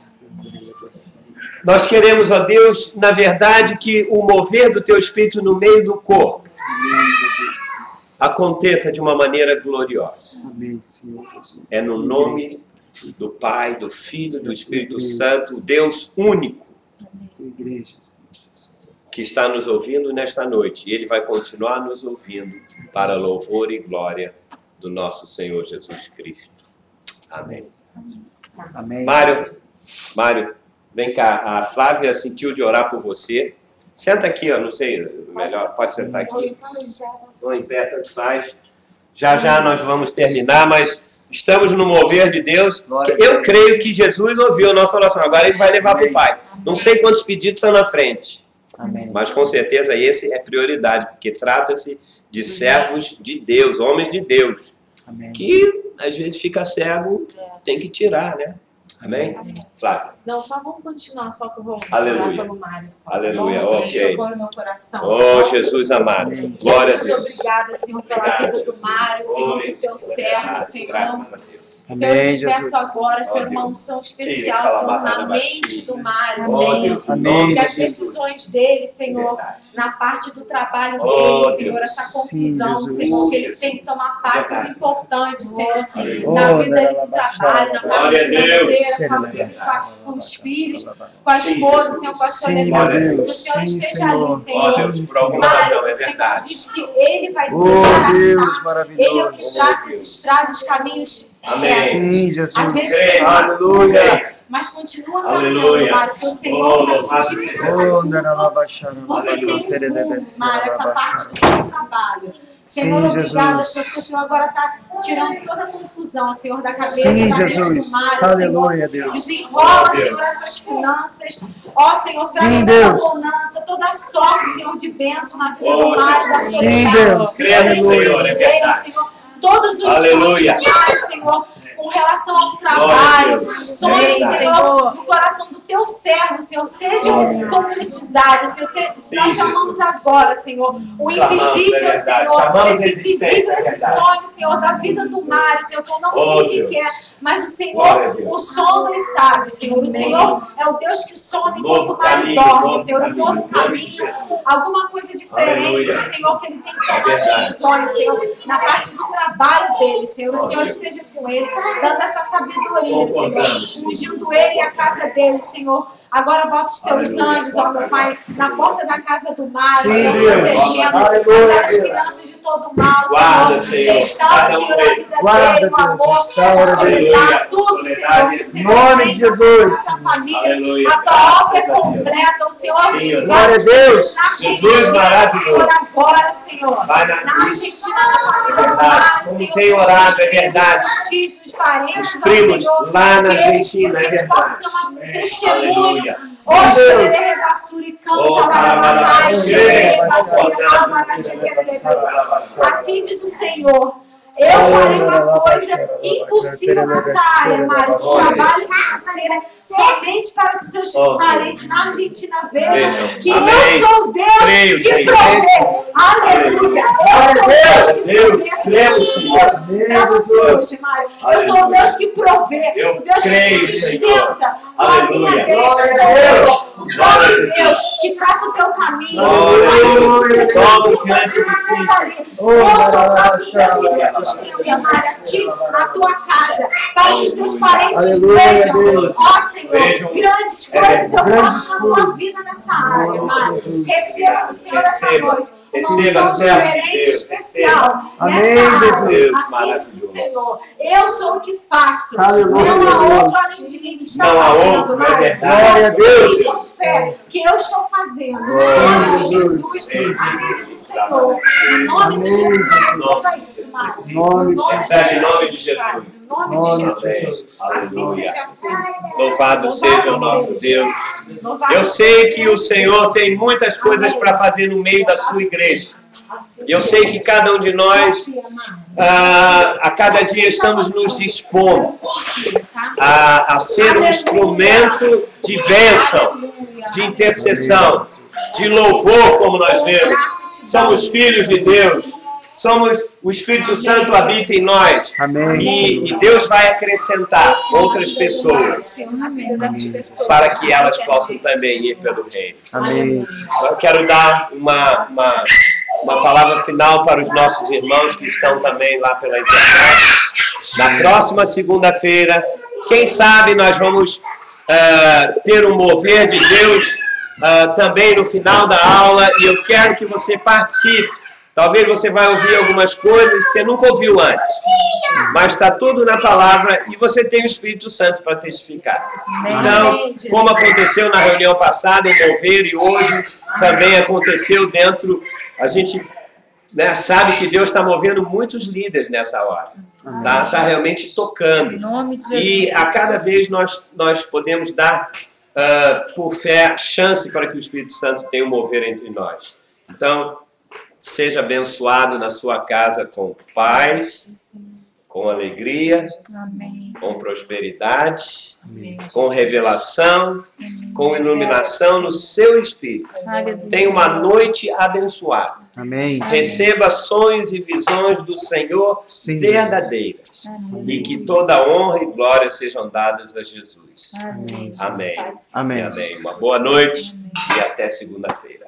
Nós queremos, ó Deus, na verdade, que o mover do Teu Espírito no meio do corpo aconteça de uma maneira gloriosa. É no nome do Pai, do Filho, do Espírito Santo, o Deus único, que está nos ouvindo nesta noite. E Ele vai continuar nos ouvindo para louvor e glória do nosso Senhor Jesus Cristo. Amém. Mário, vem cá. A Flávia sentiu de orar por você. Senta aqui, ó, não sei, melhor, pode sentar aqui. Ou em pé, tanto faz. Já nós vamos terminar, mas estamos no mover de Deus. Eu creio que Jesus ouviu a nossa oração. Agora Ele vai levar para o Pai. Não sei quantos pedidos estão na frente. Mas com certeza esse é prioridade, porque trata-se de servos de Deus, homens de Deus. Que às vezes fica cego, tem que tirar, né? Amém? Flávia. Não, só vamos continuar, só que eu vou orar pelo Mário. Só. Aleluia, ok. Agora no meu coração. Oh, Jesus amado. Glória a Deus. Obrigada, Senhor, pela vida do Mário, Senhor, do Teu servo, Senhor. Graças a Deus. Senhor, eu te peço agora, Senhor, uma unção especial, Senhor, na mente do Mário, Senhor. Que as decisões dele, Senhor, na parte do trabalho dele, Senhor, essa confusão, Senhor, que ele tem que tomar passos importantes, Senhor, na vida dele de trabalho, na parte financeira, com os filhos, com a esposa, Senhor, com a soledade. Que o Senhor esteja ali, Senhor. Mário, o Senhor diz que Ele vai desembaraçar. Ele é o que traz as estradas, caminhos. Sim, Jesus. Às vezes, Aleluia. Mas continua caminhando, Mário, porque o Senhor vai contigo. Porque tem Mário, essa parte do seu trabalho. Senhor, obrigada, Senhor, porque o Senhor agora está tirando toda a confusão, Senhor, da cabeça, da mente do Mário, Aleluia, Senhor. Deus. Desenrola, Senhor, essas finanças. Ó, Senhor, traga toda a bonança, toda a sorte, Senhor, de bênção na vida do Mário, da sua Deus. Senhor, é verdade. Senhor, todos os sonhos do Mário, Senhor, com relação ao trabalho, sonhos, Senhor, do coração coração do teu servo, Senhor, seja concretizado, Senhor. Nós chamamos agora, Senhor, o invisível, Senhor, esse invisível, esse sonho, Senhor, da vida do mar, Senhor, que eu não sei o que é, mas o Senhor, o sono e sabe, Senhor. O Senhor é o Deus que sona enquanto o mar dorme, Senhor, um novo caminho, alguma coisa diferente, Senhor, que ele tem que tomar decisões, Senhor, na parte do trabalho dele, Senhor. O Senhor esteja com ele, dando essa sabedoria, Senhor, ungindo ele e a casa dele, Senhor. Agora bota os teus anjos, ó meu Pai, na porta da casa do mar, Senhor, protegendo as crianças de todo o mal, Senhor. Restaura, Senhor, a vida dele, o amor, a solidão, tudo, Senhor. Em nome de Jesus. A família, a tua obra é completa, o Senhor. Glória a Deus. Jesus maravilhoso. Agora, Senhor. Na Argentina, na família do mar, Senhor. Tem orado, é verdade. Dos parentes, os primos lá na Argentina, é verdade. Possa ser um testemunho. Hoje, assim diz o Senhor. Eu farei uma coisa impossível nessa área, Mário. Um trabalho financeiro somente para que seus parentes na Argentina vejam que eu sou Deus que provê. Aleluia. Eu sou Deus que provê. Para você hoje, Mário. Eu sou o Deus que provê. O Deus que te sustenta. A minha deixa, Senhor. O nome de Deus que traça o teu caminho. Eu sou o Deus que te sustenta, Mário, a ti, a tua casa, para que os teus parentes vejam, ó Senhor, grandes coisas eu faço na tua vida nessa área, Mário. Receba do Senhor essa noite uma unção diferente, especial. Amém, Jesus. Assim diz o Senhor. Eu sou o que faço. Aleluia. Não há outro além de mim que está Não há fazendo, outro, é Mário. verdade. Glória a Deus. Com fé que eu estou fazendo. Em nome de Jesus. Assim diz o Senhor. Em nome de Jesus. Receba isso, Mário. Em nome de Jesus. Em nome de Jesus. Assim Aleluia. seja feito. Louvado seja o nosso Deus. Eu sei que o Senhor tem muitas coisas para fazer no meio da sua igreja. Eu sei que cada um de nós, a cada dia, estamos nos dispondo a ser um instrumento de bênção, de intercessão, de louvor, como nós vemos. Somos filhos de Deus. O Espírito Santo habita em nós. Amém. E Deus vai acrescentar outras pessoas para que elas possam também ir pelo reino. Amém. Eu quero dar uma palavra final para os nossos irmãos que estão também lá pela internet. Na próxima segunda-feira, quem sabe nós vamos ter um mover de Deus também no final da aula, e eu quero que você participe. Talvez você vai ouvir algumas coisas que você nunca ouviu antes, mas está tudo na palavra e você tem o Espírito Santo para testificar. Então, como aconteceu na reunião passada, em mover, e hoje também aconteceu dentro, a gente sabe que Deus está movendo muitos líderes nessa hora. Está realmente tocando. E a cada vez nós podemos dar, por fé, chance para que o Espírito Santo tenha um mover entre nós. Então, seja abençoado na sua casa com paz, com alegria, com prosperidade, com revelação, com iluminação no seu espírito. Tenha uma noite abençoada. Amém. Receba sonhos e visões do Senhor verdadeiras. E que toda honra e glória sejam dadas a Jesus. Amém. Amém. Amém. Uma boa noite e até segunda-feira.